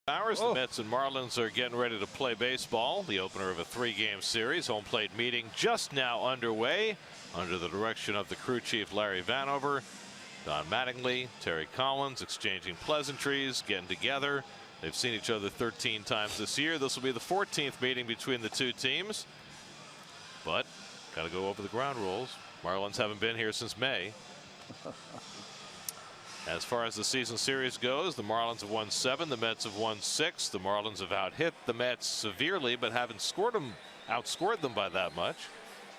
Hours. The Mets and Marlins are getting ready to play baseball. The opener of a 3-game series. Home plate meeting just now underway under the direction of the crew chief Larry Vanover. Don Mattingly, Terry Collins exchanging pleasantries, getting together. They've seen each other 13 times this year. This will be the 14th meeting between the two teams. But got to go over the ground rules. Marlins haven't been here since May. As far as the season series goes, the Marlins have won 7, the Mets have won 6. The Marlins have out-hit the Mets severely, but haven't outscored them by that much.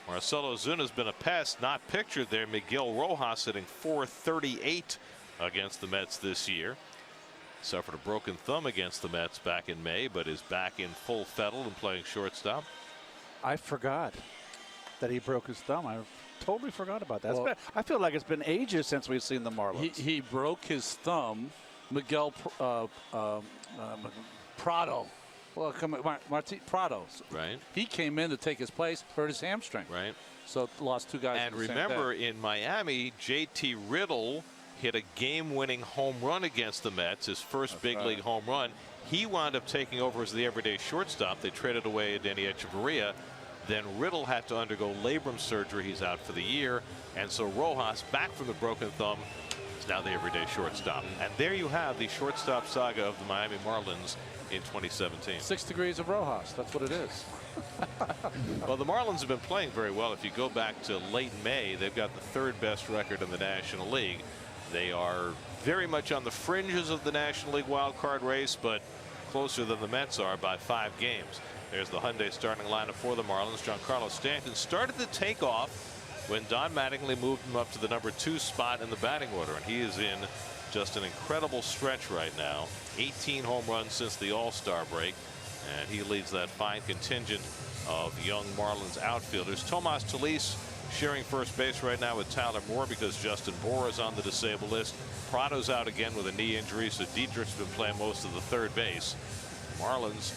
Marcell Ozuna has been a pest, not pictured there. Miguel Rojas hitting .438 against the Mets this year. Suffered a broken thumb against the Mets back in May, but is back in full fettle and playing shortstop. I forgot that he broke his thumb. I totally forgot about that. Well, I feel like it's been ages since we've seen the Marlins. He broke his thumb. Miguel Prado. Well, Prado. Right. He came in to take his place, hurt his hamstring. Right. So lost 2 guys. And remember, in Miami, JT Riddle hit a game-winning home run against the Mets, his first big league home run. He wound up taking over as the everyday shortstop. They traded away Danny Echeverria. Then Riddle had to undergo labrum surgery. He's out for the year. And so Rojas, back from the broken thumb, is now the everyday shortstop. And there you have the shortstop saga of the Miami Marlins in 2017. 6 degrees of Rojas. That's what it is. Well, the Marlins have been playing very well. If you go back to late May, they've got the 3rd best record in the National League. They are very much on the fringes of the National League wild card race, but closer than the Mets are by 5 games. There's the Hyundai starting lineup for the Marlins. Giancarlo Stanton started to take off when Don Mattingly moved him up to the number 2 spot in the batting order, and he is in just an incredible stretch right now. 18 home runs since the All-Star break, and he leads that fine contingent of young Marlins outfielders. Tomas Talis sharing first base right now with Tyler Moore because Justin Bour is on the disabled list. Prado's out again with a knee injury, so Dietrich's been playing most of the third base. Marlins,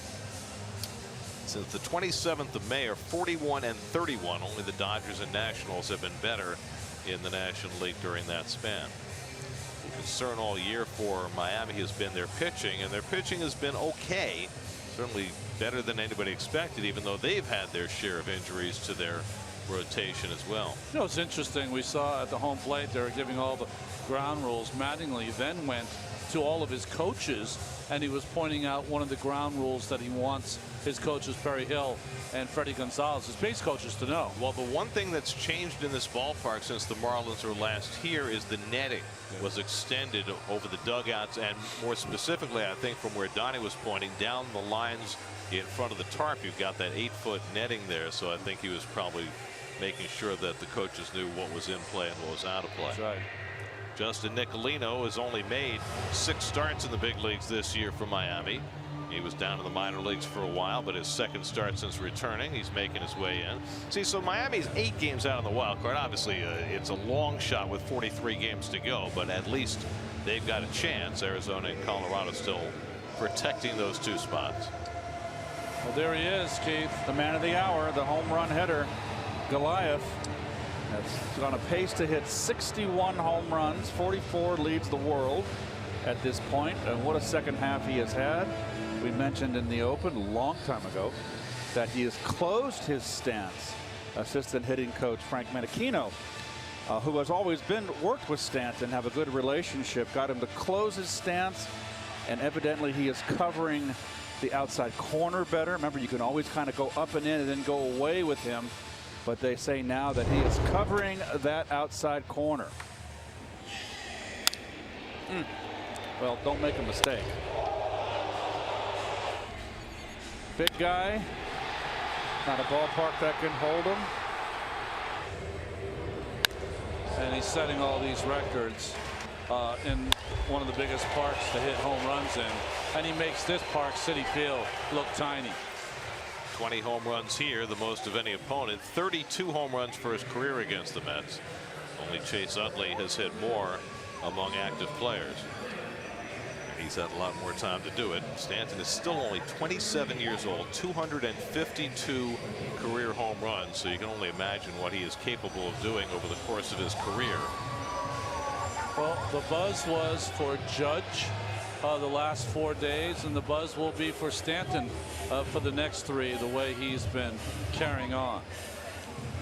since the 27th of May, are 41-31. Only the Dodgers and Nationals have been better in the National League during that span. The concern all year for Miami has been their pitching, and their pitching has been okay. Certainly better than anybody expected, even though they've had their share of injuries to their rotation as well. You know, it's interesting. We saw at the home plate they were giving all the ground rules. Mattingly then went to all of his coaches, and he was pointing out one of the ground rules that he wants his coaches Perry Hill and Freddie Gonzalez, his base coaches, to know. Well, the one thing that's changed in this ballpark since the Marlins were last here is the netting was extended over the dugouts, and more specifically, I think from where Donnie was pointing, down the lines in front of the tarp. You've got that 8-foot netting there, so I think he was probably making sure that the coaches knew what was in play and what was out of play. That's right. Justin Nicolino has only made 6 starts in the big leagues this year for Miami. He was down in the minor leagues for a while, but his 2nd start since returning. He's making his way in. See, so Miami's 8 games out on the wild card. Obviously, it's a long shot with 43 games to go, but at least they've got a chance. Arizona and Colorado still protecting those 2 spots. Well, there he is, Keith. The man of the hour, the home run hitter, Goliath. That's on a pace to hit 61 home runs. 44, leads the world at this point. And what a second half he has had. We mentioned in the open a long time ago that he has closed his stance. Assistant hitting coach Frank Menachino, who has always worked with Stanton, have a good relationship, got him to close his stance, and evidently he is covering the outside corner better. Remember, you can always kind of go up and in and then go away with him, but they say now that he is covering that outside corner. Well, don't make a mistake. Big guy, not a ballpark that can hold him. And he's setting all these records in one of the biggest parks to hit home runs in. And he makes this Park City Field look tiny. 20 home runs here, the most of any opponent. 32 home runs for his career against the Mets. Only Chase Utley has hit more among active players. He's had a lot more time to do it. Stanton is still only 27 years old, 252 career home runs, so you can only imagine what he is capable of doing over the course of his career. Well, the buzz was for Judge the last 4 days, and the buzz will be for Stanton for the next 3, the way he's been carrying on.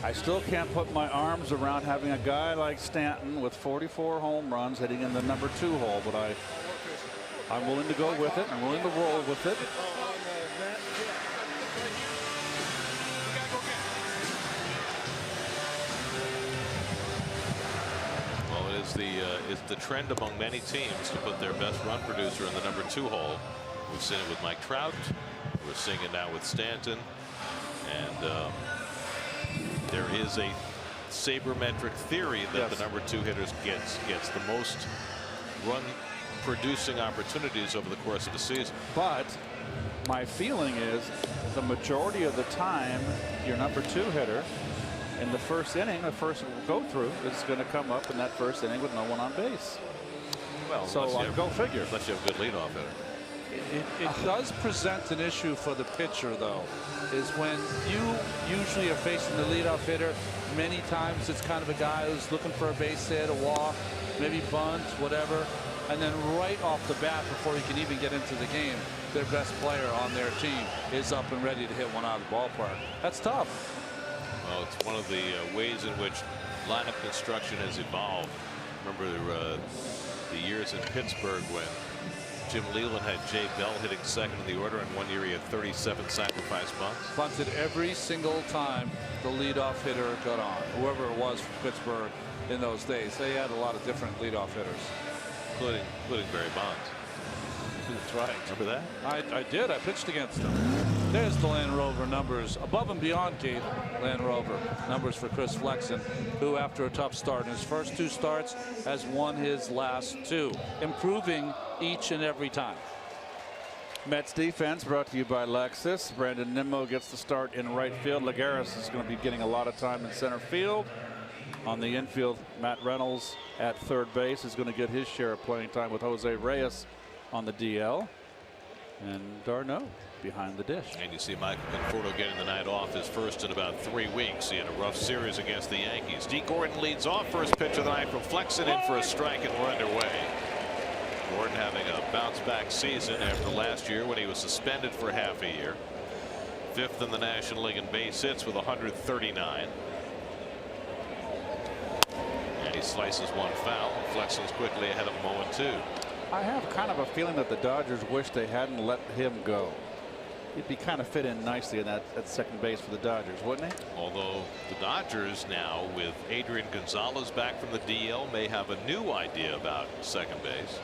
I still can't put my arms around having a guy like Stanton with 44 home runs hitting in the number 2 hole, but I'm willing to go with it. I'm willing to roll with it. It's the trend among many teams to put their best run producer in the number 2 hole. We've seen it with Mike Trout. We're seeing it now with Stanton. And there is a sabermetric theory that the number 2 hitters gets the most run producing opportunities over the course of the season. But my feeling is the majority of the time your number 2 hitter in the first inning, the first go through, is going to come up in that first inning with no one on base. Well, so go figure. Unless you have a good leadoff hitter. It does present an issue for the pitcher, though, is when you usually are facing the leadoff hitter. Many times it's kind of a guy who's looking for a base hit, a walk, maybe bunt, whatever. And then right off the bat, before he can even get into the game, their best player on their team is up and ready to hit one out of the ballpark. That's tough. Well, it's one of the ways in which lineup construction has evolved. Remember the years in Pittsburgh when Jim Leland had Jay Bell hitting second in the order, and 1 year he had 37 sacrifice bunts. Bunted every single time the leadoff hitter got on. Whoever it was from Pittsburgh in those days, they had a lot of different leadoff hitters, including Barry Bonds. That's right. Remember that? I did. I pitched against him. There's the Land Rover numbers above and beyond, Keith. Land Rover numbers for Chris Flexen, who after a tough start in his first 2 starts has won his last 2, improving each and every time. Mets defense brought to you by Lexus. Brandon Nimmo gets the start in right field. Lagares is going to be getting a lot of time in center field. On the infield, Matt Reynolds at third base is going to get his share of playing time with Jose Reyes on the DL. And Darno behind the dish. And you see Michael Conforto getting the night off, his first in about 3 weeks. He had a rough series against the Yankees. D. Gordon leads off. First pitch of the night from Flexen, in for a strike, and we're underway. Gordon having a bounce back season after last year when he was suspended for half a year. 5th in the National League in base hits with 139. And he slices one foul. Flexen's quickly ahead of him 0-2. I have kind of a feeling that the Dodgers wish they hadn't let him go. He'd be kind of fit in nicely in that second base for the Dodgers, wouldn't he? Although the Dodgers now, with Adrian Gonzalez back from the DL, may have a new idea about second base.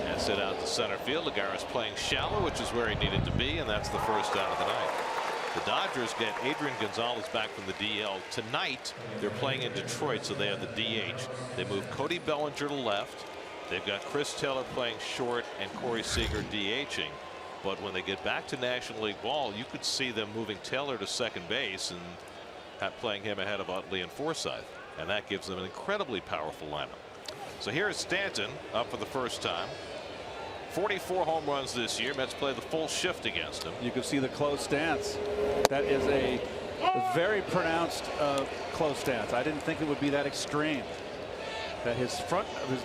And sit out to center field. Lagares playing shallow, which is where he needed to be, and that's the first out of the night. The Dodgers get Adrian Gonzalez back from the DL tonight. They're playing in Detroit, so they have the DH. They move Cody Bellinger to left. They've got Chris Taylor playing short and Corey Seager DHing. But when they get back to National League ball, you could see them moving Taylor to second base and playing him ahead of Utley and Forsythe. And that gives them an incredibly powerful lineup. So here's Stanton up for the first time. 44 home runs this year. Mets play the full shift against him. You can see the close stance. That is a very pronounced close stance. I didn't think it would be that extreme. That his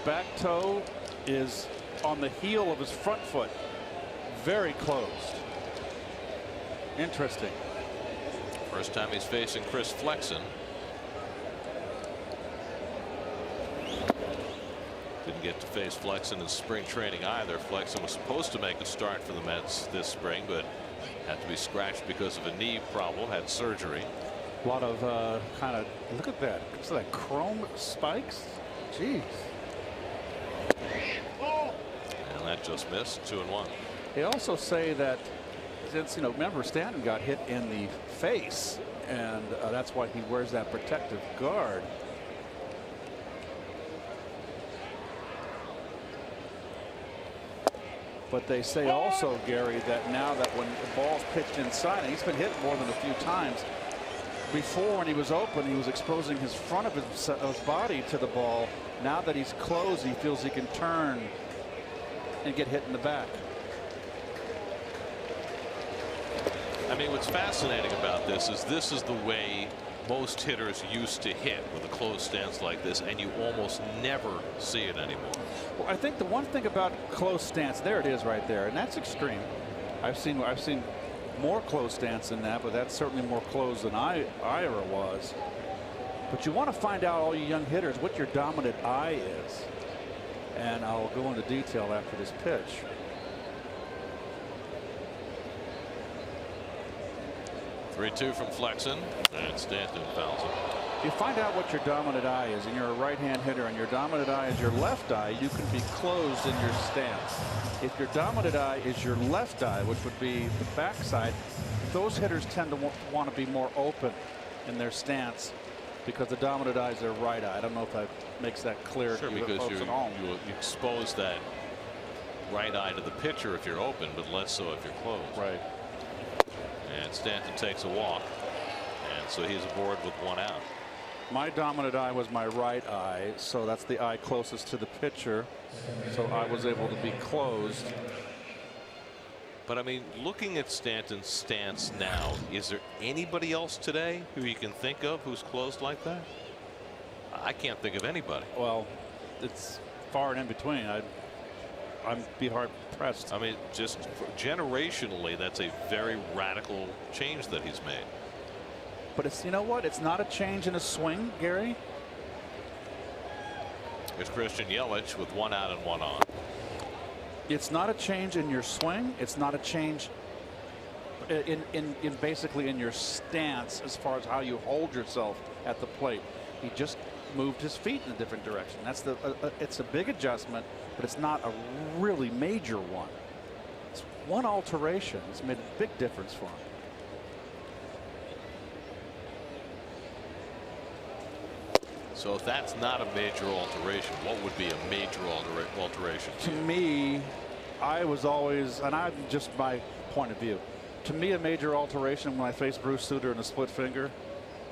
back toe is on the heel of his front foot. Very closed. Interesting. First time he's facing Chris Flexen. Didn't get to face Flexen in spring training either. Flexen was supposed to make a start for the Mets this spring, but had to be scratched because of a knee problem, had surgery. A lot of kind of, look at that. It's like chrome spikes. Jeez. And that just missed. 2-1. They also say that since, remember Stanton got hit in the face, and that's why he wears that protective guard. But they say also, Gary, that now that when the ball's pitched inside, and he's been hit more than a few times before, when he was open, he was exposing his front of his body to the ball. Now that he's closed, he feels he can turn and get hit in the back. I mean, what's fascinating about this is the way most hitters used to hit with a closed stance like this, and you almost never see it anymore. Well, I think the one thing about closed stance, there it is right there, and that's extreme. I've seen more closed stance than that, but that's certainly more closed than I ever was. But you want to find out, all you young hitters, what your dominant eye is. And I'll go into detail after this pitch. Three-two from Flexen, and Stanton fouls it. You find out what your dominant eye is, and you're a right-hand hitter, and your dominant eye is your left eye, you can be closed in your stance. If your dominant eye is your left eye, which would be the backside, those hitters tend to want to be more open in their stance because the dominant eye is their right eye. I don't know if that makes that clear. Sure, to you because folks at home. you expose that right eye to the pitcher if you're open, but less so if you're closed. Right. And Stanton takes a walk, and so he's aboard with one out. My dominant eye was my right eye, so that's the eye closest to the pitcher, so I was able to be closed. But I mean, looking at Stanton's stance now, is there anybody else today who you can think of who's closed like that? I can't think of anybody. Well, it's far and in between. I'd be hard pressed. I mean, just generationally, that's a very radical change that he's made. But it's, you know what? It's not a change in a swing, Gary. It's Christian Yelich with one out and one on. It's not a change in your swing. It's not a change in basically in your stance as far as how you hold yourself at the plate. He just moved his feet in a different direction. That's the it's a big adjustment, but it's not a really major one. It's one alteration. It's made a big difference for him. So if that's not a major alteration, what would be a major alteration? To me, I was always, and I'm just my point of view, to me a major alteration when I faced Bruce Sutter in a split finger,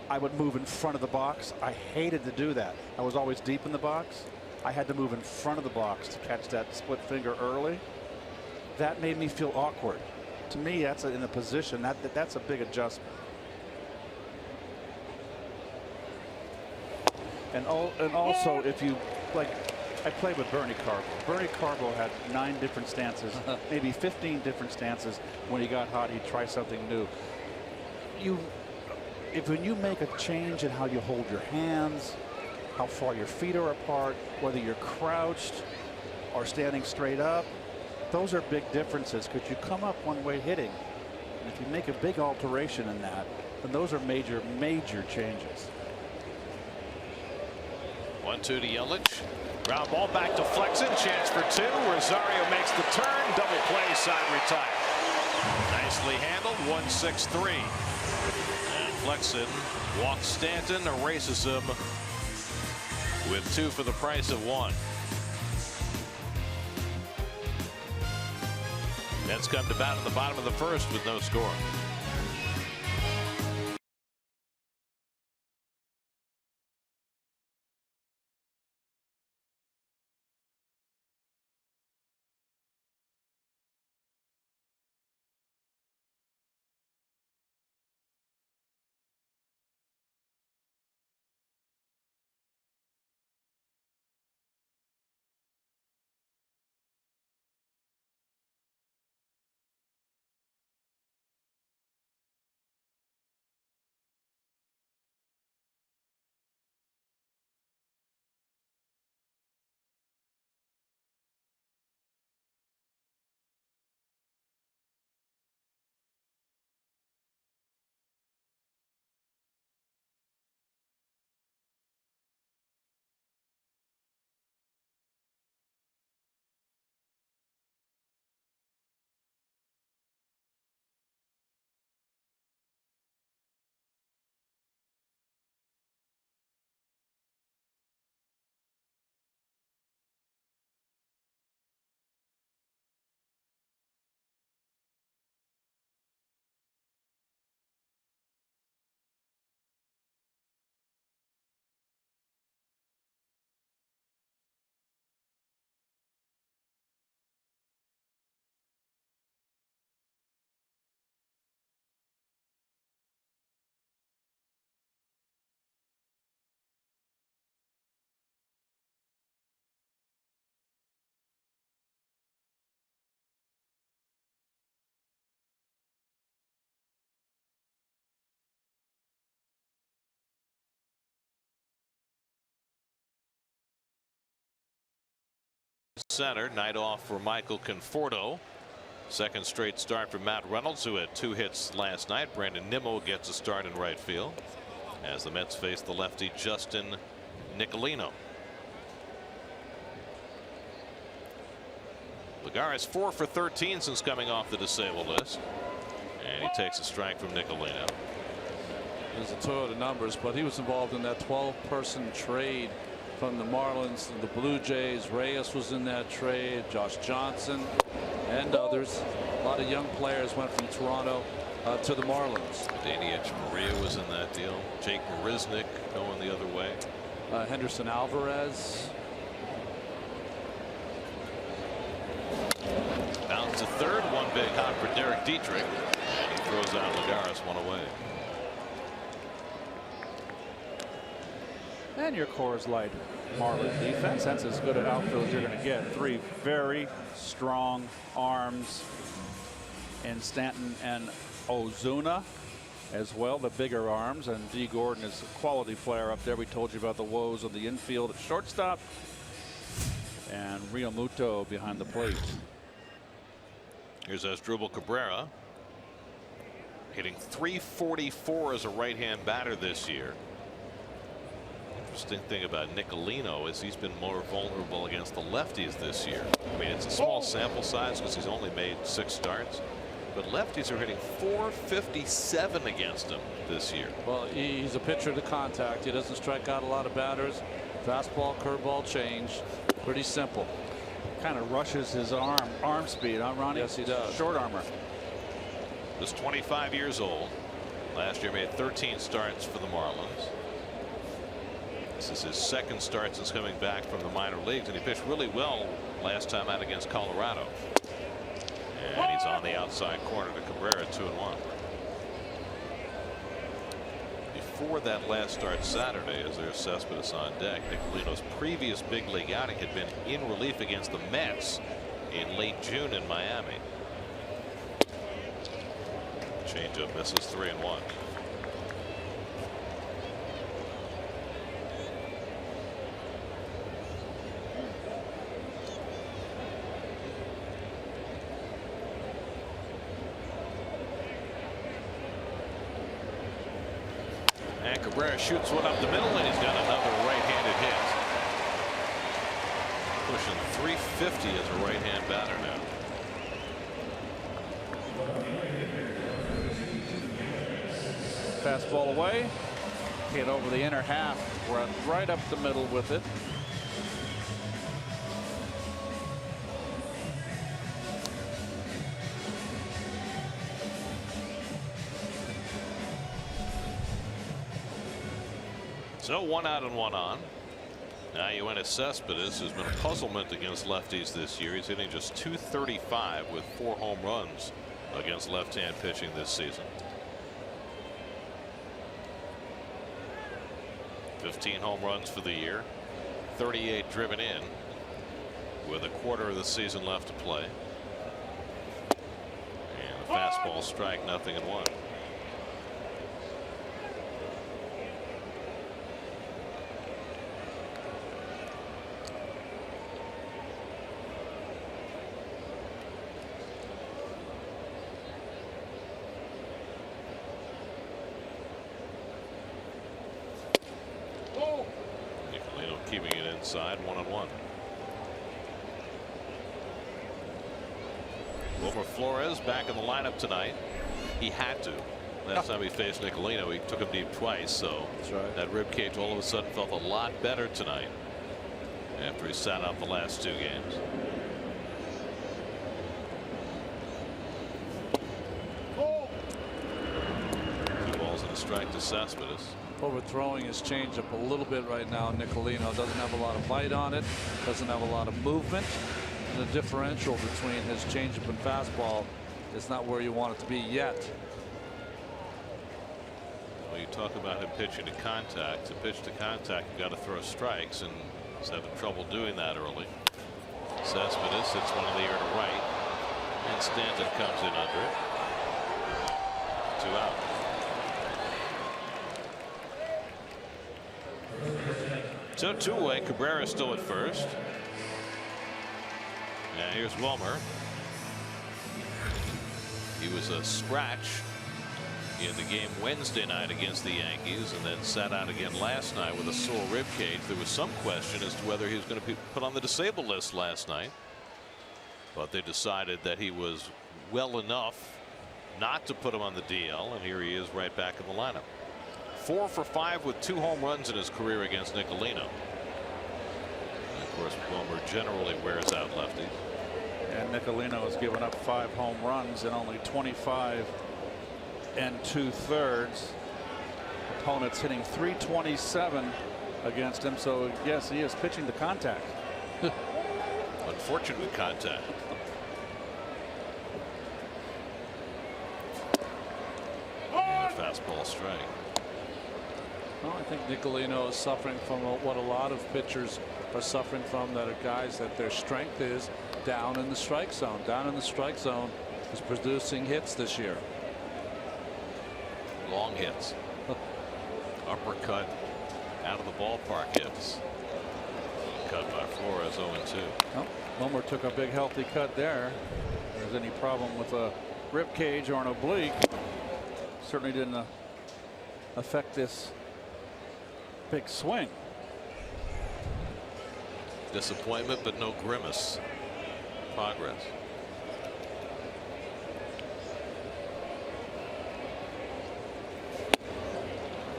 I would move in front of the box. I hated to do that. I was always deep in the box. I had to move in front of the box to catch that split finger early. That made me feel awkward. To me, that's in a position, that's a big adjustment. And also, if you, like, I played with Bernie Carbo. Bernie Carbo had 9 different stances, maybe 15 different stances. When he got hot, he'd try something new. When you make a change in how you hold your hands, how far your feet are apart, whether you're crouched or standing straight up, those are big differences because you come up one way hitting. And if you make a big alteration in that, then those are major, major changes. 1-2 to Yelich. Ground ball back to Flexen. Chance for 2. Rosario makes the turn. Double play, side retire. Nicely handled. 1-6-3. And Flexen walks Stanton, erases him with 2 for the price of 1. Mets come to bat in the bottom of the first with no score. center. Night off for Michael Conforto. Second straight start for Matt Reynolds, who had 2 hits last night. Brandon Nimmo gets a start in right field as the Mets face the lefty Justin Nicolino. Lagares 4 for 13 since coming off the disabled list, and he takes a strike from Nicolino. There's a Toyota numbers, but he was involved in that 12-person trade from the Marlins to the Blue Jays. Reyes was in that trade, Josh Johnson and others. A lot of young players went from Toronto to the Marlins. Danny Maria was in that deal. Jake Marisnick going the other way. Henderson Alvarez. Bounce to third. One big hop for Derek Dietrich, and he throws out Lagares one away. And your Coors Light Marlins defense. That's as good an outfield as you're going to get. 3 very strong arms in Stanton and Ozuna as well, the bigger arms. And D. Gordon is a quality player up there. We told you about the woes of the infield at shortstop. And Realmuto behind the plate. Here's Asdrubal Cabrera, hitting .344 as a right-hand batter this year. Interesting thing about Nicolino is he's been more vulnerable against the lefties this year. I mean, it's a small sample size because he's only made 6 starts, but lefties are hitting .457 against him this year. Well, he's a pitcher to contact. He doesn't strike out a lot of batters. Fastball, curveball, change. Pretty simple. Kind of rushes his arm speed, huh, Ronnie? Yes, he does. Short armor. He's 25 years old. Last year made 13 starts for the Marlins. This is his 2nd start since coming back from the minor leagues, and he pitched really well last time out against Colorado. And he's on the outside corner to Cabrera, 2-1. Before that last start Saturday, as there's Cespedes on deck, Nicolino's previous big league outing had been in relief against the Mets in late June in Miami. Changeup misses, 3-1. And Cabrera shoots one up the middle, and he's got another right-handed hit. Pushing .350 as a right-hand batter now. Fastball away. Hit over the inner half. Run right up the middle with it. So 1 out and 1 on. Now you win at Cespedes, who's been a puzzlement against lefties this year. He's hitting just .235 with 4 home runs against left-hand pitching this season. 15 home runs for the year, 38 driven in, with a quarter of the season left to play. And the fastball strike, 0-1. Keeping it inside, 1-1. Wilmer Flores back in the lineup tonight. He had to. Last time he faced Nicolino, he took him deep twice, so that's right. That rib cage all of a sudden felt a lot better tonight after he sat out the last 2 games. Two balls and a strike to Cespedes. Overthrowing his changeup a little bit right now. Nicolino doesn't have a lot of bite on it, doesn't have a lot of movement. The differential between his changeup and fastball is not where you want it to be yet. Well, you talk about him pitching to contact. To pitch to contact, you've got to throw strikes, and he's having trouble doing that early. Cespedes hits one in the air to right, and Stanton comes in under it. 2 out. So 2 away. Cabrera still at first. And here's Wilmer. He was a scratch in the game Wednesday night against the Yankees, and then sat out again last night with a sore rib cage. There was some question as to whether he was going to be put on the disabled list last night, but they decided that he was well enough not to put him on the DL, and here he is right back in the lineup. 4 for 5 with 2 home runs in his career against Nicolino. And of course, Wilmer generally wears out lefties. And Nicolino has given up 5 home runs in only 25 2/3. Opponents hitting .327 against him. So yes, he is pitching to contact. Unfortunate contact. And a fastball strike. Well, I think Nicolino is suffering from what a lot of pitchers are suffering from, that are guys that their strength is down in the strike zone. Down in the strike zone is producing hits this year. Long hits. Uppercut out of the ballpark hits. Cut by Flores, 0-2. Oh, Wilmer took a big healthy cut there. If there's any problem with a rib cage or an oblique, certainly didn't affect this big swing. Disappointment, but no grimace. Progress.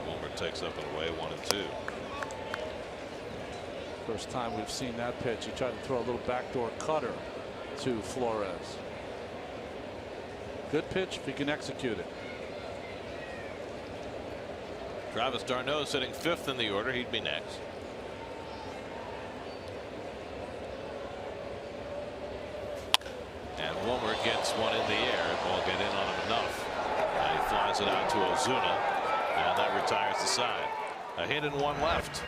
Wilmer takes up and away, 1-2. First time we've seen that pitch. He tried to throw a little backdoor cutter to Flores. Good pitch if he can execute it. Travis d'Arnaud sitting 5th in the order. He'd be next. And Wilmer gets one in the air. Ball get in on him enough. And he flies it out to Ozuna. And that retires the side. A hit and 1 left.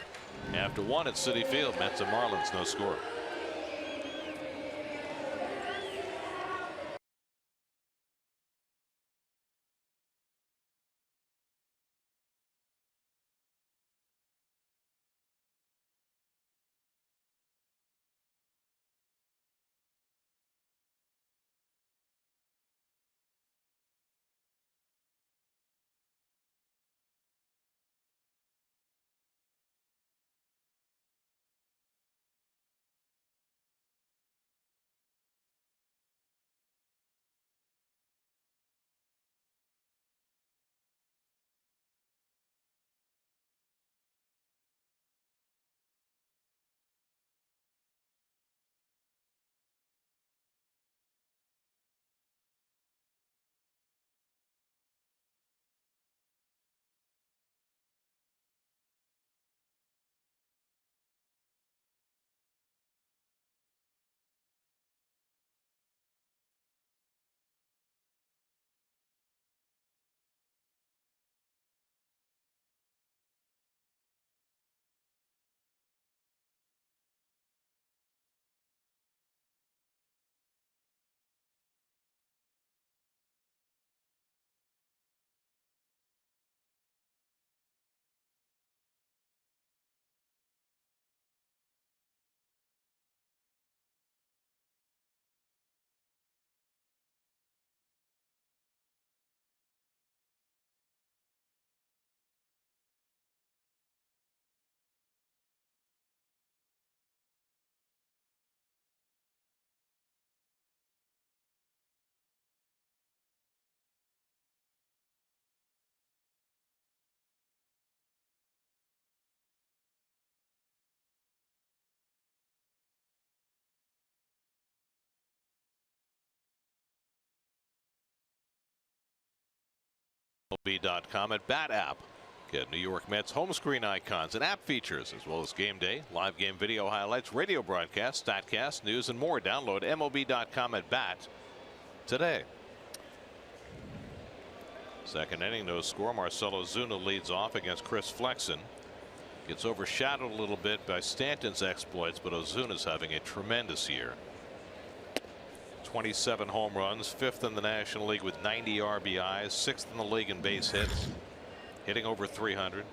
After 1 at Citi Field, Mets and Marlins, no score. MLB.com at Bat app. Get New York Mets home screen icons and app features, as well as game day, live game video highlights, radio broadcasts, statcasts, news, and more. Download MLB.com at Bat today. Second inning, no score. Marcell Ozuna leads off against Chris Flexen. Gets overshadowed a little bit by Stanton's exploits, but Ozuna's having a tremendous year. 27 home runs, 5th in the National League with 90 RBIs, 6th in the league in base hits, hitting over 300.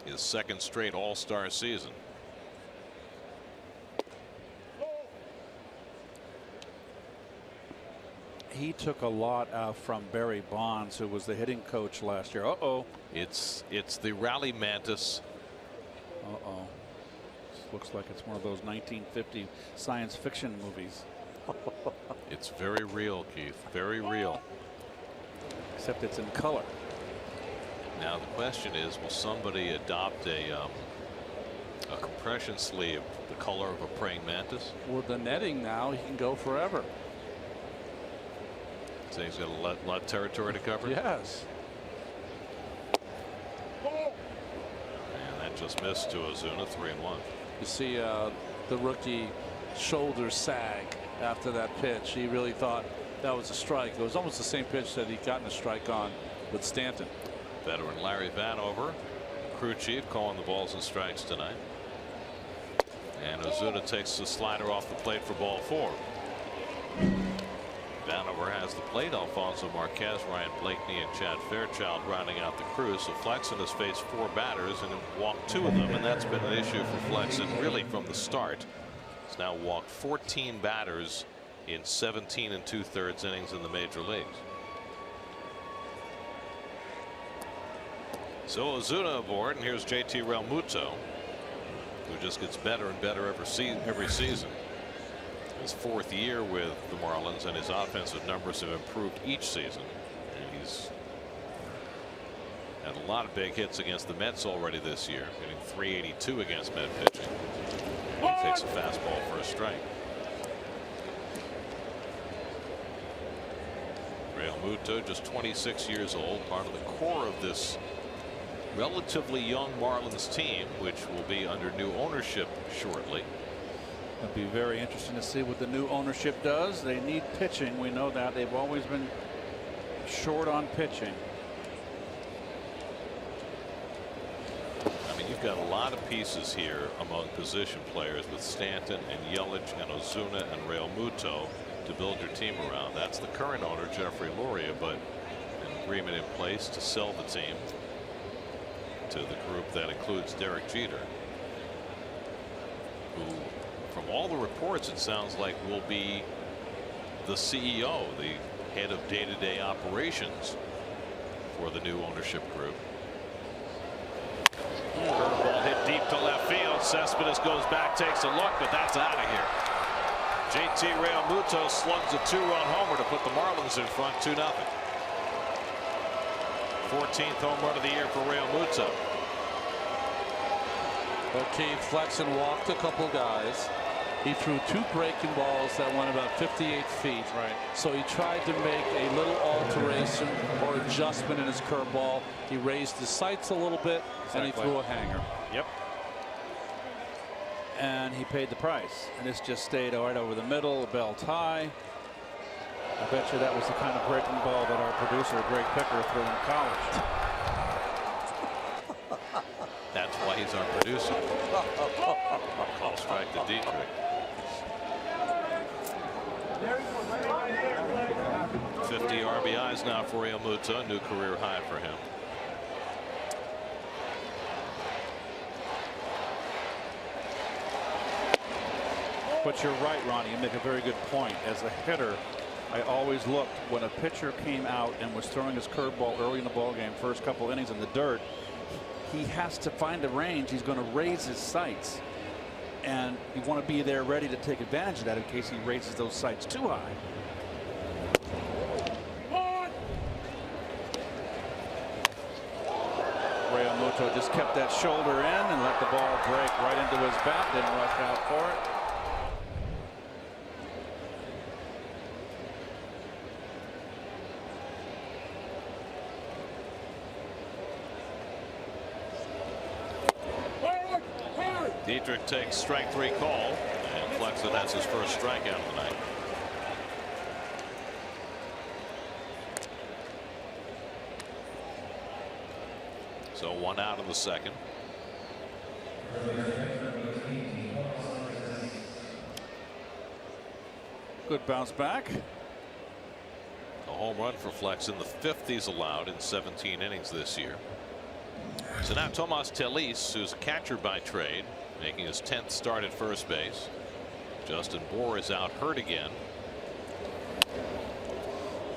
His second straight All-Star season. he took a lot out from Barry Bonds, who was the hitting coach last year. It's the rally mantis. Looks like it's one of those 1950 science fiction movies. It's very real, Keith. Very real. Except it's in color. Now the question is, will somebody adopt a compression sleeve the color of a praying mantis? With the netting now, he can go forever. So he's got a lot of territory to cover. Yes. And that just missed to Ozuna. 3-1. You see the rookie shoulder sag after that pitch. He really thought that was a strike. It was almost the same pitch that he'd gotten a strike on with Stanton. Veteran Larry Vanover, crew chief, calling the balls and strikes tonight. And Ozuna takes the slider off the plate for ball 4. Vanover has the plate. Alfonso Marquez, Ryan Blakeney, and Chad Fairchild rounding out the crew. So Flexen has faced 4 batters and walked 2 of them, and that's been an issue for Flexen really from the start. He's now walked 14 batters in 17 2/3 innings in the major leagues. So Ozuna aboard, and here's JT Realmuto, who just gets better and better every season. His 4th year with the Marlins, and his offensive numbers have improved each season. And he's had a lot of big hits against the Mets already this year, hitting .382 against Met pitching. He takes a fastball for a strike. Realmuto, just 26 years old, part of the core of this relatively young Marlins team, which will be under new ownership shortly. It'll be very interesting to see what the new ownership does. They need pitching. We know that. They've always been short on pitching. I mean, you've got a lot of pieces here among position players with Stanton and Yelich and Ozuna and Realmuto to build your team around. That's the current owner, Jeffrey Loria, but an agreement in place to sell the team to the group that includes Derek Jeter, who, from all the reports, it sounds like will be the CEO, the head of day-to-day operations for the new ownership group. Curveball hit deep to left field. Cespedes goes back, takes a look, but that's out of here. JT Realmuto slugs a 2-run homer to put the Marlins in front 2-0. 14th home run of the year for Realmuto. Well, Keith, Flexen walked a couple guys. He threw 2 breaking balls that went about 58 feet. Right. So he tried to make a little alteration or adjustment in his curveball. He raised his sights a little bit, and he threw a hanger. Yep. And he paid the price. And this just stayed right over the middle, a bell tie. I bet you that was the kind of breaking ball that our producer, Greg Picker, threw in college. That's why he's our producer. Call strike to Dietrich. 50 RBIs now for Realmuto, new career high for him. But you're right, Ronnie. You make a very good point. As a hitter, I always looked when a pitcher came out and was throwing his curveball early in the ballgame, first couple innings in the dirt, he has to find a range. He's going to raise his sights, and you want to be there ready to take advantage of that in case he raises those sights too high. Realmuto just kept that shoulder in and let the ball break right into his bat. Didn't rush out for it. Dietrich takes strike 3 call, and Flexen has his first strikeout of the night. So 1 out in the second. Good bounce back. A home run for Flexen, the 5th he's allowed in 17 innings this year. So now Tomas Telis, who's a catcher by trade, making his 10th start at first base. Justin Bour is out hurt again.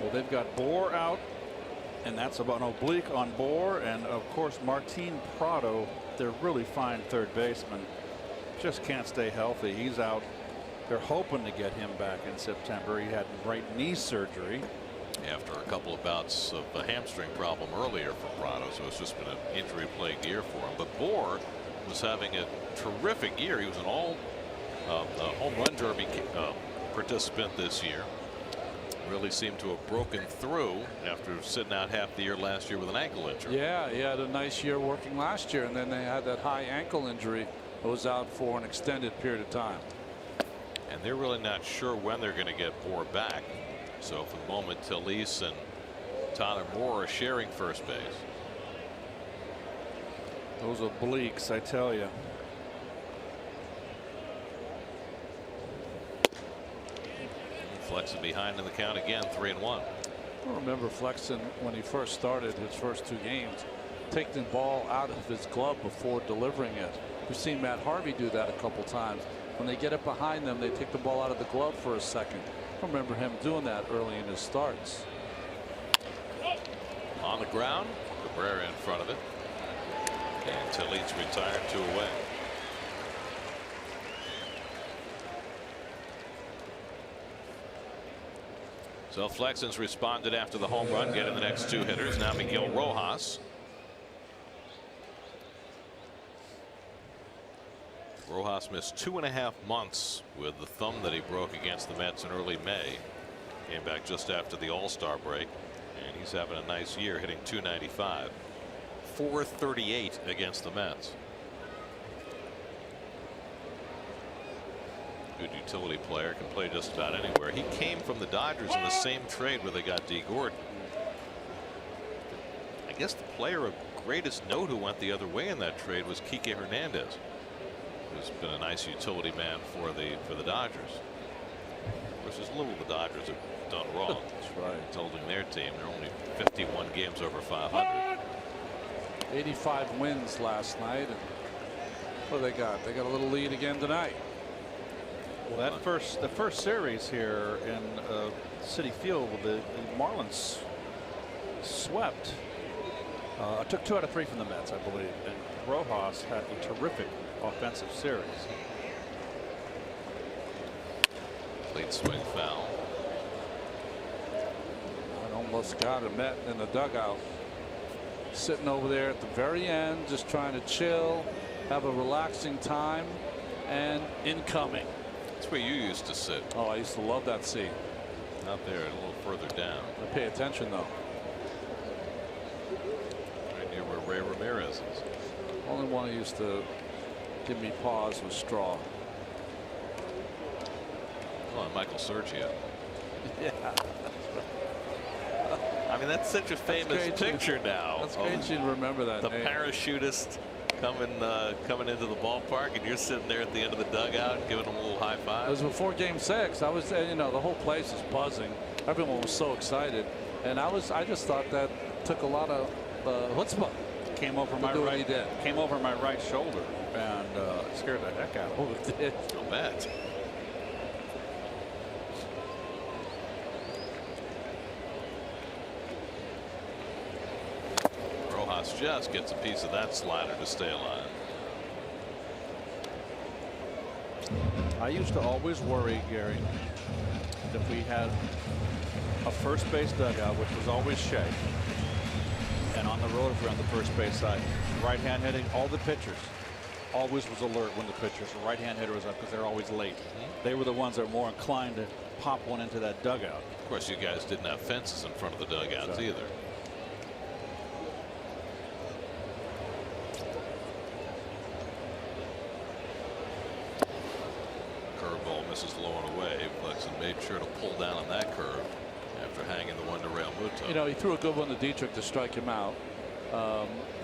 Well, they've got Bohr out, and that's about an oblique on Bohr, and of course Martin Prado, their really fine third baseman, just can't stay healthy. He's out. They're hoping to get him back in September. He had right knee surgery after a couple of bouts of a hamstring problem earlier for Prado, so it's just been an injury-plagued year for him. But Bohr was having a terrific year. He was an all home run derby participant this year. Really seemed to have broken through after sitting out half the year last year with an ankle injury. Yeah, he had a nice year working last year, and then they had that high ankle injury that was out for an extended period of time. And they're really not sure when they're going to get Bohr back. So for the moment, Talese and Tyler Moore are sharing first base. Those obliques, I tell you. Flexen behind in the count again, 3-1. I remember Flexen when he first started his first 2 games, taking the ball out of his glove before delivering it. We've seen Matt Harvey do that a couple times. When they get it behind them, they take the ball out of the glove for a second. I remember him doing that early in his starts. On the ground, Cabrera in front of it. And Talese retired 2 away. So Flexen's responded after the home run, getting the next 2 hitters. Now Miguel Rojas. Rojas missed 2.5 months with the thumb that he broke against the Mets in early May. Came back just after the All-Star break, and he's having a nice year, hitting .295, .438 against the Mets. Good utility player, can play just about anywhere. He came from the Dodgers in the same trade where they got D. Gordon. I guess the player of greatest note who went the other way in that trade was Kike Hernandez, who's been a nice utility man for the Dodgers. Of course, there's little the Dodgers have done wrong. That's right. Holding their team. They're only 51 games over 500. 85 wins last night. And what do they got? They got a little lead again tonight. Well, the first series here in Citi Field, the Marlins swept. Took 2 out of 3 from the Mets, I believe, and Rojas had a terrific offensive series. Late swing foul. I almost got a Met in the dugout, sitting over there at the very end, just trying to chill, have a relaxing time, and incoming. That's where you used to sit. Oh, I used to love that seat. Not there, a little further down. I pay attention though. Right near where Ray Ramirez is. Only one who used to give me pause was Straw. Well, Michael Sergio. Yeah. I mean, that's such a famous picture now. That's great you remember that The name. parachutist coming into the ballpark, and you're sitting there at the end of the dugout giving them a little high five. It was before Game 6. I was, you know, the whole place was buzzing. Everyone was so excited, and I just thought that took a lot of chutzpah. Came over my right shoulder and scared the heck out of me. Oh, it did. I'll bet. Rojas just gets a piece of that slider to stay alive. I used to always worry, Gary, if we had a first base dugout, which was always Shea, and on the road if we're on the first base side, right hand hitting, all the pitchers always was alert when the pitchers, the right hand hitter was up because they're always late. They were the ones that were more inclined to pop one into that dugout. Of course, you guys didn't have fences in front of the dugouts either. Curveball misses low and away. Flexen made sure to pull down on that curve after hanging the one to Real Muto. You know, he threw a good one to Dietrich to strike him out.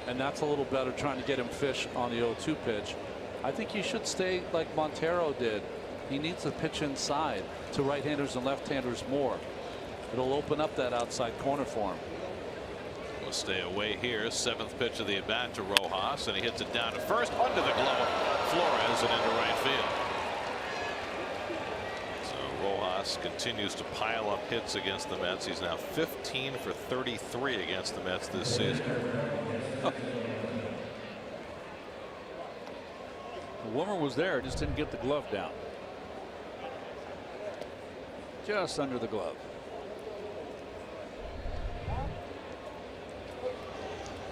And that's a little better, trying to get him fish on the 0-2 pitch. I think he should stay like Montero did. He needs to pitch inside to right-handers and left-handers more. It'll open up that outside corner for him. We'll stay away here. 7th pitch of the at bat to Rojas, and he hits it down to first under the glove of Flores and into right field. So Rojas Ross continues to pile up hits against the Mets. He's now 15 for 33 against the Mets this season. Wimmer was there, just didn't get the glove down. Just under the glove.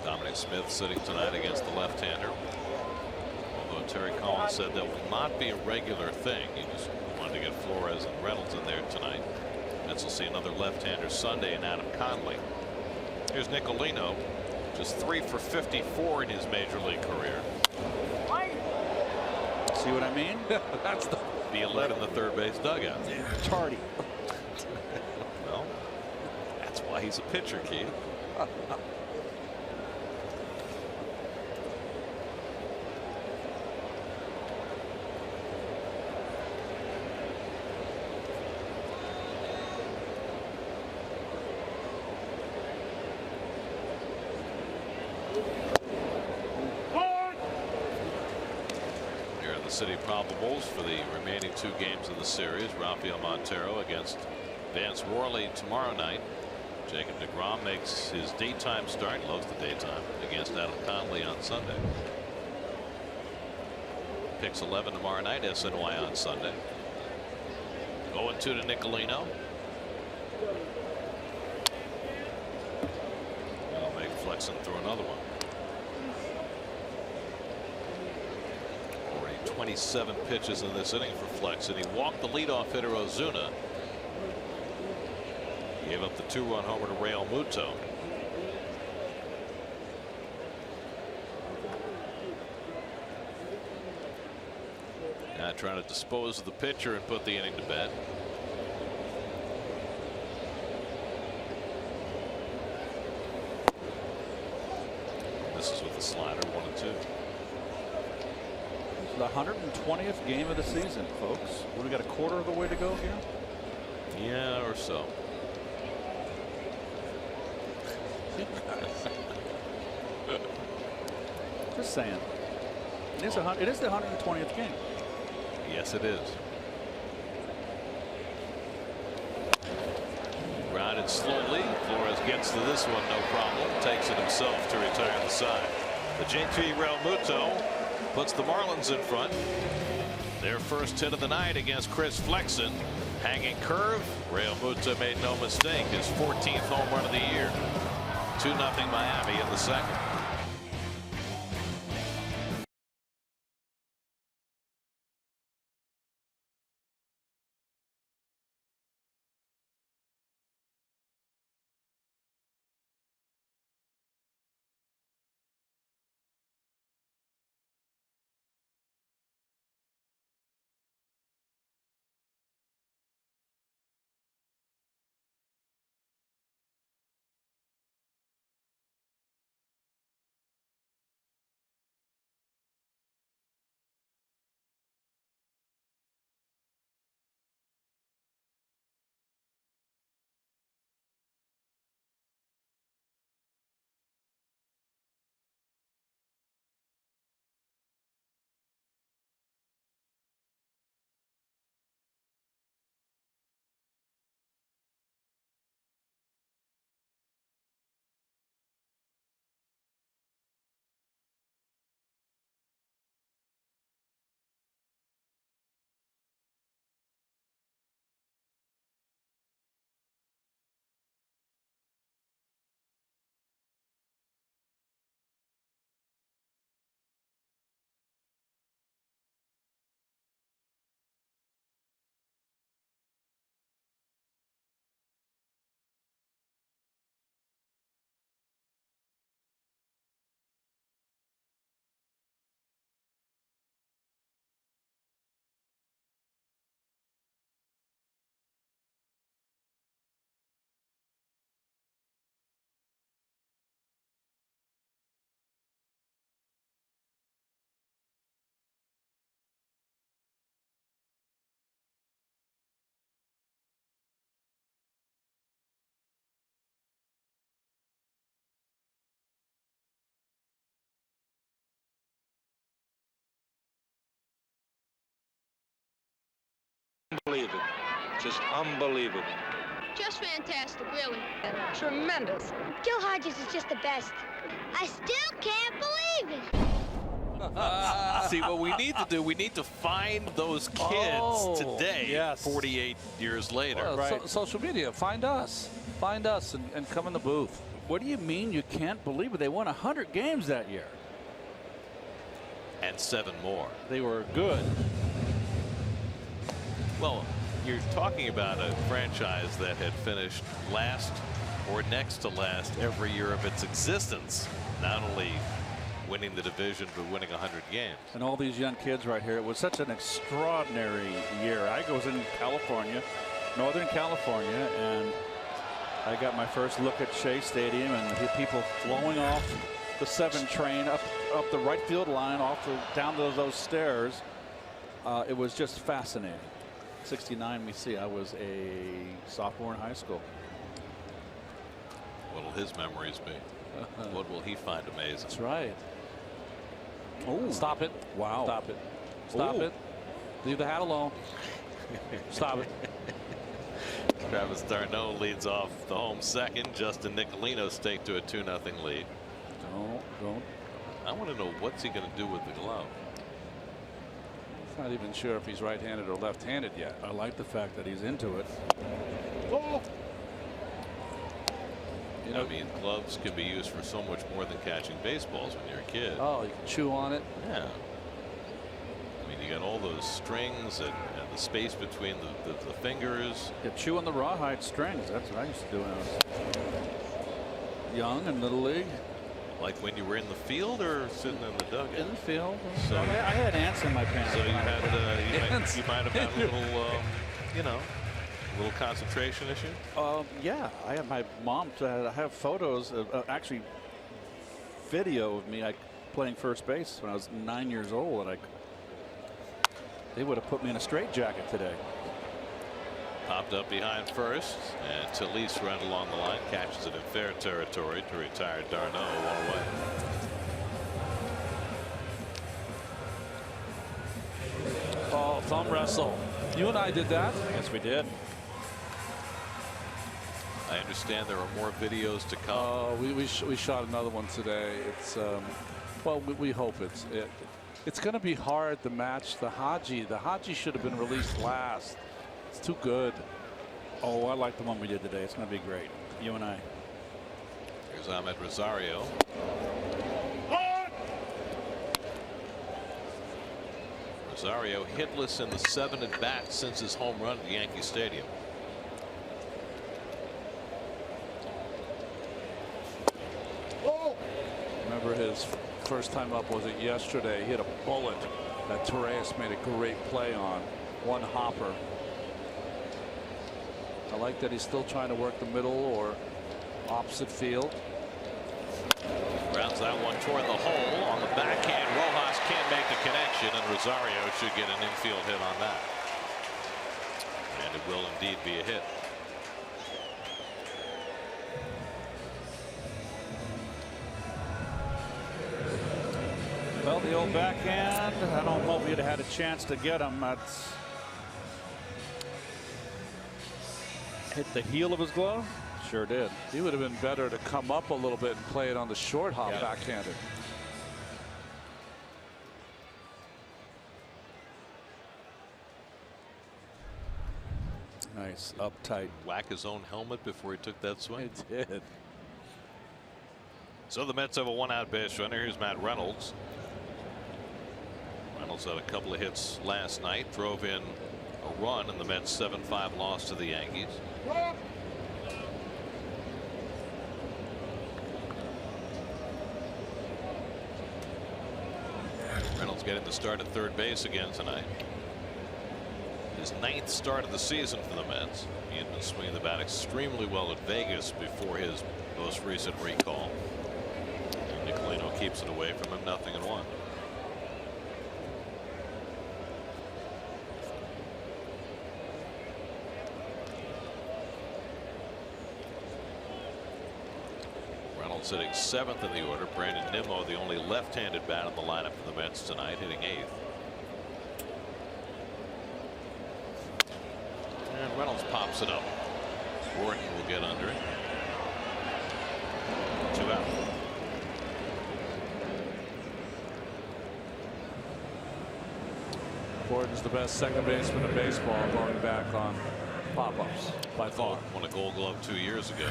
Dominic Smith sitting tonight against the left-hander. Although Terry Collins said that will not be a regular thing. He just wanted to get Flores and Reynolds in there tonight. Mets will see another left-hander Sunday in Adam Conley. Here's Nicolino, just 3 for 54 in his major league career. See what I mean? That's the Be alert in the third base dugout. Tardy. Well, that's why he's a pitcher, Keith. City probables for the remaining 2 games of the series. Rafael Montero against Vance Worley tomorrow night. Jacob deGrom makes his daytime start, loves the daytime, against Adam Conley on Sunday. Picks 11 tomorrow night, SNY on Sunday. 0-2 to Nicolino. That'll make Flexen throw another one. 27 pitches in this inning for Flexen. He walked the leadoff hitter Ozuna. Gave up the 2-run homer to Real Muto. Now trying to dispose of the pitcher and put the inning to bed. This is with the slider, 1-2. The 120th game of the season, folks. We got a quarter of the way to go here. Yeah, or so. Just saying. It is the 120th game. Yes, it is. Grounded slowly. Flores gets to this one, no problem. Takes it himself to retire the side. The JT Realmuto puts the Marlins in front. Their first hit of the night against Chris Flexen. Hanging curve. Realmuto made no mistake. His 14th home run of the year. 2-0 Miami in the second. Unbelievable. Just unbelievable. Just fantastic, really. Tremendous. Gil Hodges is just the best. I still can't believe it. See, what we need to do, we need to find those kids today, yes. 48 years later. Well, Right. social media, find us and come in the booth. What do you mean you can't believe it? They won 100 games that year. And 7 more. They were good. Well, you're talking about a franchise that had finished last or next to last every year of its existence. Not only winning the division, but winning 100 games. And all these young kids right here. It was such an extraordinary year. I was in California, Northern California, and I got my first look at Shea Stadium and the people flowing off the 7 train up the right field line, down to those stairs. It was just fascinating. 69, we see. I was a sophomore in high school. What will his memories be? What will he find amazing? That's right. Oh, Stop it. Wow. Stop it. Stop Ooh. it. Leave the hat alone. Stop it. Travis d'Arnaud leads off the home second. Justin Nicolino staked to a 2-0 lead. Don't. I want to know what's he going to do with the glove. Not even sure if he's right-handed or left-handed yet. I like the fact that he's into it. You know, I mean, gloves can be used for so much more than catching baseballs when you're a kid. oh, you can chew on it. Yeah. I mean, you got all those strings and the space between the fingers. You chew on the rawhide strings. That's what I used to do when I was young in Little League. Like when you were in the field or sitting in the dugout? In the field. So- I had ants in my pants. So you had Ants. you might have had a little, a little concentration issue. Yeah, I have my mom. I have photos of actually video of me playing first base when I was 9 years old, and they would have put me in a straitjacket today. Popped up behind first, and Talise ran along the line, catches it in fair territory to retire d'Arnaud 1 away. Oh, thumb wrestle. You and I did that. Yes, we did. I understand there are more videos to come. We shot another one today. It's well, we hope it's going to be hard to match the Haji. The Haji should have been released last. It's too good. Oh, I like the one we did today. It's going to be great. You and I. Here's Ahmed Rosario. Rosario hitless in the 7 at bats since his home run at Yankee Stadium. Remember his first time up was it yesterday? He hit a bullet that Torres made a great play on. One hopper. I like that he's still trying to work the middle or opposite field. Grounds that one toward the hole on the backhand. Rojas can't make the connection, and Rosario should get an infield hit on that. And it will indeed be a hit. Well, the old backhand. I don't know if he'd have had a chance to get him. That's hit the heel of his glove. Sure did. He would have been better to come up a little bit and play it on the short hop Yeah. backhanded. Nice uptight. Whack his own helmet before he took that swing. It did. So the Mets have a 1-out base runner. Here's Matt Reynolds. Reynolds had a couple of hits last night, drove in a run in the Mets 7-5 loss to the Yankees. Reynolds getting the start at third base again tonight. His 9th start of the season for the Mets. He had been swinging the bat extremely well at Vegas before his most recent recall. And Nicolino keeps it away from him, 0-1. Reynolds sitting 7th in the order. Brandon Nimmo, the only left-handed bat in the lineup for the Mets tonight, hitting 8th. And Reynolds pops it up. Gordon will get under it. 2 out. Gordon's the best second baseman in baseball going back on pop-ups by far. Won a Gold Glove 2 years ago.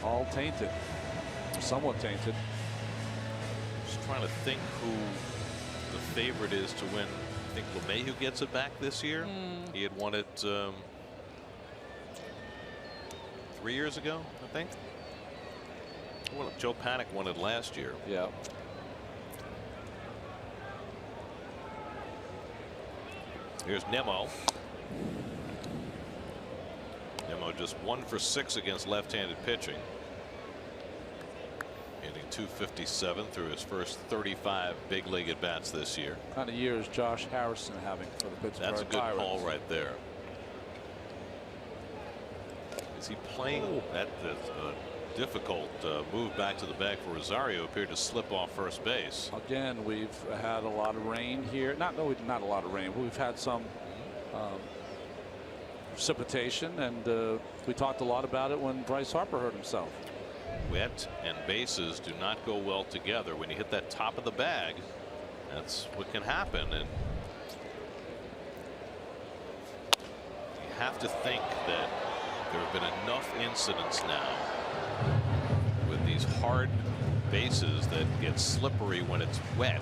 All tainted, somewhat tainted. Just trying to think who the favorite is to win. I think LeMahieu gets it back this year. He had won it 3 years ago, I think. Well, Joe Panik won it last year. Yeah. Here's Nimmo. Nimmo just 1 for 6 against left-handed pitching. Hitting .257 through his first 35 big league at bats this year. What kind of year is Josh Harrison having for the Pittsburgh That's a good Pirates? call right there. Is he playing? That's a difficult move back to the bag for Rosario. Appeared to slip off first base. Again, we've had a lot of rain here. Not a lot of rain, but we've had some precipitation, and we talked a lot about it when Bryce Harper hurt himself. Wet and bases do not go well together. When you hit that top of the bag, that's what can happen. And you have to think that there have been enough incidents now with these hard bases that get slippery when it's wet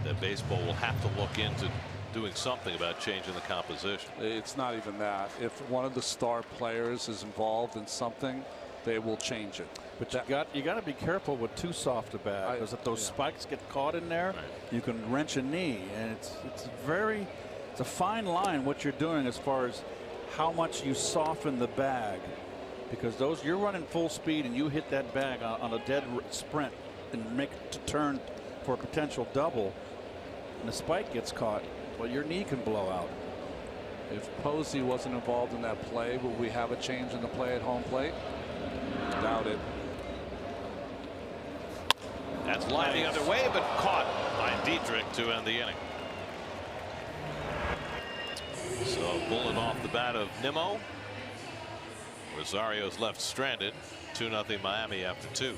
that baseball will have to look into doing something about changing the composition. It's not even that. If one of the star players is involved in something, they will change it. But you got to be careful with too soft a bag, because if those spikes get caught in there, you can wrench a knee, and it's a fine line what you're doing as far as how much you soften the bag, because you're running full speed and you hit that bag on a dead sprint and make it to turn for a potential double, and the spike gets caught, well, your knee can blow out. If Posey wasn't involved in that play, would we have a change in the play at home plate? Doubt it. That's line the other way, but caught by Dietrich to end the inning. So a bullet off the bat of Nimmo. Rosario's left stranded. 2-0 Miami after 2.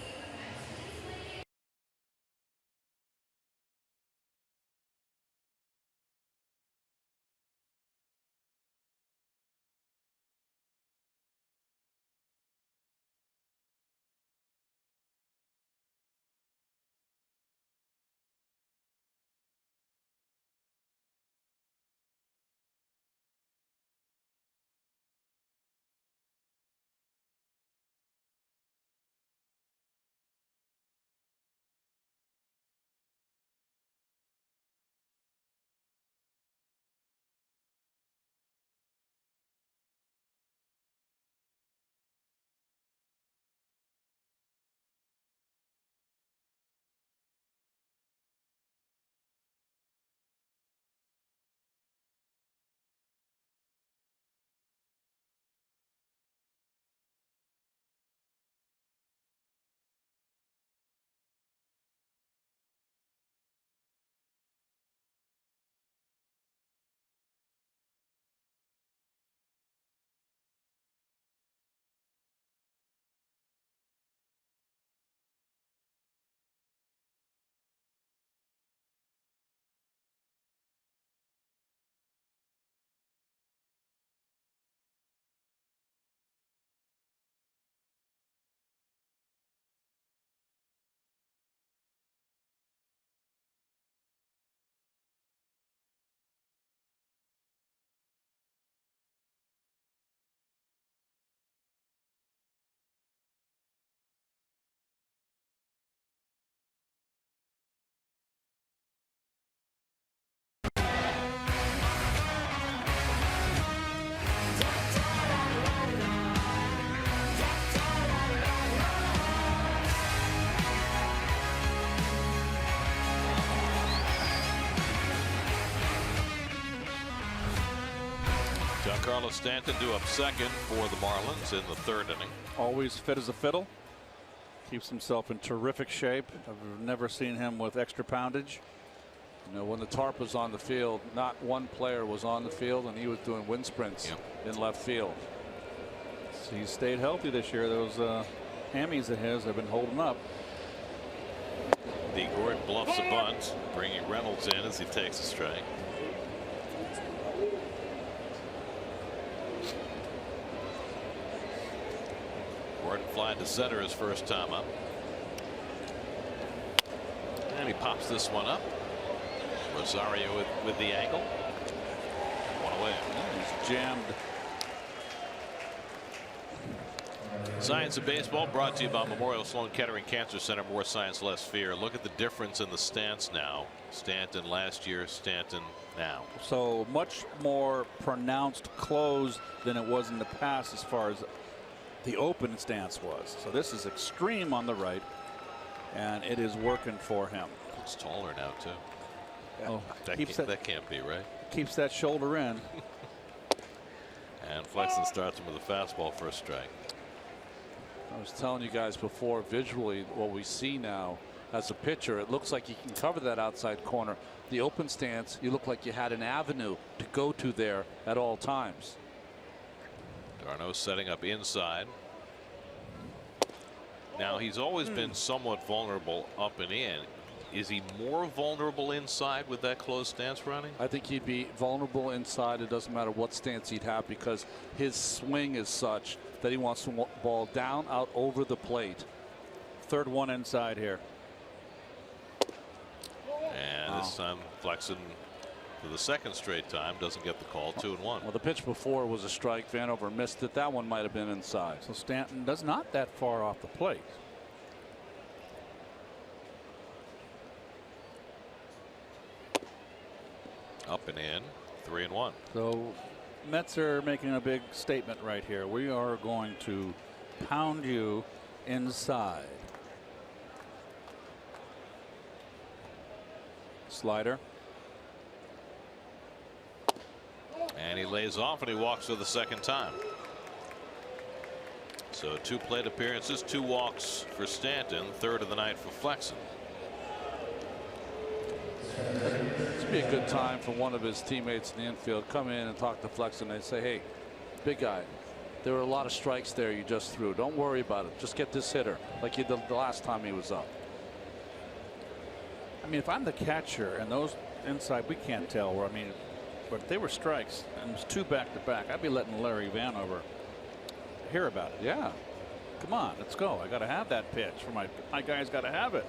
Carlos Stanton due up second for the Marlins in the 3rd inning. Always fit as a fiddle. Keeps himself in terrific shape. I've never seen him with extra poundage. You know, when the tarp was on the field, not one player was on the field, and he was doing wind sprints in left field. So he's stayed healthy this year. Those hammies of his have been holding up. The Gordon bluffs a bunt, bringing Reynolds in as he takes a strike. Gordon flying to center his first time up. And he pops this one up. Rosario with the angle. One away. He's jammed. Science of Baseball brought to you by Memorial Sloan Kettering Cancer Center. More science, less fear. Look at the difference in the stance now. Stanton last year, Stanton now. So much more pronounced close than it was in the past as far as the open stance was. So this is extreme on the right, and it is working for him. It's taller now too. Oh, that can't be right. Keeps that shoulder in. And Flexen starts him with a fastball for a strike. I was telling you guys before, visually what we see now as a pitcher, it looks like you can cover that outside corner. The open stance, you look like you had an avenue to go to there at all times. Darno setting up inside. Now he's always been somewhat vulnerable up and in. Is he more vulnerable inside with that close stance running? I think he'd be vulnerable inside. It doesn't matter what stance he'd have, because his swing is such that he wants the ball down, out, over the plate. Third one inside here. And this time Flexen, for the second straight time, doesn't get the call. 2-1. Well, the pitch before was a strike. Vanover missed it. That one might have been inside. So Stanton does not that far off the plate. Up and in. 3-1. So Mets are making a big statement right here. We are going to pound you inside. Slider. And he lays off and he walks for the second time. So 2 plate appearances, 2 walks for Stanton, third of the night for Flexen. This would be a good time for one of his teammates in the infield come in and talk to Flexen and say, hey, big guy, there were a lot of strikes there you just threw. Don't worry about it. Just get this hitter like you did the last time he was up. I mean, if I'm the catcher and those inside, we can't tell where, I mean, but if they were strikes and it was 2 back-to-back, I'd be letting Larry Vanover hear about it. Yeah. Come on, let's go. I got to have that pitch. For my guy's got to have it.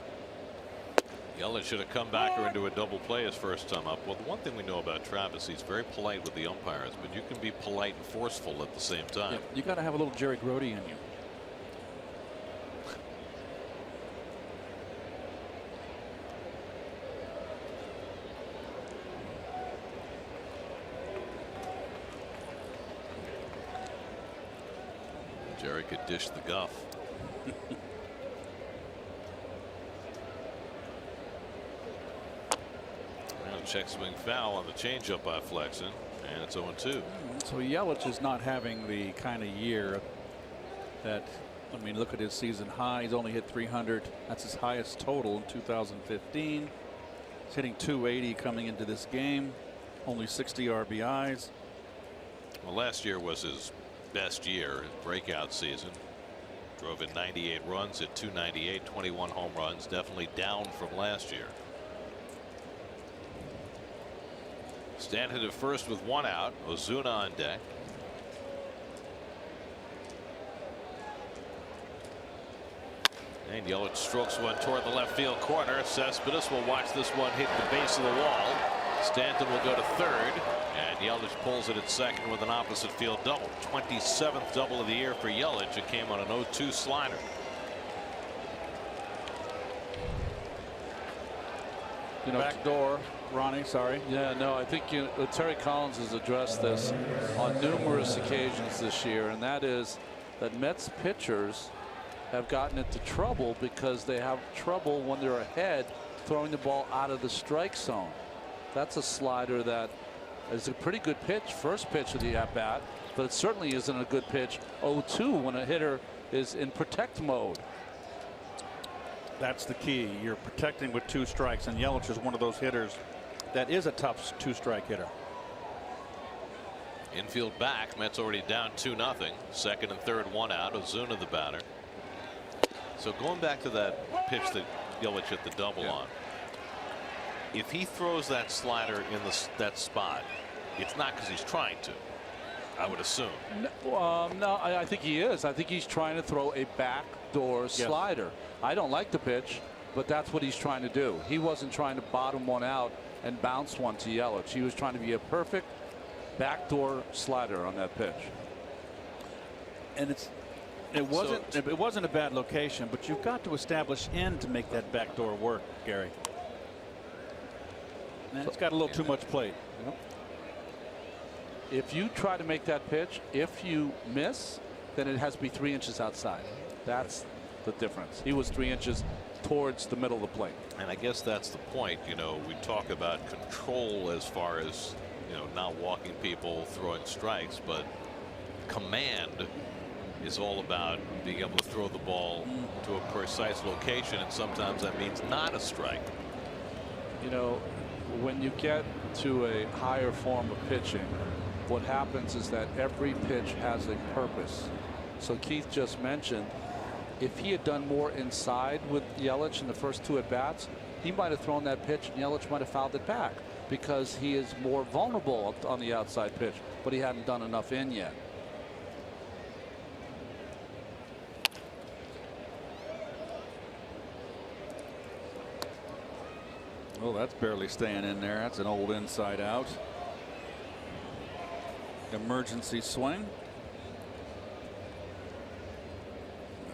Yelich should have come back or into a double play his first time up. Well, the one thing we know about Travis, he's very polite with the umpires, but you can be polite and forceful at the same time. Yeah, you got to have a little Jerry Grody in you. Jerry could dish the guff. Check swing foul on the changeup by Flexen, and it's 0-2. So Yelich is not having the kind of year that, I mean, look at his season high. He's only hit 300. That's his highest total in 2015. He's hitting 280 coming into this game. Only 60 RBIs. Well, last year was his best year, his breakout season. Drove in 98 runs at 298, 21 home runs. Definitely down from last year. Stanton at first with 1 out. Ozuna on deck. And Yelich strokes one toward the left field corner. Cespedes will watch this one hit the base of the wall. Stanton will go to third, and Yelich pulls it at second with an opposite field double. 27th double of the year for Yelich. It came on an 0-2 slider. You know, back door, Ronnie, sorry. Yeah, no, I think Terry Collins has addressed this on numerous occasions this year, and that is that Mets pitchers have gotten into trouble because they have trouble when they're ahead throwing the ball out of the strike zone. That's a slider that is a pretty good pitch, first pitch of the at-bat, but it certainly isn't a good pitch 0-2 when a hitter is in protect mode. That's the key. You're protecting with 2 strikes, and Yelich is one of those hitters that is a tough 2-strike hitter. Infield back. Mets already down 2-0. Second and third, one out. Ozuna the batter. So going back to that pitch that Yelich hit the double on. If he throws that slider in that spot, it's not because he's trying to, I would assume. No, I think he is. I think he's trying to throw a backdoor slider. I don't like the pitch, but that's what he's trying to do. He wasn't trying to bottom one out and bounce one to Yelich. He was trying to be a perfect backdoor slider on that pitch. And it wasn't a bad location, but you've got to establish in to make that backdoor work, Gary. And it's got a little too much plate. If you try to make that pitch, if you miss, then it has to be 3 inches outside. That's the difference. He was 3 inches towards the middle of the plate. And I guess that's the point. You know, we talk about control as far as, you know, not walking people, throwing strikes, but command is all about being able to throw the ball to a precise location, and sometimes that means not a strike. You know, when you get to a higher form of pitching, what happens is that every pitch has a purpose. So Keith just mentioned, if he had done more inside with Yelich in the first 2 at-bats, he might have thrown that pitch and Yelich might have fouled it back because he is more vulnerable on the outside pitch, but he hadn't done enough in yet. Oh, that's barely staying in there. That's an old inside out. Emergency swing.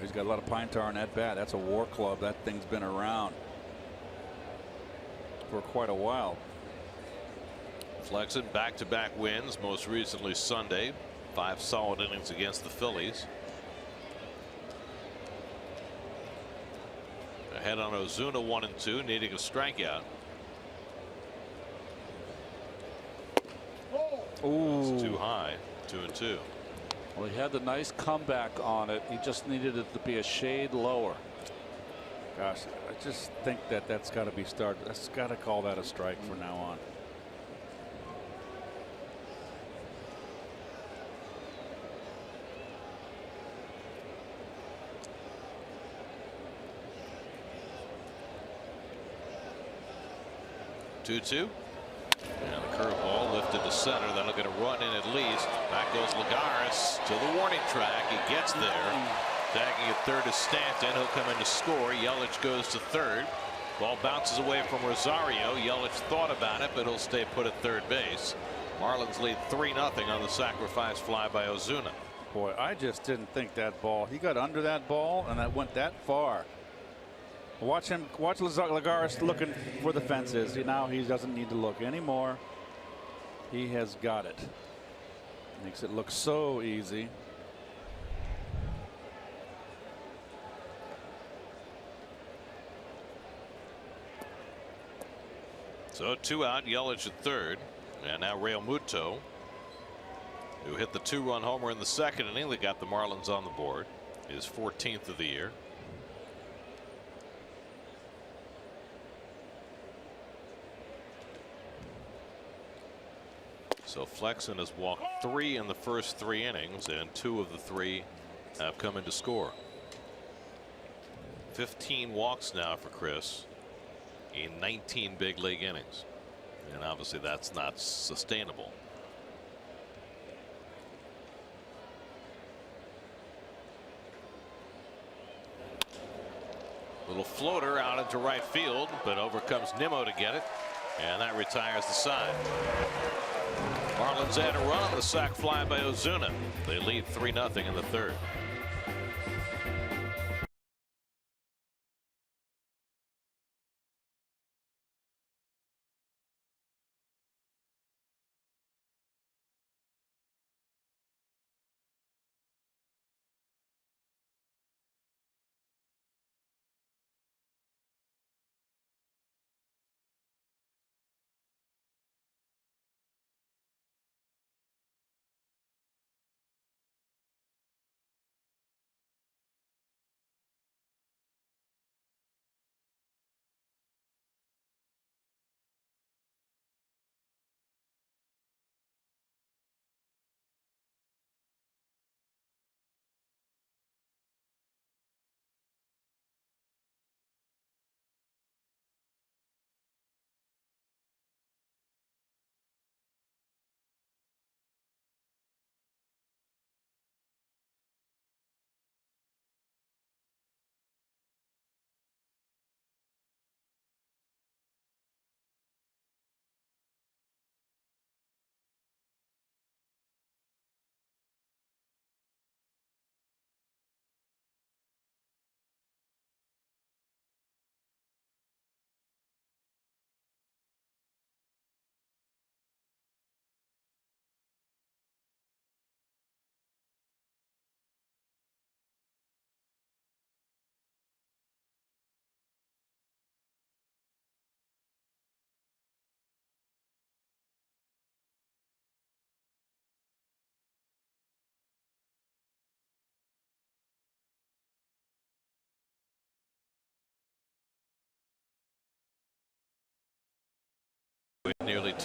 He's got a lot of pine tar in that bat. That's a war club. That thing's been around for quite a while. Flexen back-to-back wins, most recently Sunday. 5 solid innings against the Phillies. Ahead on Ozuna 1-2, needing a strikeout. Ooh. It's too high. 2-2. Well, he had the nice comeback on it. He just needed it to be a shade lower. Gosh, I just think that's got to be started. That's got to call that a strike from now on. Two. And the curveball lifted to center. That'll get a run in at least. Back goes Lagares to the warning track. He gets there. Tagging at third is Stanton. He'll come in to score. Yelich goes to third. Ball bounces away from Rosario. Yelich thought about it, but he'll stay put at third base. Marlins lead 3-0 on the sacrifice fly by Ozuna. Boy, I just didn't think that ball. He got under that ball, and that went that far. Watch Lagares looking for the fences. Now he doesn't need to look anymore. He has got it. Makes it look so easy. So 2 out, Yelich at third, and now Real Muto, who hit the 2-run homer in the second inning that got the Marlins on the board, his 14th of the year. So Flexen has walked 3 in the first 3 innings, and 2 of the 3 have come in to score. 15 walks now for Chris in 19 big league innings, and obviously that's not sustainable. Little floater out into right field, but overcomes Nimmo to get it, and that retires the side. Marlins add a run on the sac fly by Ozuna. They lead 3-0 in the third.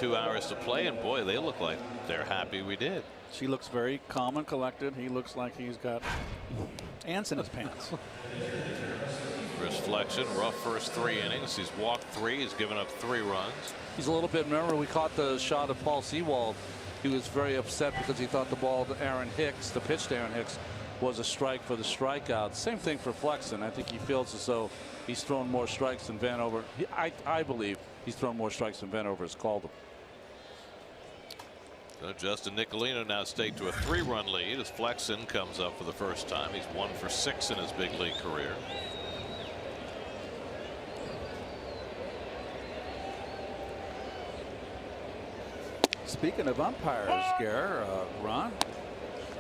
2 hours to play, and boy, they look like they're happy we did. She looks very calm and collected. He looks like he's got ants in his pants. Chris Flexen, rough first 3 innings. He's walked 3. He's given up 3 runs. He's a little bit. Remember, we caught the shot of Paul Sewald. He was very upset because he thought the ball to Aaron Hicks, the pitch to Aaron Hicks, was a strike for the strikeout. Same thing for Flexen. I think he feels as though he's thrown more strikes than Vanover. I believe he's thrown more strikes than Vanover has called them. So Justin Nicolino now staked to a 3-run lead as Flexen comes up for the first time. He's 1 for 6 in his big league career. Speaking of umpires, Gare, Ron,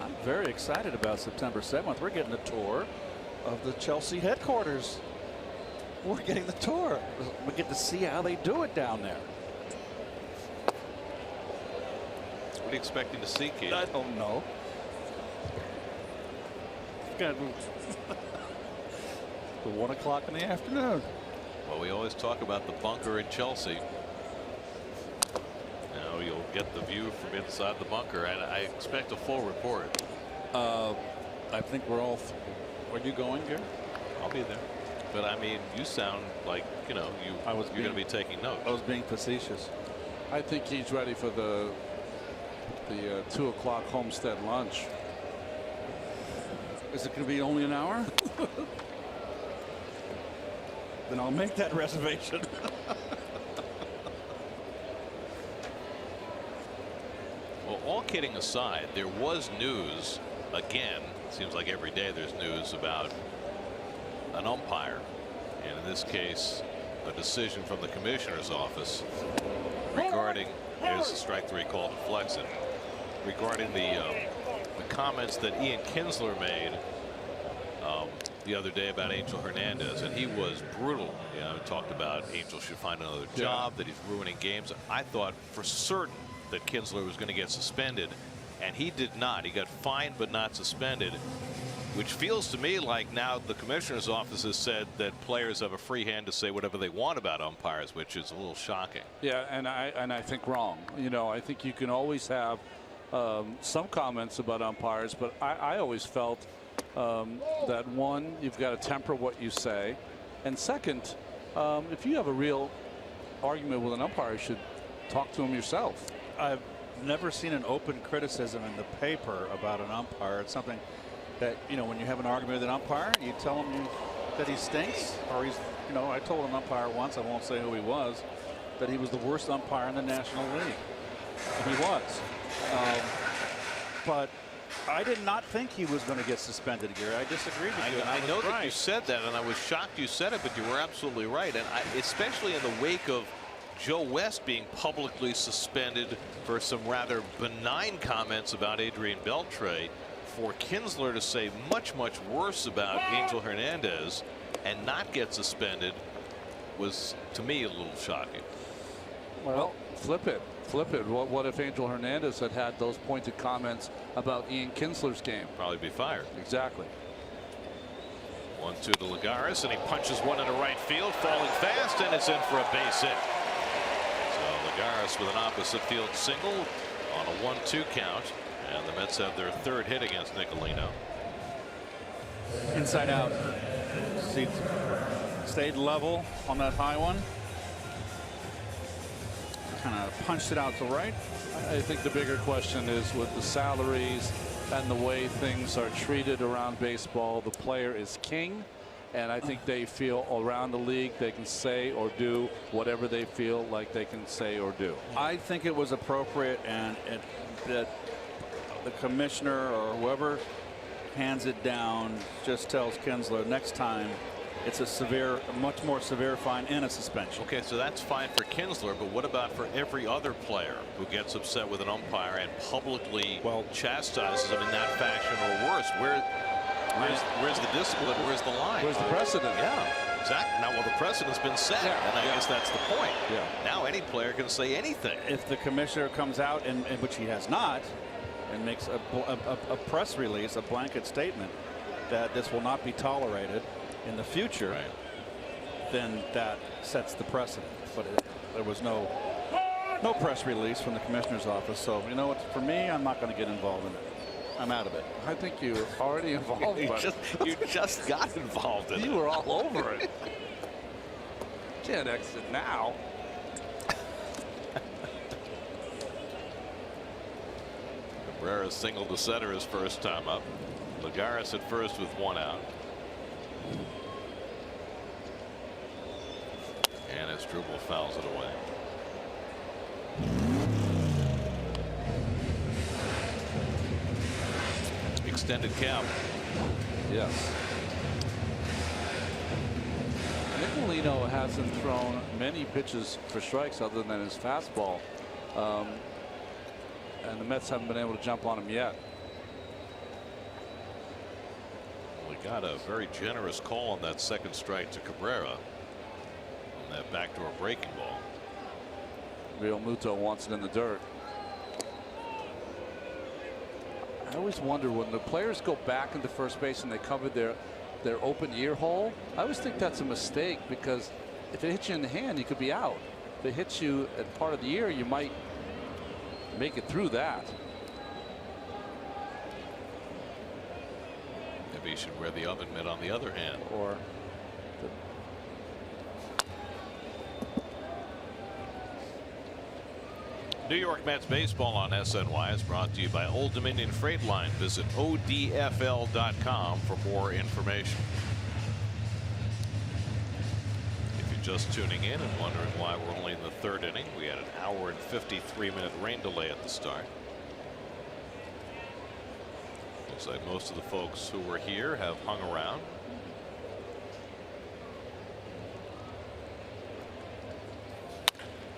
I'm very excited about September 7th. We're getting a tour of the Chelsea headquarters. We're getting the tour. We get to see how they do it down there. What are you expecting to see, Keith? I don't know. The 1 o'clock in the afternoon. Well, we always talk about the bunker in Chelsea. Now you'll get the view from inside the bunker, and I expect a full report. I think we're all. Are you going, Gare? I'll be there. But I mean, you sound like, you know, you're going to be taking notes. I was being facetious. I think he's ready for the 2 o'clock Homestead lunch. Is it going to be only an hour? Then I'll make that reservation. Well, all kidding aside, there was news again. Seems like every day there's news about an umpire, and in this case a decision from the commissioner's office regarding, there's a strike 3 call to Flexen, regarding the comments that Ian Kinsler made the other day about Angel Hernandez, and he was brutal. You know, talked about Angel should find another job, that he's ruining games. I thought for certain that Kinsler was going to get suspended, and he did not. He got fined but not suspended, which feels to me like now the commissioner's office has said that players have a free hand to say whatever they want about umpires, which is a little shocking. Yeah, and I think wrong. You know, I think you can always have some comments about umpires, but I always felt that, one, you've got to temper what you say, and second, if you have a real argument with an umpire, you should talk to him yourself. I've never seen an open criticism in the paper about an umpire. It's something that, you know, when you have an argument with an umpire, you tell him that he stinks, or he's, you know, I told an umpire once, I won't say who he was, that he was the worst umpire in the National League. And he was. But I did not think he was going to get suspended, Gary. I disagreed with you. I know that you said that, and I was shocked you said it, but you were absolutely right. And especially in the wake of Joe West being publicly suspended for some rather benign comments about Adrian Beltre, for Kinsler to say much worse about Angel Hernandez and not get suspended was, to me, a little shocking. Well, flip it. What if Angel Hernandez had those pointed comments about Ian Kinsler's game? Probably be fired. Exactly. 1-2 to Lagares, and he punches one into right field, falling fast, and it's in for a base hit. So Lagares with an opposite field single on a 1-2 count, and the Mets have their 3rd hit against Nicolino. Inside out. Stayed level on that high one. Kind of punched it out to right. I think the bigger question is, with the salaries and the way things are treated around baseball, the player is king, and I think they feel around the league they can say or do whatever they feel like they can say or do. I think it was appropriate, and that the commissioner or whoever hands it down just tells Kinsler next time it's a much more severe fine and a suspension. Okay, so that's fine for Kinsler, but what about for every other player who gets upset with an umpire and publicly chastises him in that fashion or worse? Where's the discipline? Where's the line? Where's the precedent? Yeah, exactly. Now, well, the precedent's been set, and I guess that's the point. Yeah. Now any player can say anything. If the commissioner comes out, and which he has not, and makes a press release, a blanket statement that this will not be tolerated in the future, then that sets the precedent. But there was no No press release from the commissioner's office. So, you know what? For me, I'm not going to get involved in it. I'm out of it. I think you're already involved. You just got involved in it. You were all over it. Can't exit now. Cabrera singled to center his first time up. Lagares at first with 1 out. And as Struble fouls it away. Extended count. Yes. Nicolino hasn't thrown many pitches for strikes other than his fastball. And the Mets haven't been able to jump on him yet. We got a very generous call on that second strike to Cabrera on that backdoor breaking ball. Real Muto wants it in the dirt. I always wonder when the players go back into first base and they cover their open ear hole. I always think that's a mistake, because if it hits you in the hand, you could be out. If it hits you at part of the ear, you might make it through that. Maybe you should wear the oven mitt on the other hand. Or New York Mets baseball on SNY is brought to you by Old Dominion Freight Line. Visit odfl.com for more information. If you're just tuning in and wondering why we're only in the 3rd inning, we had an hour and 53-minute rain delay at the start. Looks like most of the folks who were here have hung around.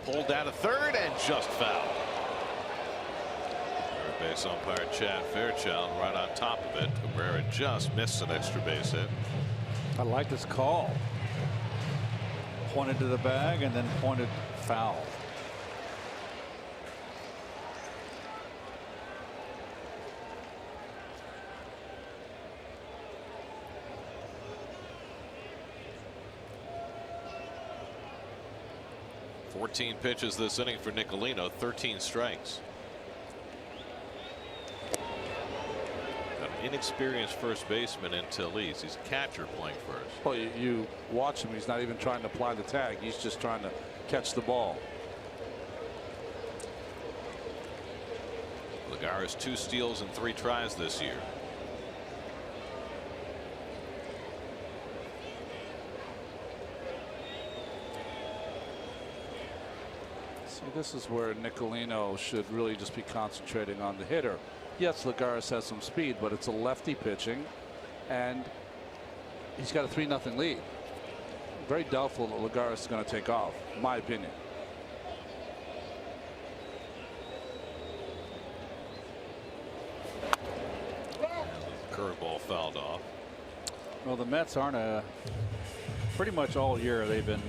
Pulled out of third and just fouled. Third base umpire Chad Fairchild right on top of it. Cabrera just missed an extra base hit. I like this call. Pointed to the bag and then pointed foul. Fourteen pitches this inning for Nicolino, 13 strikes. Got an inexperienced first baseman in Tillis. He's a catcher playing first. Well, you watch him. He's not even trying to apply the tag. He's just trying to catch the ball. Lagares 2 steals and 3 tries this year. This is where Nicolino should really just be concentrating on the hitter. Yes, Lagares has some speed, but it's a lefty pitching, and he's got a 3-0 lead. Very doubtful that Lagares is going to take off, in my opinion. Curveball fouled off. Well, the Mets aren't pretty much all year they've been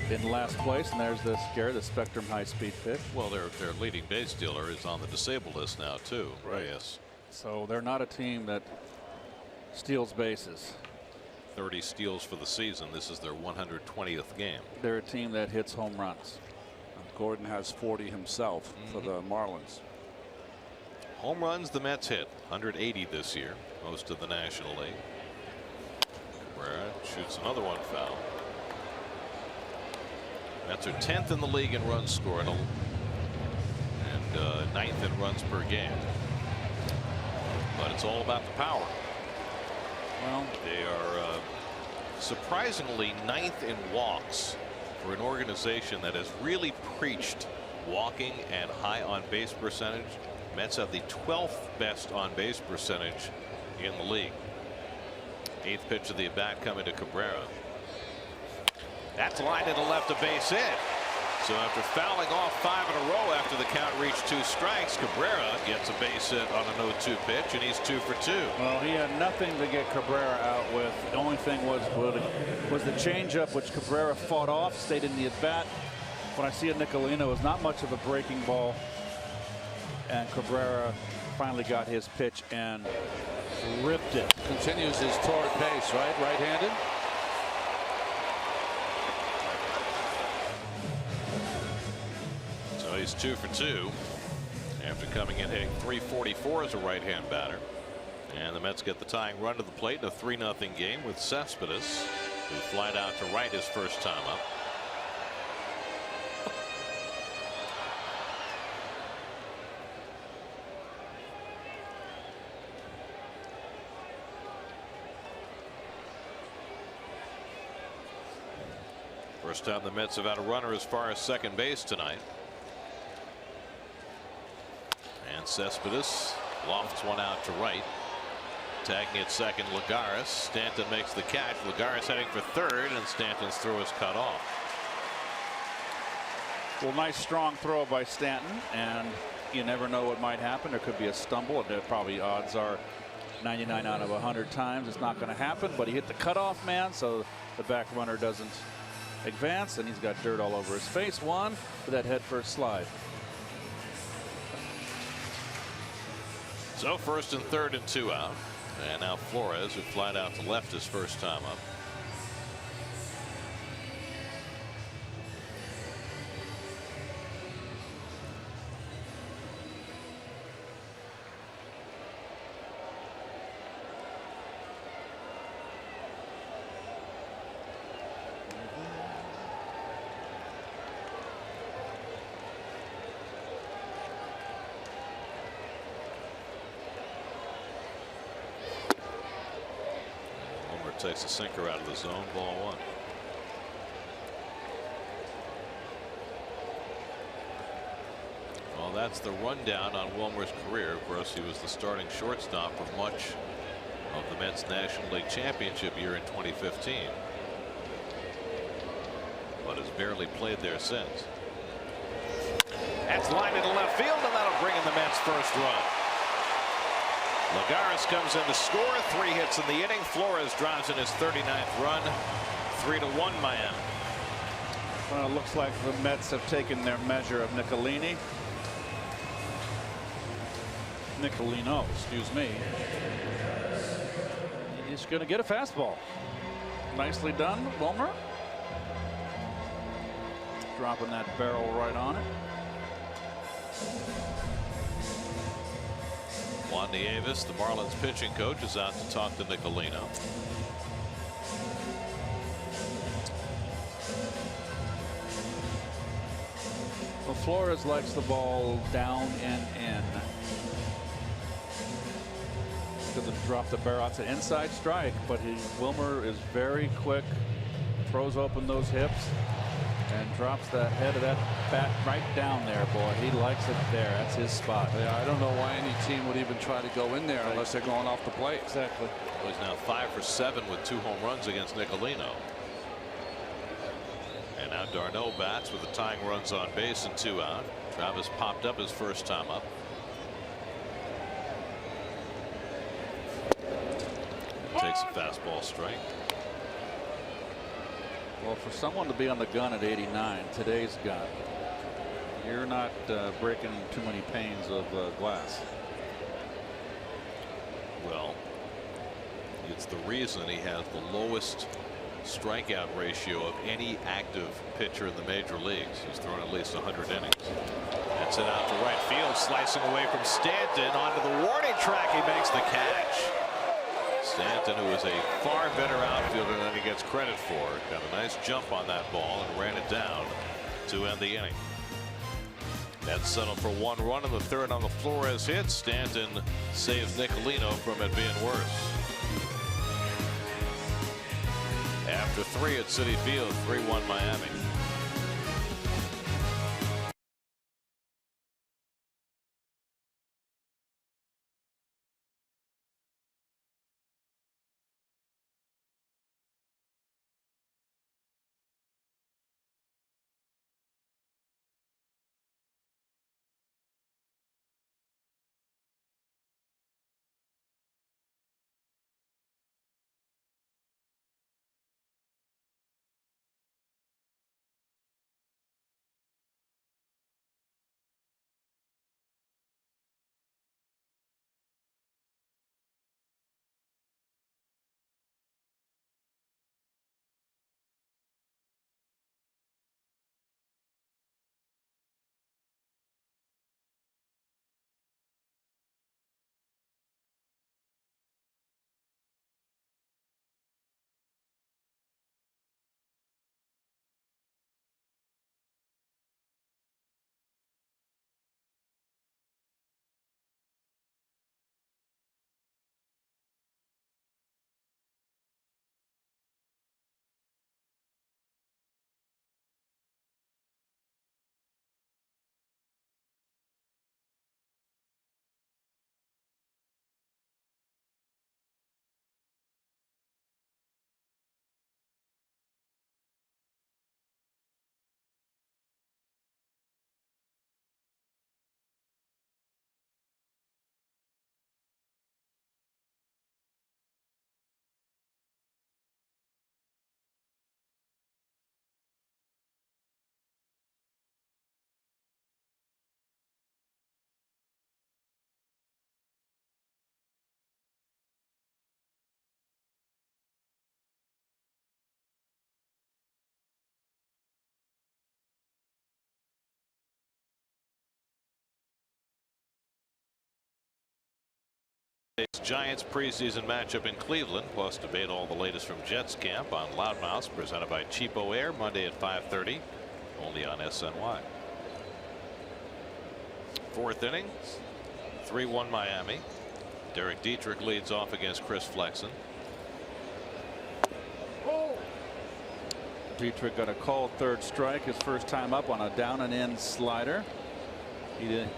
in last place, and there's the scare, the Spectrum high-speed pitch. Well, their leading base stealer is on the disabled list now too. Right. Yes. So they're not a team that steals bases. 30 steals for the season. This is their 120th game. They're a team that hits home runs. Gordon has 40 himself for the Marlins. Home runs the Mets hit 180 this year, most of the National League. Cabrera shoots another one foul. Mets are 10th in the league in runs scored and 9th in runs per game. But it's all about the power. Well, they are surprisingly 9th in walks for an organization that has really preached walking and high on base percentage. Mets have the 12th best on base percentage in the league. 8th pitch of the at bat coming to Cabrera. That's lined into left, a base hit. So after fouling off 5 in a row after the count reached 2 strikes, Cabrera gets a base hit on an 0-2 pitch, and he's 2 for 2. Well, he had nothing to get Cabrera out with. The only thing was the changeup, which Cabrera fought off, stayed in the at bat. When I see a Nicolino, it was not much of a breaking ball, and Cabrera finally got his pitch and ripped it. Continues his torrid pace, right? Right-handed. he's 2 for 2 after coming in hitting .344 as a right-hand batter. And the Mets get the tying run to the plate in a 3-0 game with Cespedes, who flied out to right his first time up. First time the Mets have had a runner as far as second base tonight. And Cespedes lofts one out to right. Tagging at second, Lagares. Stanton makes the catch. Lagares heading for third, and Stanton's throw is cut off. Well, nice strong throw by Stanton, and you never know what might happen. There could be a stumble. Probably odds are 99 out of 100 times it's not going to happen, but he hit the cutoff man, so the back runner doesn't advance, and he's got dirt all over his face. One for that head first slide. So first and third and 2 out. And now Flores, who flied out to left his first time up. Takes a sinker out of the zone. Ball 1. Well, that's the rundown on Wilmer's career. Of course, he was the starting shortstop for much of the Mets National League Championship year in 2015, but has barely played there since. That's lined into left field, and that'll bring in the Mets' first run. Lagares comes in to score. 3 hits in the inning. Flores drives in his 39th run. 3-1 Miami. Well, it looks like the Mets have taken their measure of Nicolini. Nicolino, excuse me. He's going to get a fastball. Nicely done, Wilmer. Dropping that barrel right on it. Juan Nieves, the Marlins pitching coach, is out to talk to Nicolino. Well, Flores likes the ball down and in. Could have dropped the barrel. It's an inside strike, but Wilmer is very quick, throws open those hips, and drops the head of that bat right down there, boy. He likes it there. That's his spot. Yeah, I don't know why any team would even try to go in there unless they're going off the plate. Exactly. Well, he's now 5 for 7 with 2 home runs against Nicolino. And now d'Arnaud bats with the tying runs on base and 2 out. Travis popped up his first time up. Takes a fastball strike. Well, for someone to be on the gun at 89, today's gun, you're not breaking too many panes of glass. Well, it's the reason he has the lowest strikeout ratio of any active pitcher in the major leagues. He's thrown at least 100 innings. That's it out to right field, slicing away from Stanton onto the warning track. He makes the catch. Stanton, who is a far better outfielder than he gets credit for, got a nice jump on that ball and ran it down to end the inning. That's settled for 1 run in the third on the Flores hit. Stanton saves Nicolino from it being worse. After 3 at Citi Field, 3-1 Miami. Giants preseason matchup in Cleveland, plus debate all the latest from Jets camp on Loudmouth, presented by Cheapo Air, Monday at 5:30, only on SNY. Fourth inning, 3-1 Miami. Derek Dietrich leads off against Chris Flexen. Dietrich got a called third strike his first time up on a down and in slider. He did.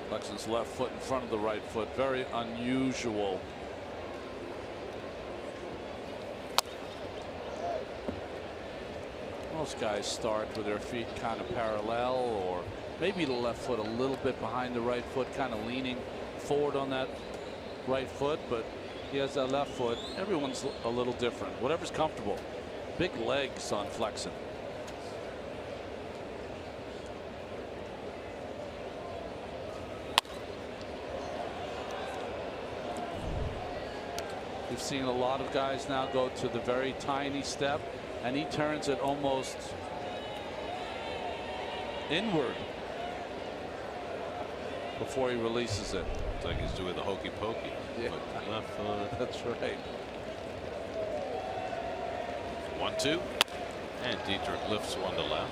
Flexen's left foot in front of the right foot. Very unusual. Most guys start with their feet kind of parallel, or maybe the left foot a little bit behind the right foot, kind of leaning forward on that right foot, but he has that left foot. Everyone's a little different. Whatever's comfortable. Big legs on Flexen. We've seen a lot of guys now go to the very tiny step, and he turns it almost inward before he releases it. It's like he's doing the hokey pokey. Yeah. Left foot. That's right. 1-2, and Dietrich lifts one to left.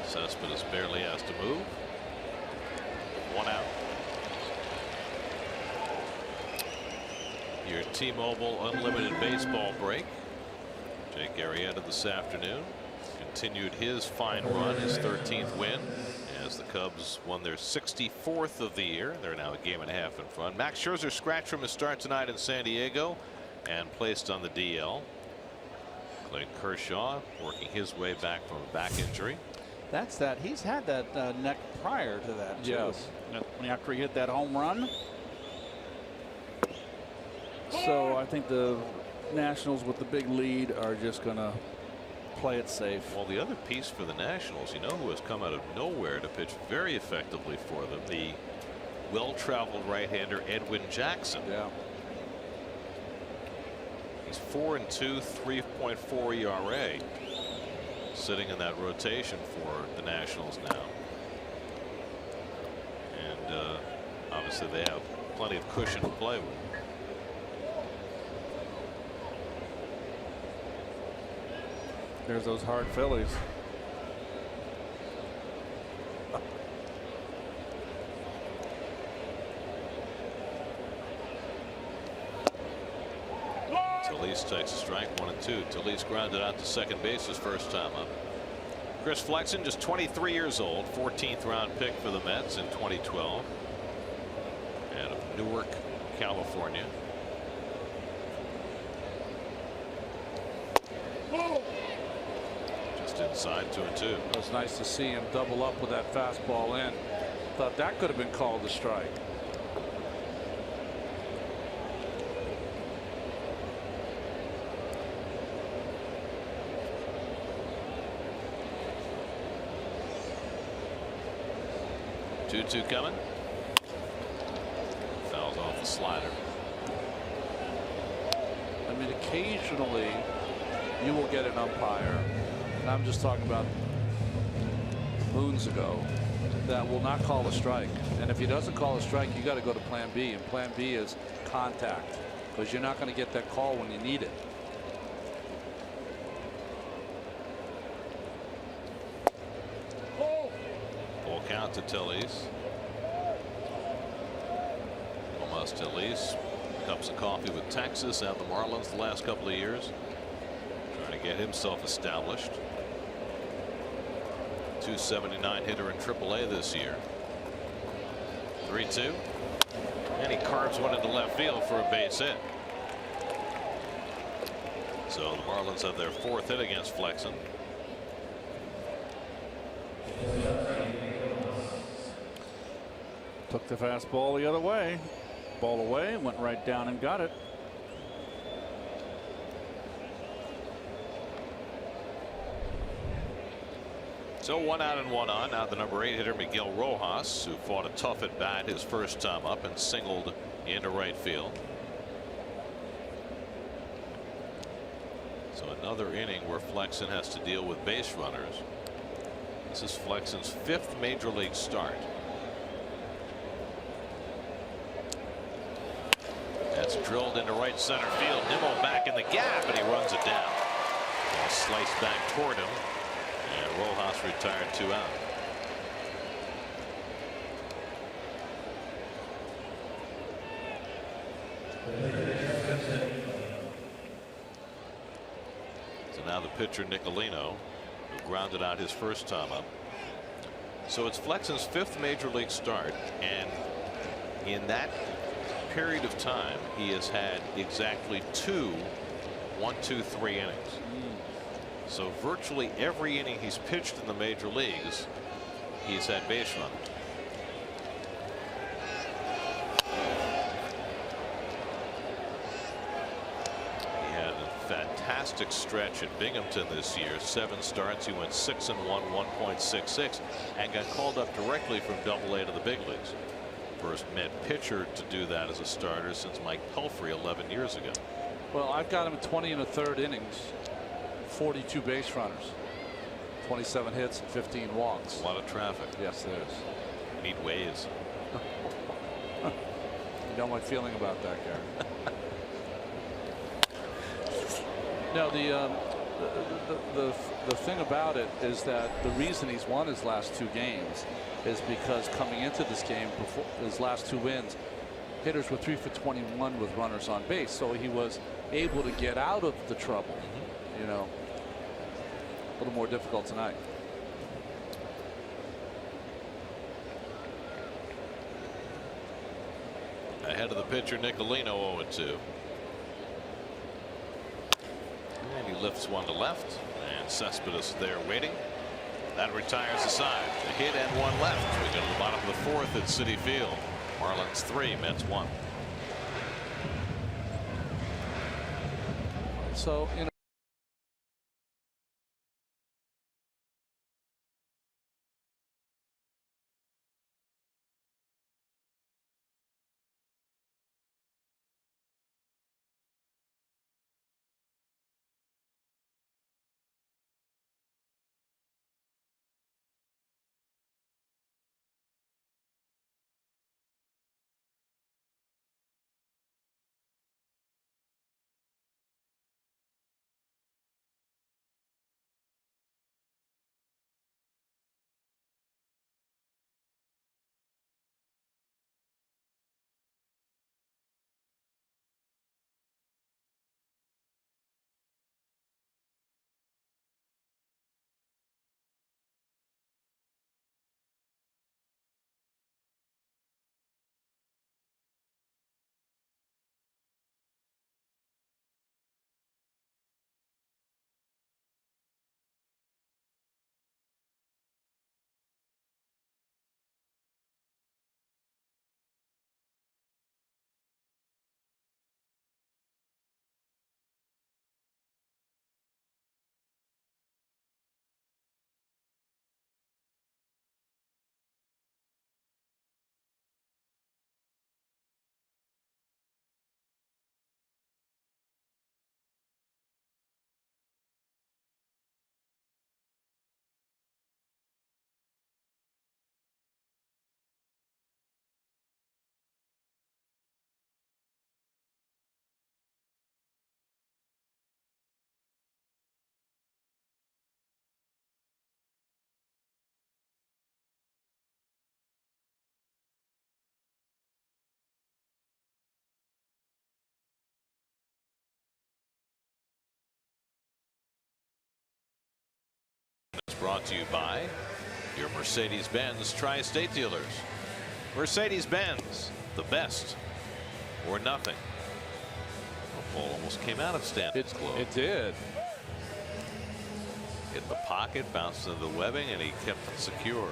Cespedes barely has to move. 1 out. Your T-Mobile Unlimited Baseball break. Jake Arrieta this afternoon continued his fine run, his 13th win, as the Cubs won their 64th of the year. They're now a game and a half in front. Max Scherzer scratched from his start tonight in San Diego and placed on the DL. Clayton Kershaw working his way back from a back injury. That's that. He's had that neck prior to that, too. Yes. After he hit that home run. So I think the Nationals, with the big lead, are just going to play it safe. Well, the other piece for the Nationals, you know who has come out of nowhere to pitch very effectively for them? The well-traveled right-hander Edwin Jackson. Yeah. He's 4-2, 3.4 ERA, sitting in that rotation for the Nationals now. And obviously they have plenty of cushion to play with. There's those hard Phillies. Talese takes a strike, 1-2. Talese grounded out to second base his first time up. Chris Flexen, just 23 years old, 14th round pick for the Mets in 2012. Out of Newark, California. Just inside, 2-2. It was nice to see him double up with that fastball in. Thought that could have been called a strike. Two coming. Fouls off the slider. I mean, occasionally you will get an umpire, and I'm just talking about moons ago, that will not call a strike. And if he doesn't call a strike, you got to go to plan B, and plan B is contact, because you're not going to get that call when you need it. Full count to Talese. Almost Talese. Cups of coffee with Texas and the Marlins the last couple of years. Trying to get himself established. 279 hitter in AAA this year. 3-2. And he carves one into left field for a base hit. So the Marlins have their fourth hit against Flexen. Took the fastball the other way. Ball away, went right down and got it. So 1 out and 1 on. Now the number 8 hitter Miguel Rojas, who fought a tough at bat his first time up and singled into right field. So another inning where Flexen has to deal with base runners. This is Flexen's 5th major league start. drilled into right center field. Nimmo back in the gap, and he runs it down. And sliced back toward him, and Rojas retired 2 out. So now the pitcher Nicolino, who grounded out his first time up. So it's Flexen's 5th major league start, and in that period of time he has had exactly 2 1-2-3 innings. So virtually every inning he's pitched in the major leagues, he's had base runners. He had a fantastic stretch at Binghamton this year. 7 starts. He went 6-1, 1.66, and got called up directly from Double-A to the big leagues. First Met pitcher to do that as a starter since Mike Pelfrey 11 years ago. Well, I've got him at 20 1/3 innings, 42 base runners, 27 hits, and 15 walks. A lot of traffic. Yes, there is. Neat ways. You know my feeling about that, Gary. No, the thing about it is that the reason he's won his last 2 games is because coming into this game, before his last 2 wins, hitters were 3 for 21 with runners on base, so he was able to get out of the trouble. You know, a little more difficult tonight. Ahead of the pitcher Nicolino, 0-2. And he lifts one to left, and Cespedes there waiting. That retires the side. A hit and 1 left. We go to the bottom of the 4th at Citi Field. Marlins 3, Mets 1. So, you know, brought to you by your Mercedes-Benz Tri-State dealers. Mercedes-Benz, the best or nothing. The ball almost came out of Stanton's glove. it did. Hit the pocket, bounced into the webbing, and he kept it secure.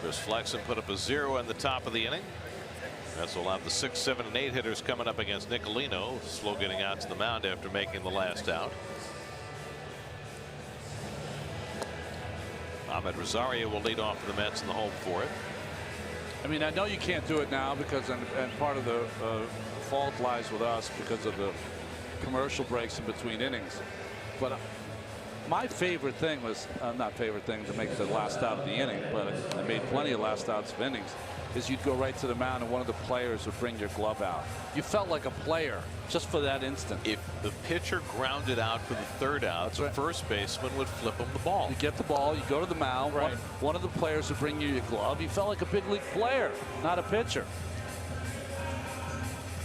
Chris Flexen put up a 0 in the top of the inning. That's will have the 6, 7, and 8 hitters coming up against Nicolino. Slow getting out to the mound after making the last out. Ahmed Rosario will lead off for the Mets in the home for it. I mean, I know you can't do it now because and part of the fault lies with us because of the commercial breaks in between innings. But My favorite thing was not favorite thing to make the last out of the inning, but I made plenty of last outs of innings. Is you'd go right to the mound and one of the players would bring your glove out. You felt like a player just for that instant. If the pitcher grounded out for the third out, the first baseman would flip him the ball. You get the ball, you go to the mound. Right. One of the players would bring you your glove. You felt like a big league player, not a pitcher.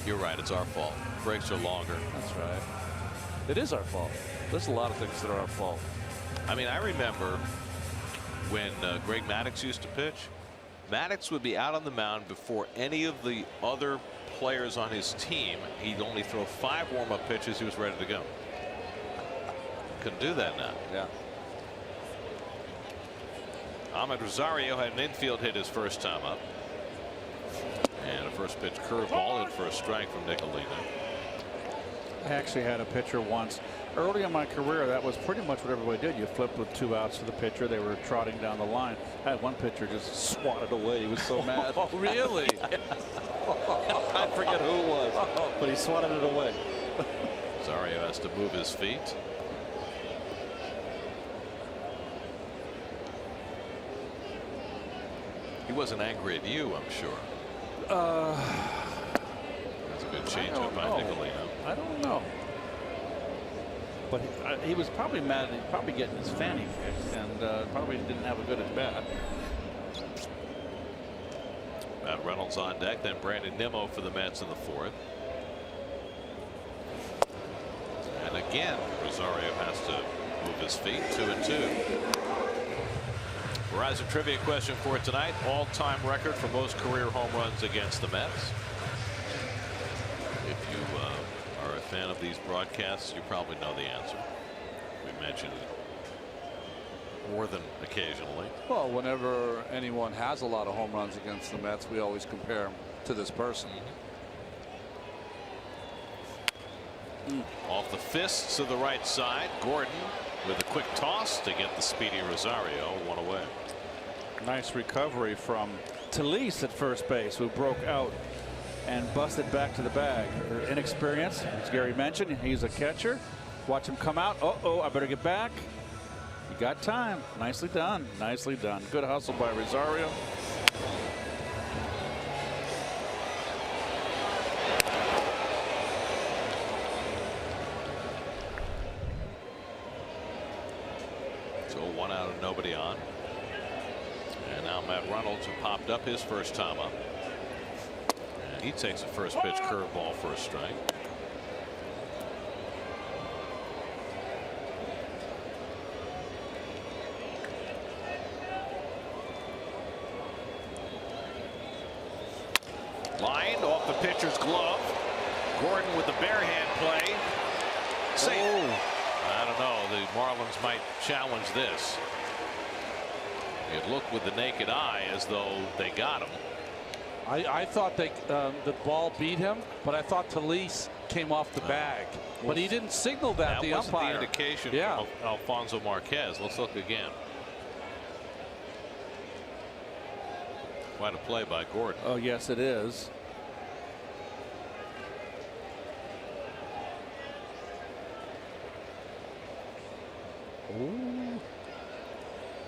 You're right. It's our fault. Breaks are longer. That's right. It is our fault. There's a lot of things that are our fault. I mean, I remember when Greg Maddux used to pitch. Maddux would be out on the mound before any of the other players on his team. He'd only throw 5 warm-up pitches. He was ready to go. Couldn't do that now. Yeah. Ahmed Rosario had an infield hit his first time up. And a first pitch curveball in for a strike from Nicolino. I actually had a pitcher once. Early in my career, that was pretty much what everybody did. You flipped with 2 outs to the pitcher. They were trotting down the line. I had one pitcher just swatted away. He was so mad. Oh, really? I forget who it was, but he swatted it away. Rosario has to move his feet. He wasn't angry at you, I'm sure. That's a good changeup by Nicolino. I don't know. But he was probably mad. He's probably getting his fanny kicked, and probably didn't have a good at bat. Matt Reynolds on deck, then Brandon Nimmo for the Mets in the 4th. And again, Rosario has to move his feet. 2-2. Verizon trivia question for tonight: all-time record for most career home runs against the Mets. If you are a fan of these broadcasts, you probably know the answer. We mentioned it more than occasionally. Well, whenever anyone has a lot of home runs against the Mets, we always compare them to this person. Off the fists to the right side, Gordon with a quick toss to get the speedy Rosario. 1 away. Nice recovery from Talise at first base, who broke out and busted back to the bag. Inexperience, as Gary mentioned. He's a catcher. Watch him come out. Uh-oh, I better get back. You got time. Nicely done. Nicely done. Good hustle by Rosario. So 1 out and nobody on. And now Matt Reynolds, who popped up his first time up. And he takes a first pitch curveball for a strike. Lined off the pitcher's glove. Gordon with the bare hand play. Safe. I don't know. The Marlins might challenge this. It looked with the naked eye as though they got him. I thought the ball beat him, but I thought Talise came off the bag. But he didn't signal that, the wasn't umpire. the indication Yeah. of Alfonso Marquez. Let's look again. Quite a play by Gordon. Oh, yes, it is. Ooh.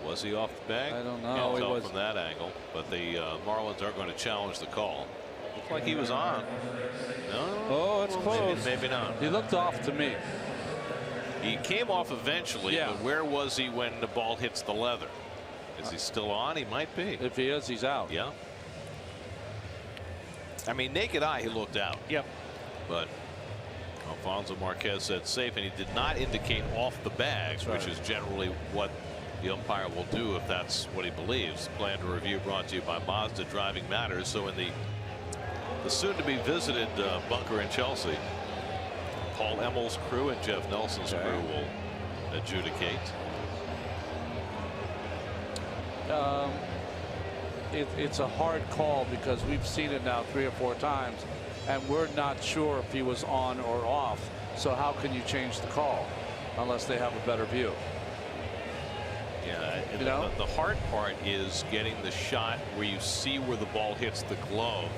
Was he off the bag? I don't know. Can't He tell was from that angle, but the Marlins are going to challenge the call. Looks like he was on. No. Oh, it's close. Maybe not. He looked off to me. He came off eventually, Yeah. but where was he when the ball hits the leather? Is he still on? He might be. If he is, he's out. Yeah. I mean, naked eye, he looked out. Yep. But Alfonso Marquez said safe, and he did not indicate off the bags, which is generally what the umpire will do if that's what he believes. Plan to review brought to you by Mazda Driving Matters. So in the soon-to-be visited bunker in Chelsea, Paul Emmel's crew and Jeff Nelson's crew will adjudicate. It's a hard call because we've seen it now 3 or 4 times, and we're not sure if he was on or off. So how can you change the call unless they have a better view? Yeah, You know? the hard part is getting the shot where you see where the ball hits the glove,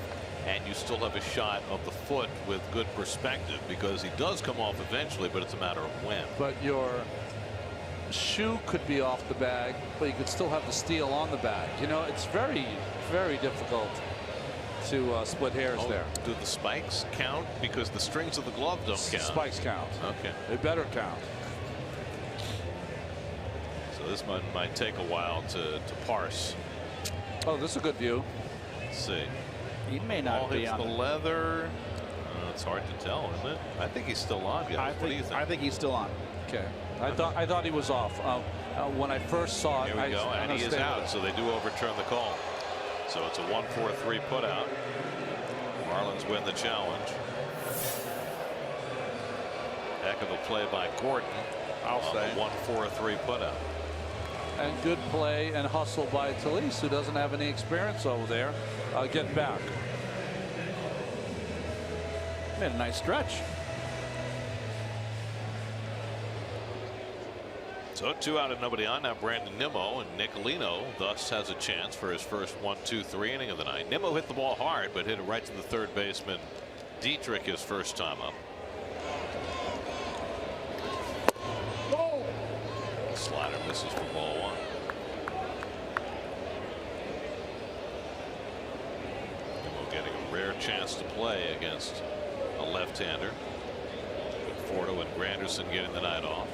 and you still have a shot of the foot with good perspective, because he does come off eventually, but it's a matter of when. But shoe could be off the bag, but you could still have the steel on the bag. You know, it's very, very difficult to split hairs there. Do the spikes count? Because the strings of the glove don't count. Spikes count. Okay. They better count. So this one might take a while to parse. Oh, this is a good view. Let's see. He may not be hits on the leather. It's hard to tell, isn't it? I think he's still on, guys. What do you think? I think he's still on. Okay. I thought he was off. When I first saw it, Here we go, and he is out, so they do overturn the call. So it's a 1-4-3 putout. Marlins win the challenge. Heck of a play by Gordon. I'll say. 1-4-3 putout. And good play and hustle by Talise, who doesn't have any experience over there. Getting back. Made a nice stretch. So 2 out and nobody on. Now Brandon Nimmo, and Nicolino thus has a chance for his first 1-2-3 inning of the night. Nimmo hit the ball hard, but hit it right to the third baseman Dietrich his first time up. Slider misses for ball 1. Nimmo getting a rare chance to play against a left-hander. Fordo and Granderson getting the night off.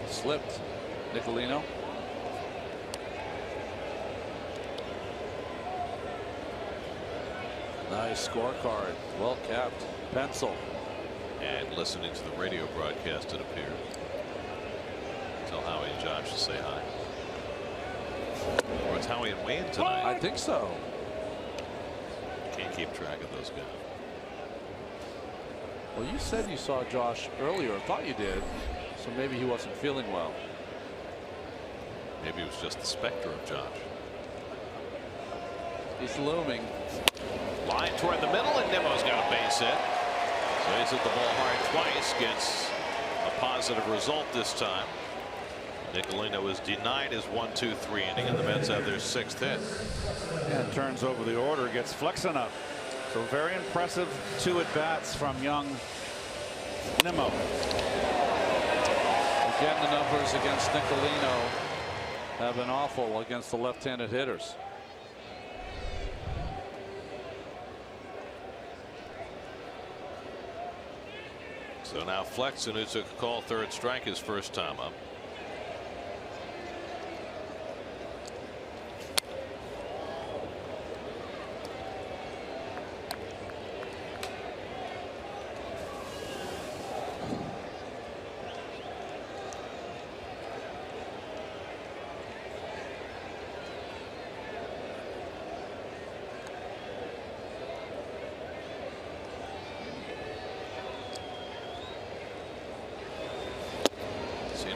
Slipped. Nicolino. Nice scorecard. Well kept. Pencil. And listening to the radio broadcast, it appears. Tell Howie and Josh to say hi. Or it's Howie and Wayne tonight. I think so. Can't keep track of those guys. Well, you said you saw Josh earlier. I thought you did. So maybe he wasn't feeling well. Maybe it was just the specter of Josh. He's looming. Line toward the middle, and Nimmo's got a base hit. So he's hit the ball hard twice. Gets a positive result this time. Nicolino was denied his 1-2-3 inning, and the Mets have their 6th hit. And turns over the order, gets Flexen up. So very impressive 2 at-bats from young Nimmo. Again, the numbers against Nicolino have been awful against the left-handed hitters. So now Flexen, who took a call third strike his first time up.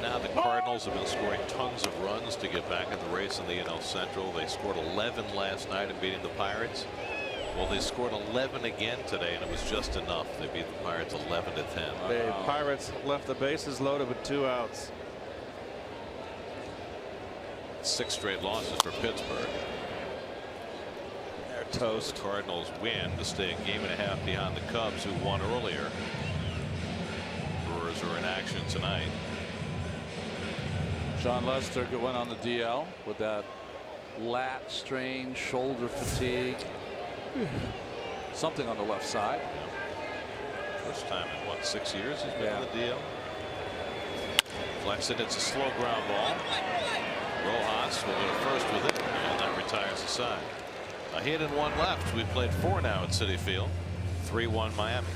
Now the Cardinals have been scoring tons of runs to get back in the race in the NL Central. They scored 11 last night in beating the Pirates. Well, they scored 11 again today, and it was just enough. They beat the Pirates 11-10. The Pirates left the bases loaded with 2 outs. 6 straight losses for Pittsburgh. They're toast. The Cardinals win to stay a game and a half behind the Cubs, who won earlier. Brewers are in action tonight. John Lester went on the DL with that lat strain, shoulder fatigue, something on the left side. First time in what, 6 years he's been on the DL. Flexen, it's a slow ground ball. Rojas will go to first with it, and that retires the side. A hit and 1 left. We've played 4 now at Citi Field. 3-1 Miami.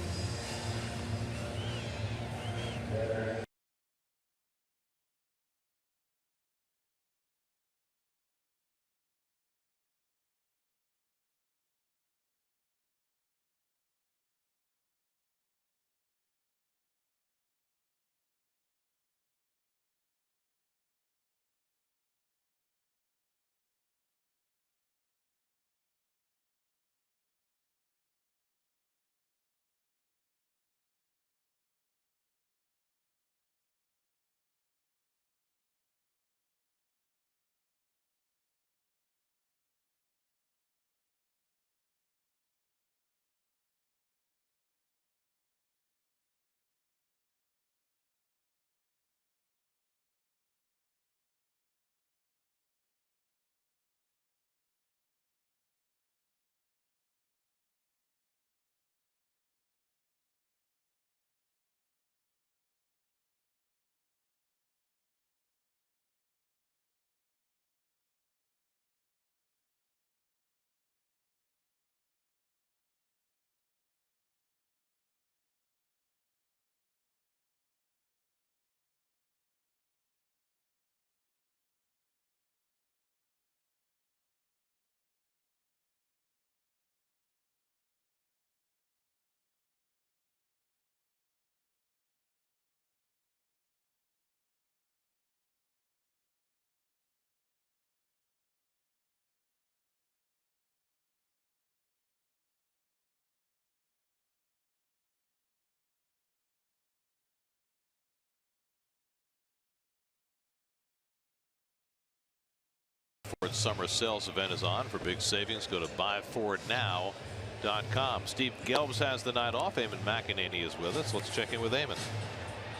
Ford summer sales event is on. For big savings, go to buyfordnow.com. Steve Gelbs has the night off. Eamon McAnany is with us. Let's check in with Eamon.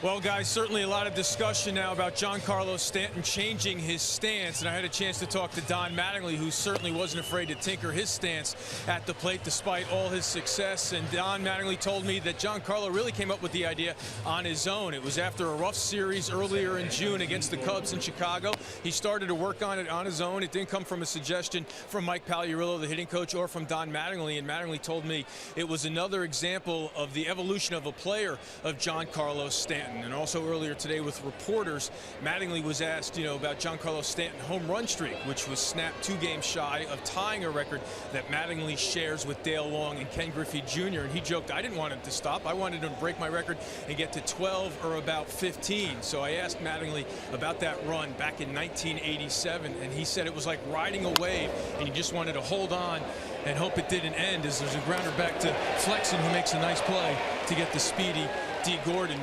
Well, guys, certainly a lot of discussion now about Giancarlo Stanton changing his stance, and I had a chance to talk to Don Mattingly, who certainly wasn't afraid to tinker his stance at the plate despite all his success. And Don Mattingly told me that Giancarlo really came up with the idea on his own. It was after a rough series earlier in June against the Cubs in Chicago. He started to work on it on his own. It didn't come from a suggestion from Mike Pagliarillo, the hitting coach, or from Don Mattingly. And Mattingly told me it was another example of the evolution of a player of Giancarlo Stanton. And also earlier today with reporters, Mattingly was asked, about Giancarlo Stanton home run streak, which was snapped 2 games shy of tying a record that Mattingly shares with Dale Long and Ken Griffey Jr. And he joked, I didn't want him to stop. I wanted him to break my record and get to 12 or about 15. So I asked Mattingly about that run back in 1987, and he said it was like riding a wave, and he just wanted to hold on and hope it didn't end, as there's a grounder back to Flexen, who makes a nice play to get the speedy D. Gordon.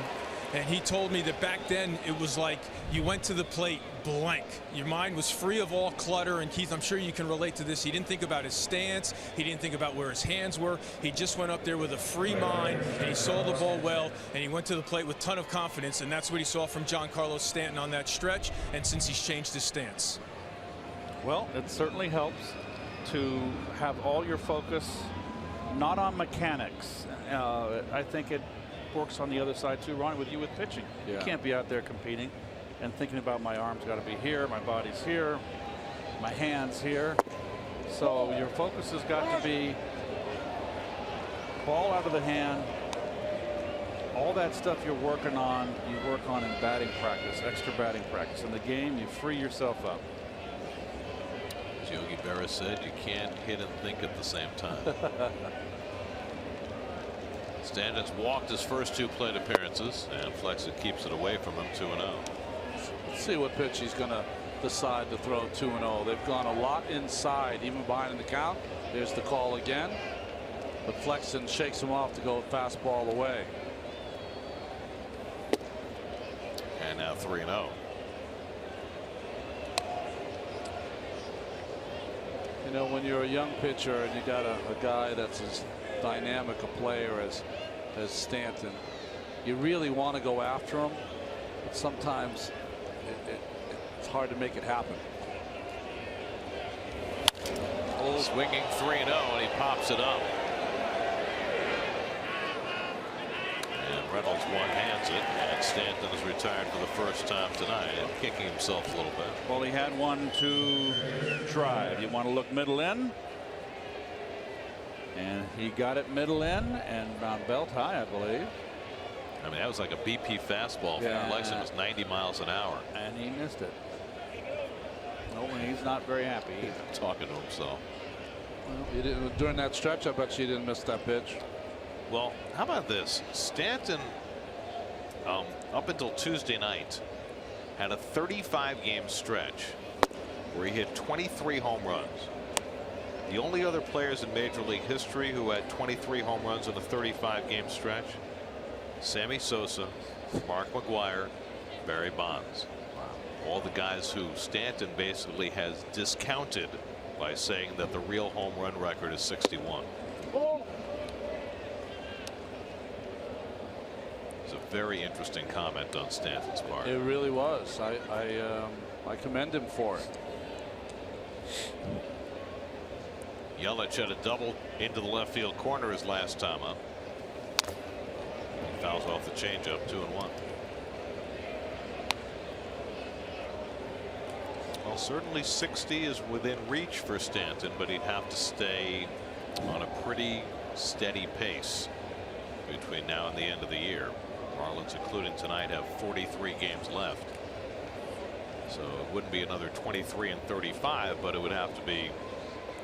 And he told me that back then it was like you went to the plate blank. Your mind was free of all clutter. And Keith, I'm sure you can relate to this. He didn't think about his stance. He didn't think about where his hands were. He just went up there with a free mind, and he saw the ball well, and he went to the plate with a ton of confidence. And that's what he saw from Giancarlo Stanton on that stretch, and since he's changed his stance. Well, it certainly helps to have all your focus not on mechanics. I think it works on the other side too, Ron, with you with pitching. You can't be out there competing and thinking about my arms got to be here, my body's here, my hands here. So your focus has got to be ball out of the hand. All that stuff you're working on, you work on in batting practice, extra batting practice. In the game, you free yourself up. As Yogi Berra said, you can't hit and think at the same time. Stanton's walked his first 2 plate appearances, and Flexen keeps it away from him. 2-0. Let's see what pitch he's going to decide to throw. 2-0. They've gone a lot inside, even behind in the count. There's the call again, but Flexen shakes him off to go fastball away. And now 3-0. When you're a young pitcher and you got a guy that's as dynamic a player as Stanton, you really want to go after him, but sometimes it's hard to make it happen. Swinging 3-0, and he pops it up. And Reynolds one-hands it, and Stanton is retired for the first time tonight and kicking himself a little bit. Well, he had one to drive. You want to look middle in. And he got it middle in and around belt high, I believe. I mean, that was like a BP fastball. Yeah. Flexen was 90 miles an hour. And he missed it. No, and he's not very happy either. Talking to himself. Well, you didn't, during that stretch, I bet you didn't miss that pitch. Well, how about this? Stanton, up until Tuesday night, had a 35-game stretch where he hit 23 home runs. The only other players in Major League history who had 23 home runs in a 35-game stretch: Sammy Sosa, Mark McGwire, Barry Bonds. Wow. All the guys who Stanton basically has discounted by saying that the real home run record is 61. It's a very interesting comment on Stanton's part. It really was. I commend him for it. Yelich had a double into the left field corner his last time up. He fouls off the changeup. 2-1. Well, certainly 60 is within reach for Stanton, but he'd have to stay on a pretty steady pace between now and the end of the year. Marlins, including tonight, have 43 games left. So it wouldn't be another 23 and 35, but it would have to be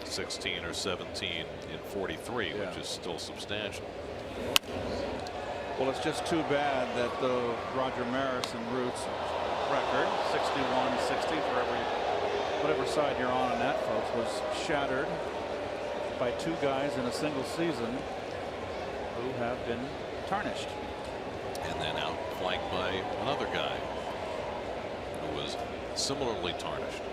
16 or 17 in 43, which is still substantial. Well, it's just too bad that the Roger Maris and Roots record, 61-60 for whatever side you're on that, folks, was shattered by 2 guys in a single season who have been tarnished. And then outflanked by another guy who was similarly tarnished.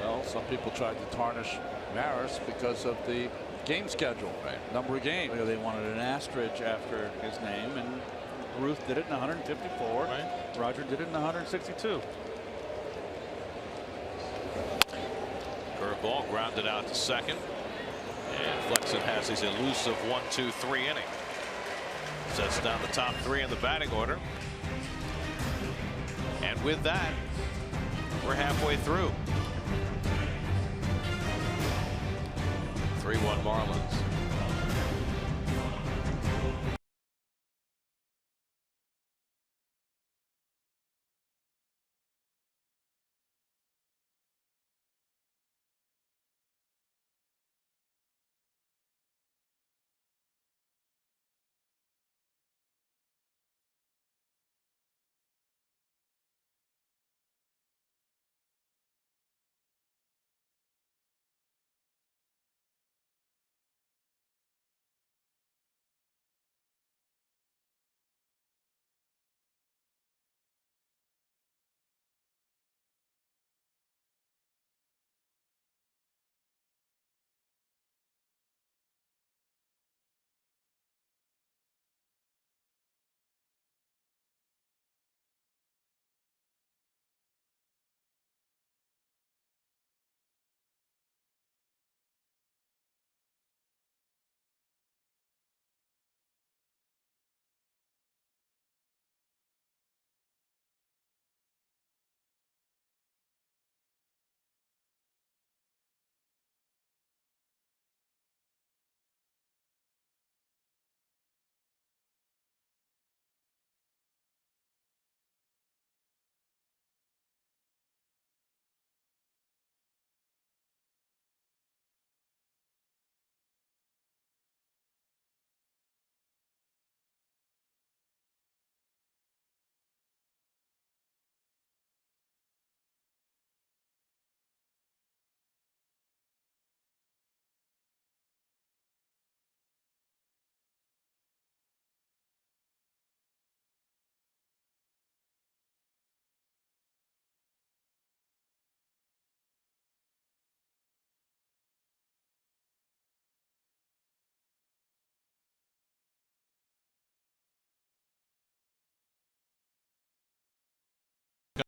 Well, some people tried to tarnish Maris because of the game schedule, number of games. They wanted an asterisk after his name, and Ruth did it in 154. Roger did it in 162. Curveball grounded out to second. And Flexen has his elusive 1-2-3 inning. Sets down the top three in the batting order. And with that, we're halfway through. 3-1 Marlins.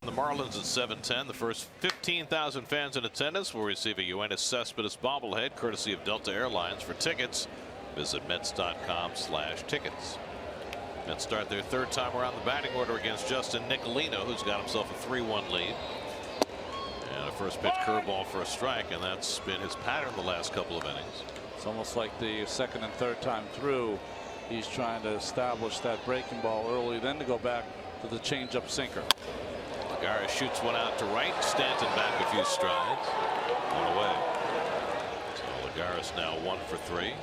The Marlins at 7:10. The first 15,000 fans in attendance will receive a Yoenis Cespedes bobblehead courtesy of Delta Airlines. For tickets, visit Mets.com/tickets. Mets start their third time around the batting order against Justin Nicolino, who's got himself a 3-1 lead. And a first pitch curveball for a strike, and that's been his pattern the last couple of innings. It's almost like the second and third time through, he's trying to establish that breaking ball early, then to go back to the changeup sinker. Lagares shoots one out to right. Stanton back a few strides. One away. So Lagares now 1 for 3.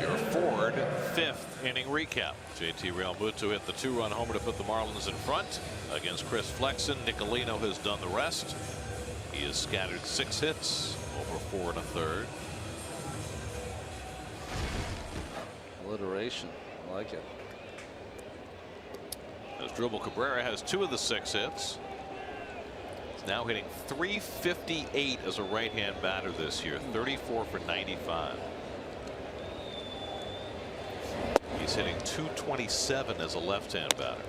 Your Ford 5th inning recap. JT Realmuto hit the 2-run homer to put the Marlins in front against Chris Flexen. Nicolino has done the rest. He has scattered 6 hits over 4 1/3. Alliteration. I like it. Asdrubal Cabrera has 2 of the 6 hits. He's now hitting .358 as a right-hand batter this year. 34 for 95. He's hitting .227 as a left-hand batter,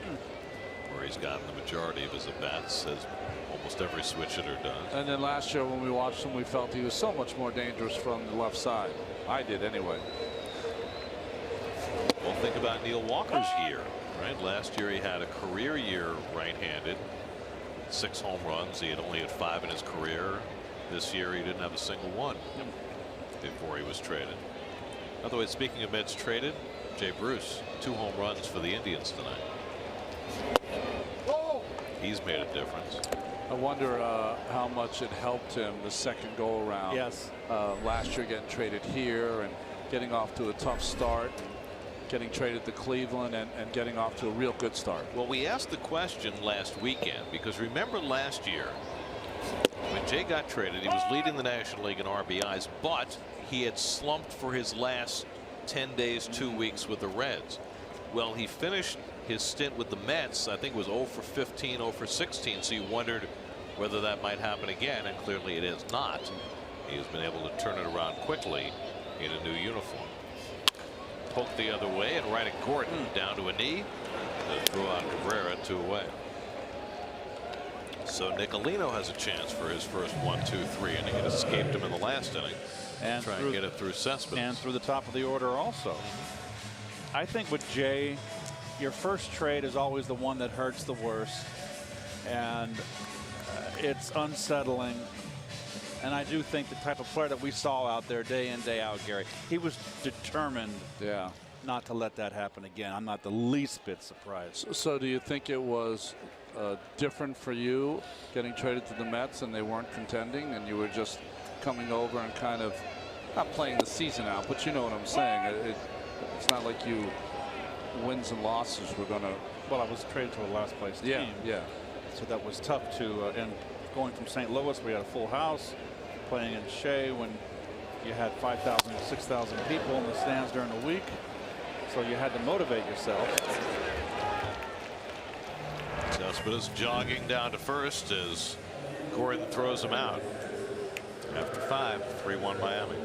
where he's gotten the majority of his at-bats, as almost every switch hitter does. And then last year when we watched him, we felt he was so much more dangerous from the left side. I did anyway. Well, think about Neil Walker's year, right? Last year he had a career year right-handed, 6 home runs. He had only had 5 in his career. This year he didn't have a single one before he was traded. By the way, speaking of Mets traded, Jay Bruce, 2 home runs for the Indians tonight. He's made a difference. I wonder how much it helped him the second go around. Yes. Last year getting traded here and getting off to a tough start, and getting traded to Cleveland and getting off to a real good start. Well, we asked the question last weekend because remember last year when Jay got traded, he was leading the National League in RBIs, but he had slumped for his last 10 days, 2 weeks with the Reds. Well, he finished his stint with the Mets. I think it was 0 for 15, 0 for 16. So you wondered whether that might happen again, and clearly it is not. He has been able to turn it around quickly in a new uniform. Poked the other way and right at Gordon, down to a knee. To throw out Cabrera, 2 away. So Nicolino has a chance for his first 1-2-3 inning. It escaped him in the last inning. And try and get it through Cespedes. And through the top of the order also. I think with Jay, your first trade is always the one that hurts the worst. And it's unsettling. And I do think the type of player that we saw out there day in, day out, Gary, he was determined not to let that happen again. I'm not the least bit surprised. So do you think it was different for you getting traded to the Mets and they weren't contending and you were just coming over and kind of not playing the season out, but you know what I'm saying? It's not like you wins and losses were going to. Well, I was traded to a last place team. Yeah. So that was tough to. And going from St. Louis, we had a full house. Playing in Shea when you had 5,000, 6,000 people in the stands during the week. So you had to motivate yourself. Cespedes jogging down to first as Gordon throws him out. After 5, 3-1 Miami.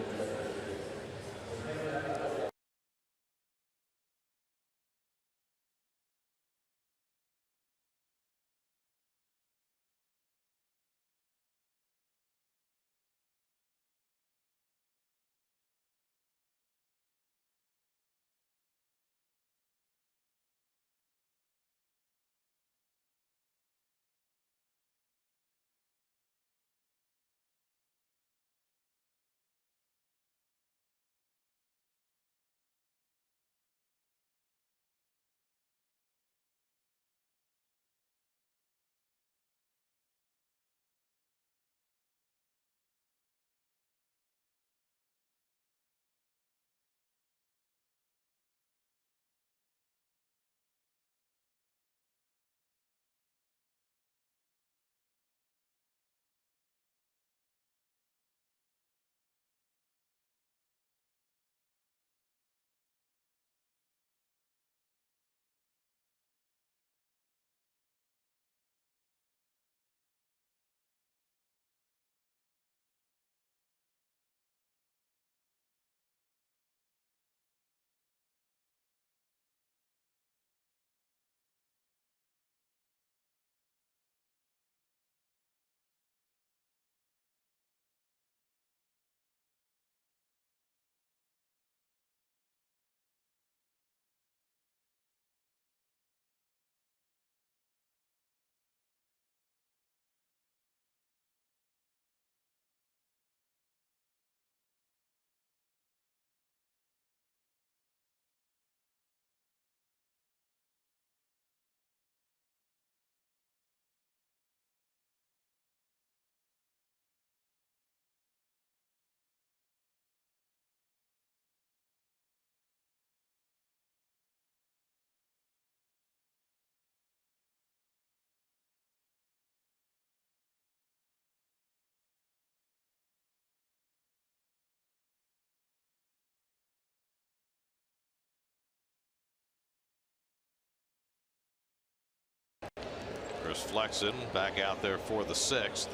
Chris Flexen back out there for the 6th.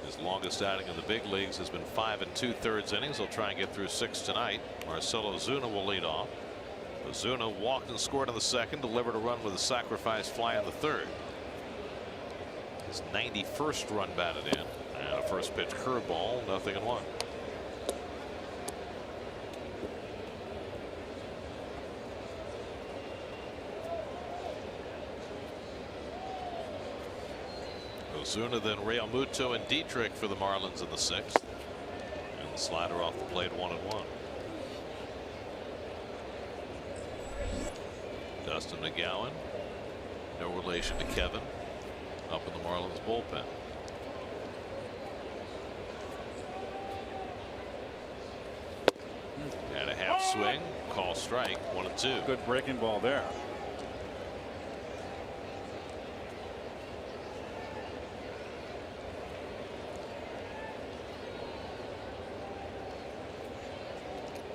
His longest outing in the big leagues has been 5 2/3 innings. He'll try and get through 6 tonight. Marcell Ozuna will lead off. Ozuna walked and scored in the 2nd, delivered a run with a sacrifice fly in the 3rd. His 91st run batted in, and a first pitch curveball, 0-1. Ozuna, then Real Muto and Dietrich for the Marlins in the 6th. And the slider off the plate, 1-1. Dustin McGowan, no relation to Kevin, up in the Marlins bullpen. And a half swing, call strike, 1-2. Good breaking ball there.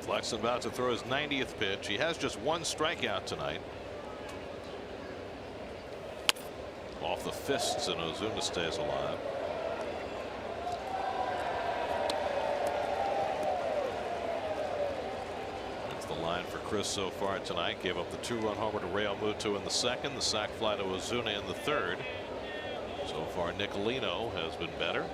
Flexen about to throw his 90th pitch. He has just 1 strikeout tonight. Off the fists, and Ozuna stays alive. That's the line for Chris so far tonight. Gave up the 2-run homer to Realmuto in the second, the sac fly to Ozuna in the third. So far, Nicolino has been better.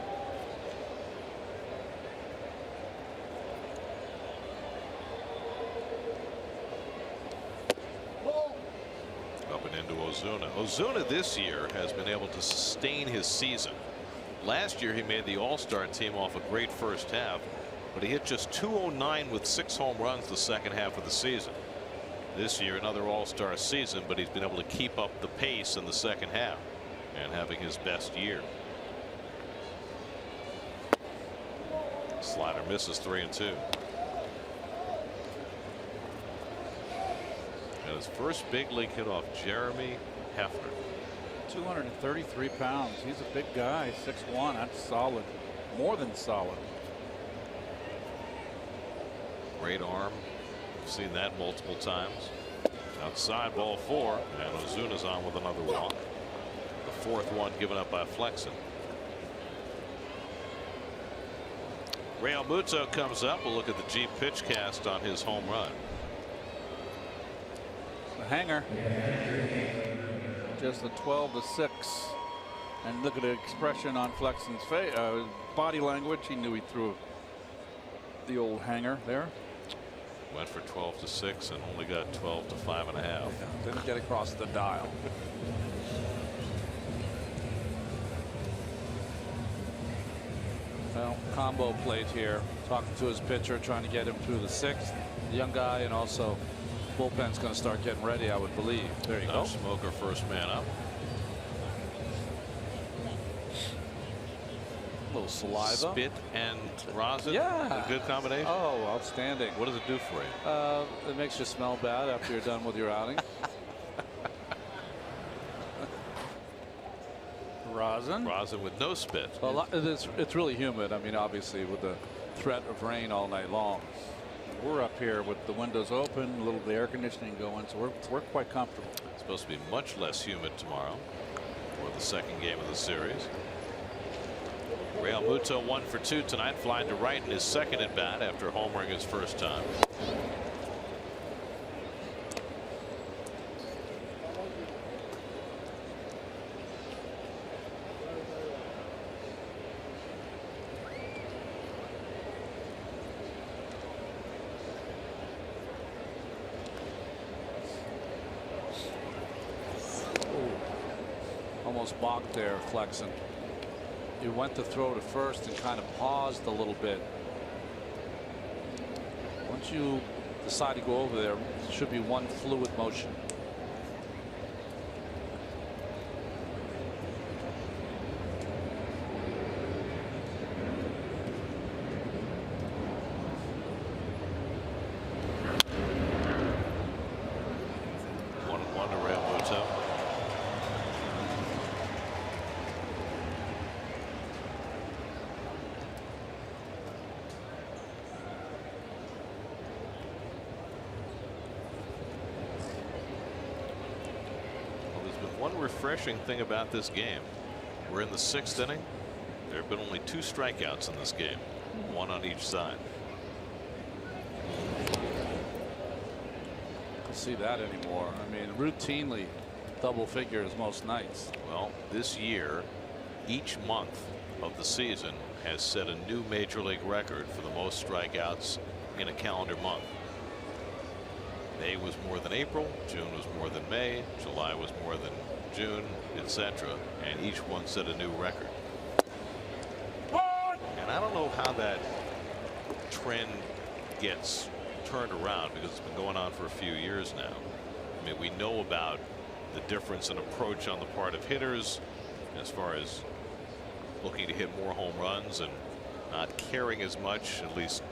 Up and into Ozuna. Ozuna this year has been able to sustain his season. Last year he made the All-Star team off a great first half, but he hit just .209 with 6 home runs the second half of the season. This year another All-Star season, but he's been able to keep up the pace in the second half and having his best year. Slider misses 3-2. And his first big league hit off Jeremy Hefner. 233 pounds. He's a big guy. 6'1". That's solid. More than solid. Great arm. We've seen that multiple times. Outside, ball 4, and Ozuna's on with another walk. The 4th one given up by Flexen. Realmuto comes up. We'll look at the Jeep pitch cast on his home run. The hanger. Just a 12-6. And look at the expression on Flexen's face, body language. He knew he threw the old hanger there. Went for 12-6 and only got 12 to 5.5. Didn't get across the dial. Well, combo plate here, talking to his pitcher, trying to get him through the 6th. The young guy, and also bullpen's going to start getting ready, I would believe. There you go. Smoker first man up. A little saliva. Spit and rosin. Yeah. A good combination. Oh, outstanding. What does it do for you? It makes you smell bad after you're done with your outing. Rosin. Rosin with no spit. Well, it's really humid. I mean, obviously, with the threat of rain all night long. We're up here with the windows open, a little bit of air conditioning going, so we're quite comfortable. It's supposed to be much less humid tomorrow for the second game of the series. Realmuto 1 for 2 tonight, flying to right in his second at bat after homering his first time. Almost balked there, Flexen. He went to throw to first and kind of paused a little bit. Once you decide to go over there, it should be one fluid motion. Refreshing thing about this game, we're in the 6th inning. There have been only 2 strikeouts in this game, 1 on each side. Don't see that anymore. I mean, routinely double figures most nights. Well, this year, each month of the season has set a new major league record for the most strikeouts in a calendar month. May was more than April, June was more than May, July was more than June, etc. And each one set a new record. And I don't know how that trend gets turned around, because it's been going on for a few years now. I mean, we know about the difference in approach on the part of hitters as far as looking to hit more home runs and not caring as much, at least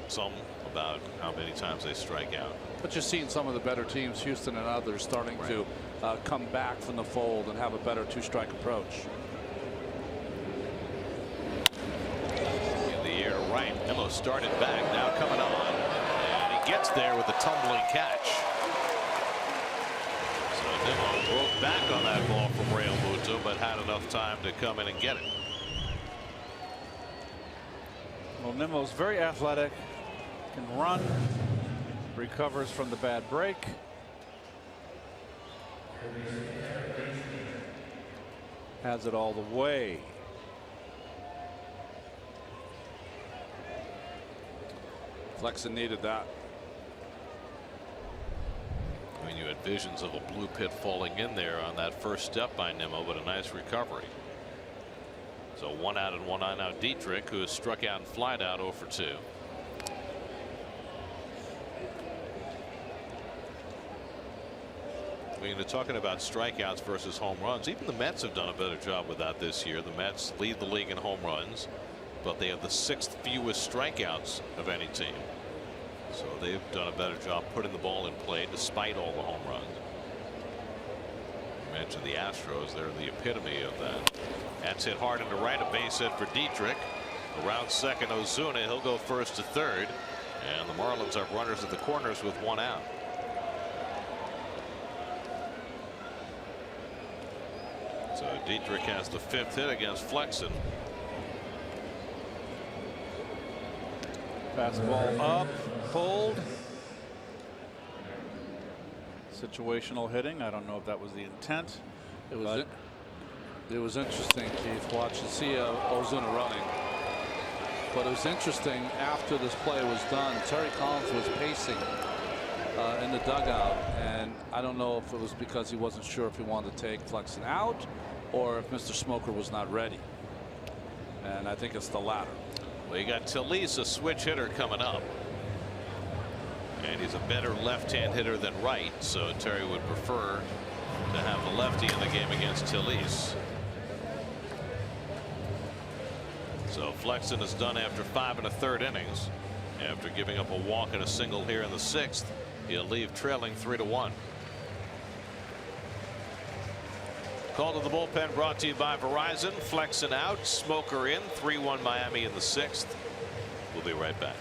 some, about how many times they strike out. But you're seeing some of the better teams, Houston and others, starting to come back from the fold and have a better 2-strike approach. In the air right. Hello started back, now coming on, and he gets there with a tumbling catch. So Nimmo broke back on that ball from Real Muto, but had enough time to come in and get it. Well, Nimmo's very athletic, can run, recovers from the bad break. Has it all the way. Flexen needed that. I mean, you had visions of a blue pit falling in there on that first step by Nimmo, but a nice recovery. So 1 out and 1 on now. Dietrich, who has struck out and flied out 0 for 2. I mean, they're talking about strikeouts versus home runs. Even the Mets have done a better job with that this year. The Mets lead the league in home runs, but they have the 6th fewest strikeouts of any team. So they've done a better job putting the ball in play despite all the home runs. You mentioned the Astros. They're the epitome of that. That's hit hard into right. A base hit for Dietrich. Around second, Ozuna. He'll go first to third. And the Marlins have runners at the corners with 1 out. So Dietrich has the 5th hit against Flexen. Fastball up, pulled. Situational hitting. I don't know if that was the intent. It was interesting, Keith, watch and see Ozuna running. But it was interesting after this play was done. Terry Collins was pacing in the dugout, and I don't know if it was because he wasn't sure if he wanted to take Flexen out or if Mr. Smoker was not ready. And I think it's the latter. Well, you got Talise, a switch hitter, coming up. And he's a better left-hand hitter than right, so Terry would prefer to have the lefty in the game against Talise. So Flexen is done after 5 1/3 innings. After giving up a walk and a single here in the 6th, he'll leave trailing 3-1. Call to the bullpen brought to you by Verizon. Flexen out, Smoker in. 3-1 Miami in the 6th. We'll be right back.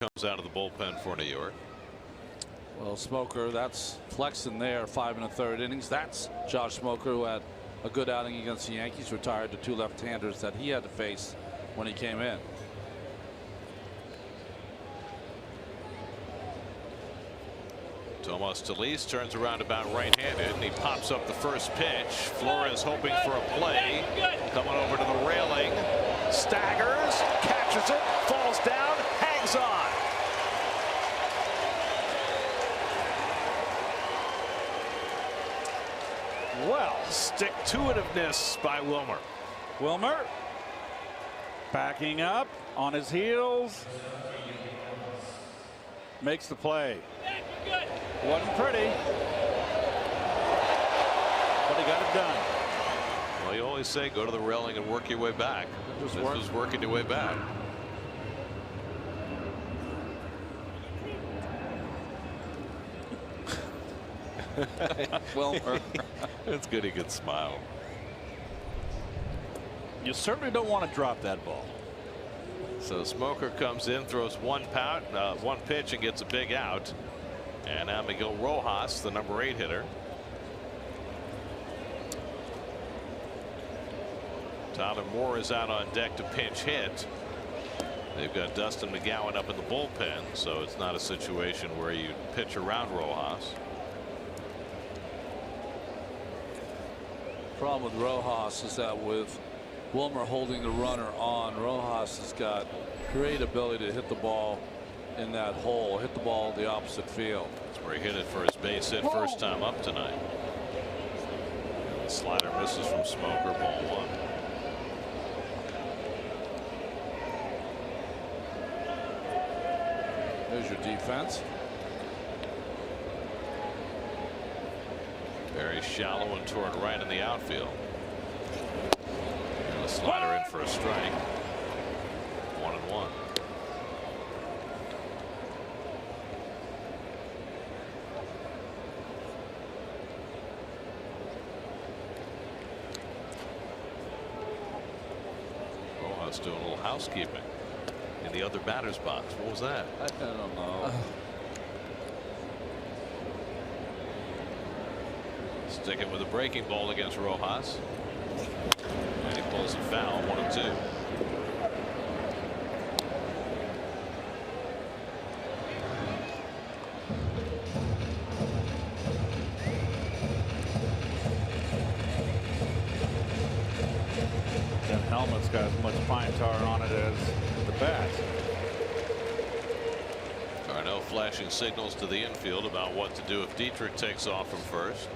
Comes out of the bullpen for New York. Well, Smoker, that's Flexen there, 5 1/3 innings. That's Josh Smoker, who had a good outing against the Yankees, retired the 2 left-handers that he had to face when he came in. Tomas Talise turns around about right-handed, and he pops up the first pitch. Flores hoping for a play, coming over to the railing. Staggers, catches it, falls down, hangs on. Well, stick-to-itiveness by Wilmer. Wilmer backing up on his heels. Makes the play. Wasn't pretty, but he got it done. Well, you always say go to the railing and work your way back. This was working your way back. Wilmer. It's good he could smile. You certainly don't want to drop that ball. So Smoker comes in, throws one pitch, and gets a big out. And now Miguel Rojas, the number 8 hitter. Tyler Moore is out on deck to pinch hit. They've got Dustin McGowan up in the bullpen, so it's not a situation where you pitch around Rojas. Problem with Rojas is that with Wilmer holding the runner on, Rojas has got great ability to hit the ball in that hole, hit the ball in the opposite field. That's where he hit it for his base hit first time up tonight. The slider misses from Smoker, ball 1. There's your defense. Very shallow and toward right in the outfield. And a slider in for a strike. 1-1. Rojas doing a little housekeeping in the other batter's box. What was that? I don't know. Sticking with a breaking ball against Rojas. And he pulls it foul. 1-2. That helmet's got as much pine tar on it as the bat. Carnell flashing signals to the infield about what to do if Dietrich takes off from first.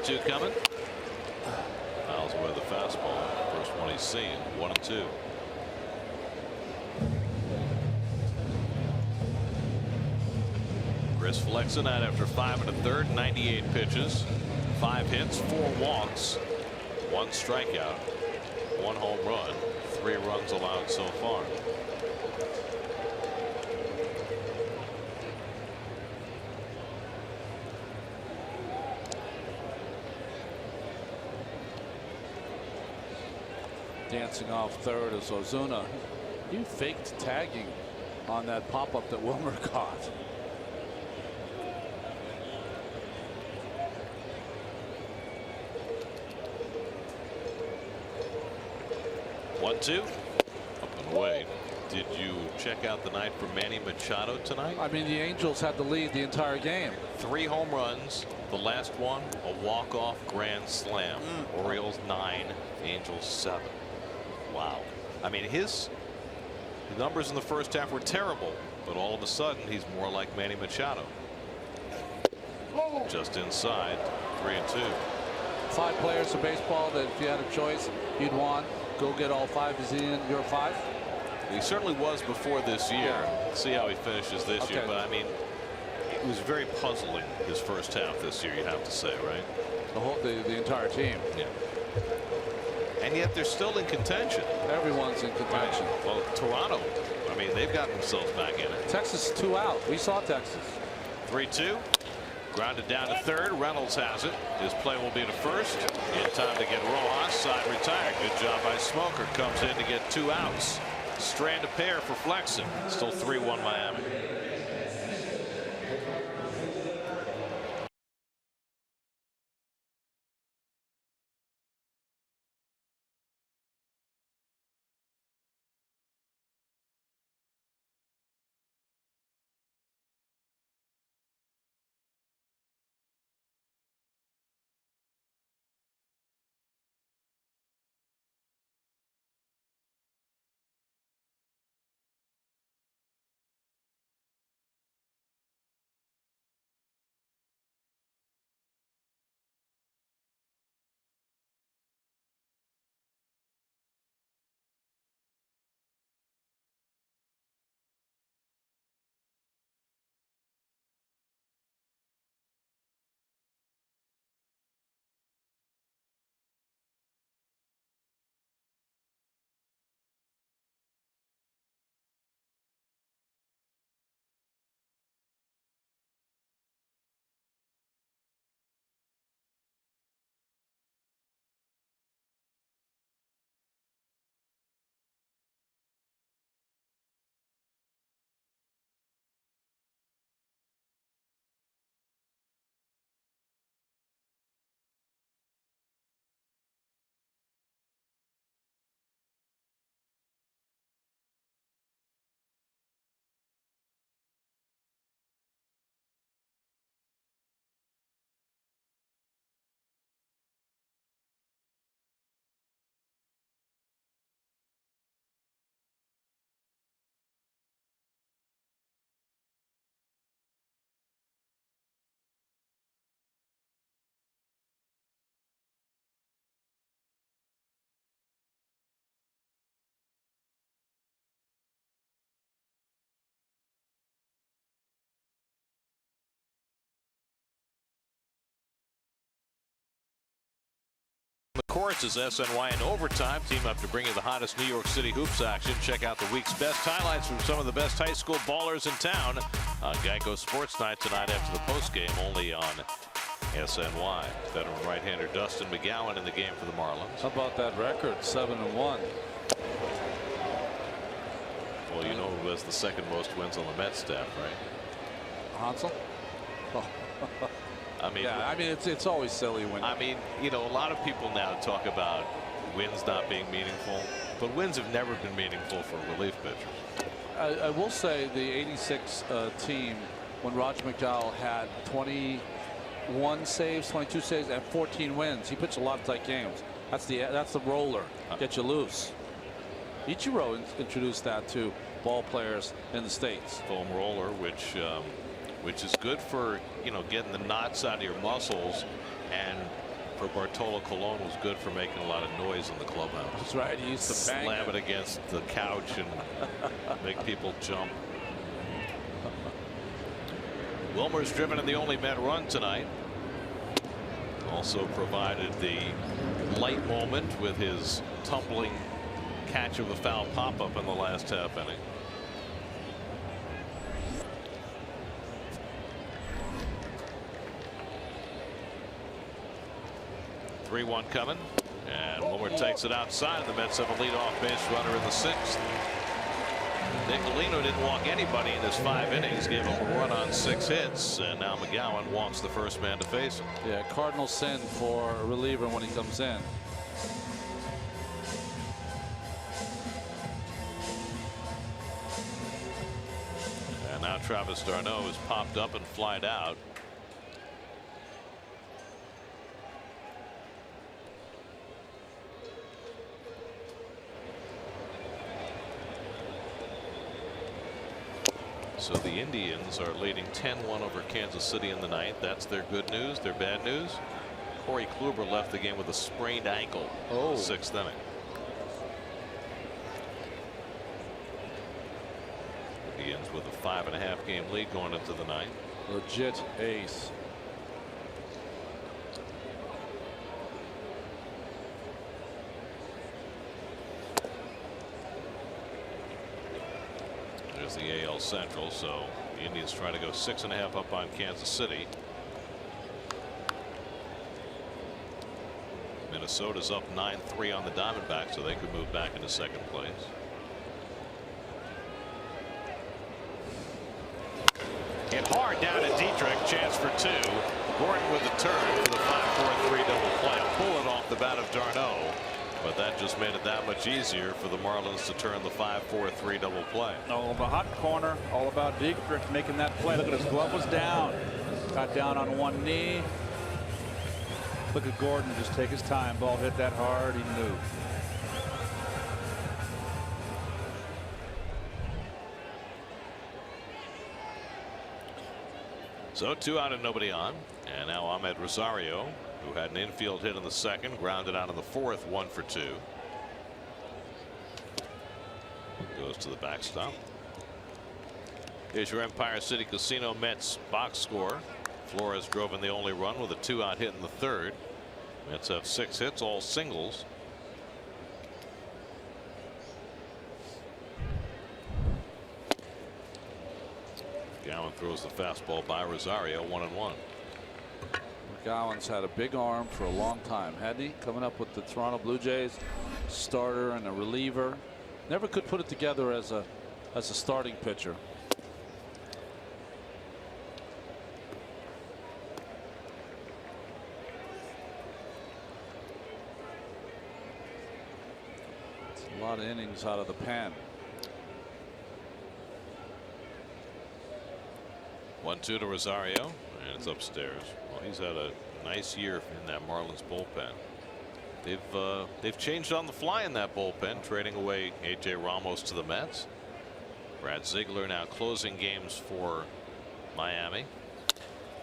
Two coming. Miles away the fastball. First one he's seen. 1-2. Chris flexing out after 5 1/3, 98 pitches, 5 hits, 4 walks, 1 strikeout, 1 home run, 3 runs allowed so far. Dancing off third is Ozuna. You faked tagging on that pop-up that Wilmer caught. One, 2. Up and away. Did you check out the night for Manny Machado tonight? I mean, the Angels had the lead the entire game. 3 home runs. The last one, a walk-off grand slam. Orioles 9, Angels 7. Wow. I mean, his numbers in the first half were terrible, but all of a sudden he's more like Manny Machado. Just inside. 3-2. 5 players in baseball that if you had a choice you'd want, go get all 5. Is he in your 5? He certainly was before this year. See how he finishes this year. But I mean, it was very puzzling his first half this year, you'd have to say, right? The entire team. Yeah. And yet they're still in contention. Everyone's in contention. Right. Well, Toronto, I mean, they've gotten themselves back in it. Texas 2 out. We saw Texas. 3-2. Grounded down to third. Reynolds has it. His play will be to first. In time to get Rojas. Side retired. Good job by Smoker. Comes in to get 2 outs. Strand a pair for Flexen. Still 3-1 Miami. course, is SNY in overtime. Team up to bring you the hottest New York City hoops action. Check out the week's best highlights from some of the best high school ballers in town on Geico Sports Night tonight after the postgame, only on SNY. Veteran right-hander Dustin McGowan in the game for the Marlins. How about that record, 7-1? Well, you know who has the second most wins on the Mets staff, right? Hansel? Oh. I mean, yeah, I mean, it's always silly when. I mean, you know, a lot of people now talk about wins not being meaningful, but wins have never been meaningful for relief pitchers. I will say the '86 team, when Roger McDowell had 21 saves, 22 saves, and 14 wins, he pitched a lot of tight games. That's the roller, get you loose. Ichiro introduced that to ball players in the States. Foam roller, which is good for, you know, getting the knots out of your muscles, and for Bartolo Colon was good for making a lot of noise in the clubhouse. That's right. He used to slam it against the couch and make people jump. Wilmer's driven in the only Met run tonight. Also provided the light moment with his tumbling catch of a foul pop-up in the last half inning. Three-one coming, and Wilmer takes it outside, and the Mets have a leadoff base runner in the sixth. Nicolino didn't walk anybody in his 5 innings, gave him a run on 6 hits, and now McGowan walks the first man to face him. Yeah, Cardinals send for a reliever when he comes in. And now Travis d'Arnaud has popped up and flied out. So the Indians are leading 10-1 over Kansas City in the ninth. That's their good news. Their bad news, Corey Kluber left the game with a sprained ankle. Oh. 6th inning. Indians with a 5.5 game lead going into the ninth. Legit ace. There's the AL Central, so the Indians try to go 6.5 up on Kansas City. Minnesota's up 9-3 on the Diamondbacks, so they could move back into second place. Hit hard down to Dietrich, chance for 2. Gordon with a turn for the 5-4-3 double play. A bullet off the bat of d'Arnaud, but that just made it that much easier for the Marlins to turn the 5-4-3 double play. Oh, the hot corner, all about Dietrich making that play. Look at his glove was down. Got down on one knee. Look at Gordon just take his time. Ball hit that hard, he knew. So 2 out and nobody on, and now Ahmed Rosario, who had an infield hit in the second, grounded out in the fourth, 1 for 2. Goes to the backstop. Here's your Empire City Casino Mets box score. Flores drove in the only run with a 2-out hit in the third. Mets have 6 hits, all singles. Gowan throws the fastball by Rosario, 1-1. McGowan's had a big arm for a long time, hadn't he? Coming up with the Toronto Blue Jays, starter and a reliever. Never could put it together as a starting pitcher. It's a lot of innings out of the pen. 1-2 to Rosario, and it's upstairs. Well, he's had a nice year in that Marlins bullpen. They've changed on the fly in that bullpen, trading away AJ Ramos to the Mets. Brad Ziegler now closing games for Miami.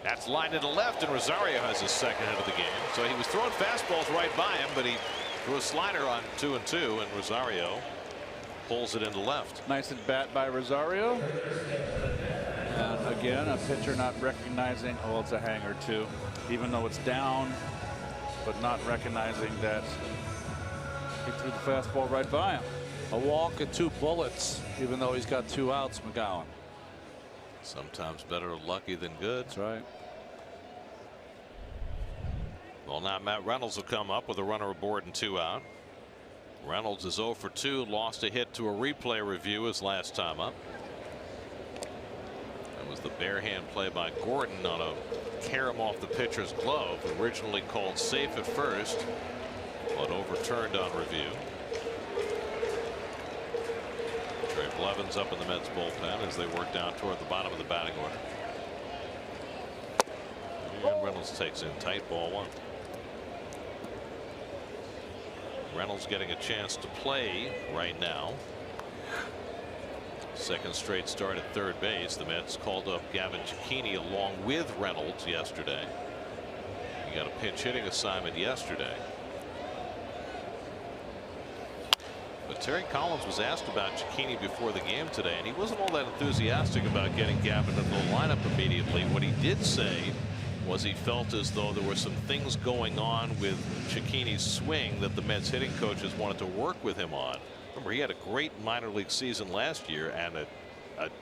That's lined into left, and Rosario has his second hit of the game. So he was throwing fastballs right by him, but he threw a slider on 2-2, and Rosario pulls it into left. Nice at bat by Rosario. And again, a pitcher not recognizing, oh, it's a hanger too. Even though it's down, but not recognizing that he threw the fastball right by him. A walk and 2 bullets, even though he's got 2 outs, McGowan. Sometimes better lucky than good. That's right. Well, now Matt Reynolds will come up with a runner aboard and 2 out. Reynolds is 0 for 2, lost a hit to a replay review his last time up. That was the bare hand play by Gordon on a carom off the pitcher's glove, originally called safe at first, but overturned on review. Trey Blevins up in the Mets bullpen as they work down toward the bottom of the batting order. And Reynolds takes in tight, ball 1. Reynolds getting a chance to play right now. Second straight start at third base. The Mets called up Gavin Cecchini along with Reynolds yesterday. He got a pinch hitting assignment yesterday. But Terry Collins was asked about Cecchini before the game today, and he wasn't all that enthusiastic about getting Gavin into the lineup immediately. What he did say was he felt as though there were some things going on with Cecchini's swing that the Mets hitting coaches wanted to work with him on. Remember, he had a great minor league season last year and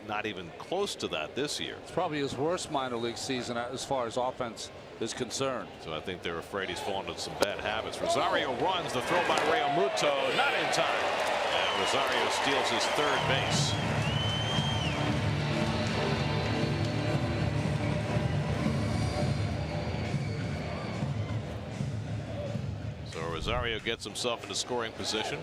not even close to that this year. It's probably his worst minor league season as far as offense is concerned. So I think they're afraid he's fallen into some bad habits. Rosario runs, the throw by Real Muto, not in time. And Rosario steals his third base. So Rosario gets himself into scoring position.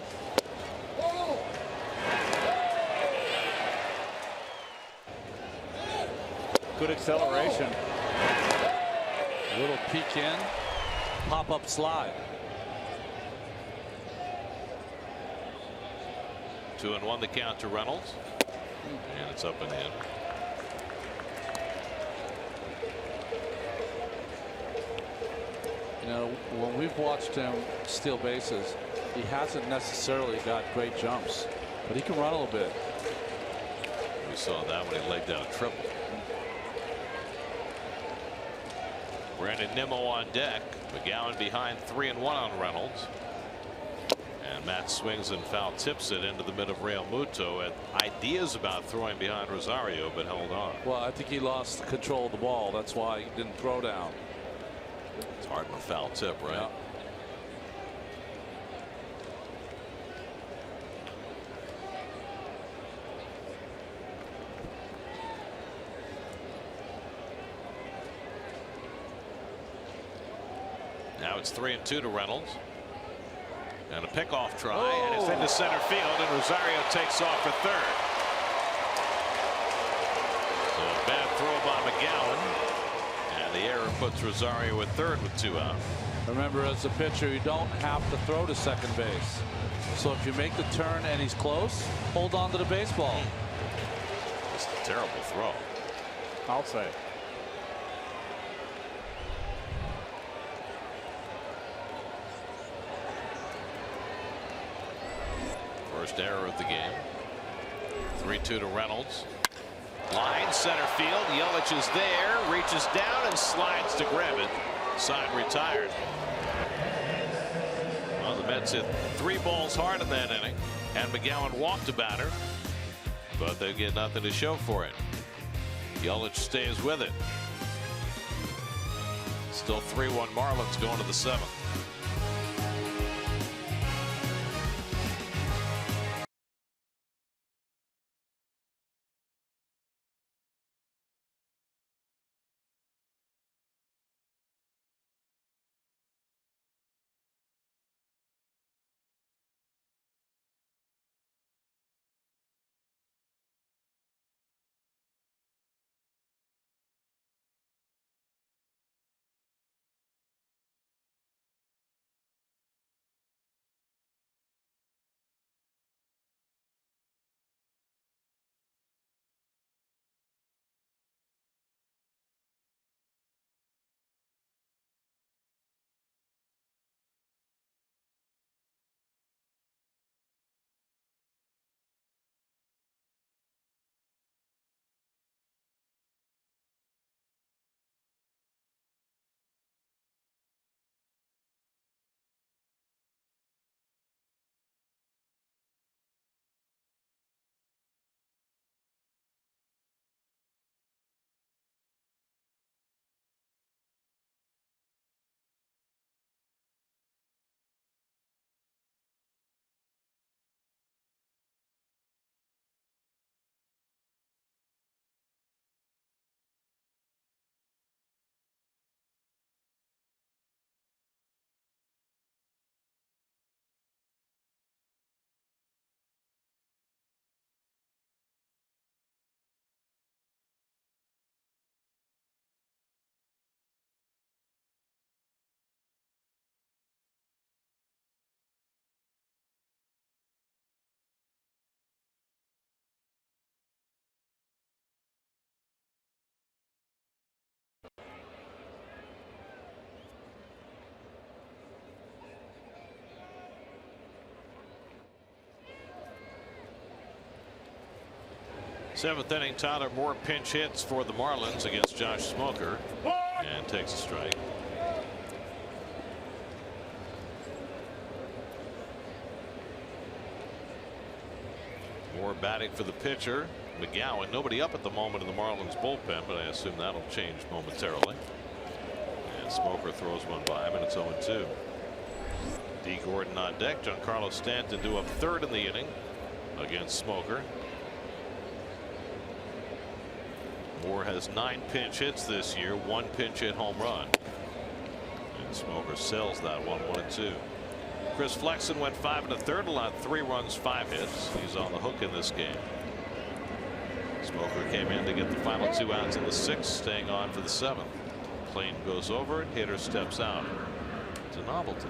Good acceleration. A little peek in, pop up slide. 2-1 the count to Reynolds, and it's up and in. You know, when we've watched him steal bases, he hasn't necessarily got great jumps, but he can run a little bit. We saw that when he legged out a triple. Brandon Nimmo on deck. McGowan behind 3-1 on Reynolds. And Matt swings and foul tips it into the mid of Real Muto. Had ideas about throwing behind Rosario, but held on. Well, I think he lost control of the ball. That's why he didn't throw down. It's hard in a foul tip, right? Yeah. Now it's 3-2 to Reynolds. And a pickoff try, and it's into center field, and Rosario takes off for third. So a bad throw by McGowan, and the error puts Rosario at third with 2 out. Remember, as a pitcher, you don't have to throw to second base. So if you make the turn and he's close, hold on to the baseball. It's a terrible throw. I'll say. First error of the game. 3-2 to Reynolds. Line center field. Yelich is there, reaches down and slides to grab it. Side retired. Well, the Mets hit 3 balls hard in that inning, and McGowan walked a batter, but they get nothing to show for it. Yelich stays with it. Still 3-1 Marlins going to the 7th. Seventh inning, Tyler Moore pinch hits for the Marlins against Josh Smoker and takes a strike. Moore batting for the pitcher, McGowan. Nobody up at the moment in the Marlins bullpen, but I assume that'll change momentarily. And Smoker throws one by him, and it's 0-2. D. Gordon on deck. Giancarlo Stanton due up third in the inning against Smoker. Moore has 9 pinch hits this year, 1 pinch hit home run. And Smoker sells that one, 1-2. Chris Flexen went 5 1/3, allowed 3 runs, 5 hits. He's on the hook in this game. Smoker came in to get the final 2 outs in the 6th, staying on for the 7th. Plane goes over it, hitter steps out. It's a novelty.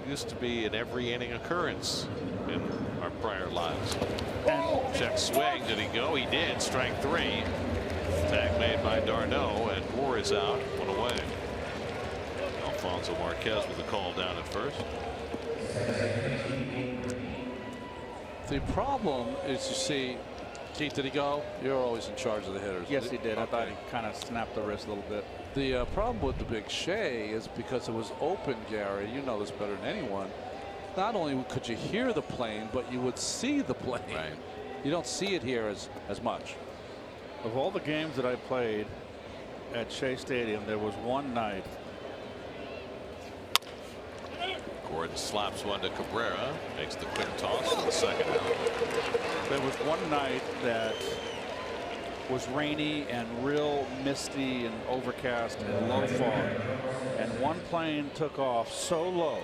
Used to be an every inning occurrence in our prior lives. Check swing. Did he go? He did. Strike 3. Tag made by Darno, and Moore is out, 1 away. Alfonso Marquez with the call down at first. The problem is, you see, Keith, did he go? You're always in charge of the hitters. Yes, he did. I thought he kind of snapped the wrist a little bit. The problem with the Big Shea is because it was open, Gary. You know this better than anyone. Not only could you hear the plane, but you would see the plane. Right. You don't see it here as much. Of all the games that I played at Shea Stadium, there was one night. Gordon slaps one to Cabrera, makes the quick toss for the 2nd out. There was one night that was rainy and real misty and overcast and low fog, and one plane took off so low,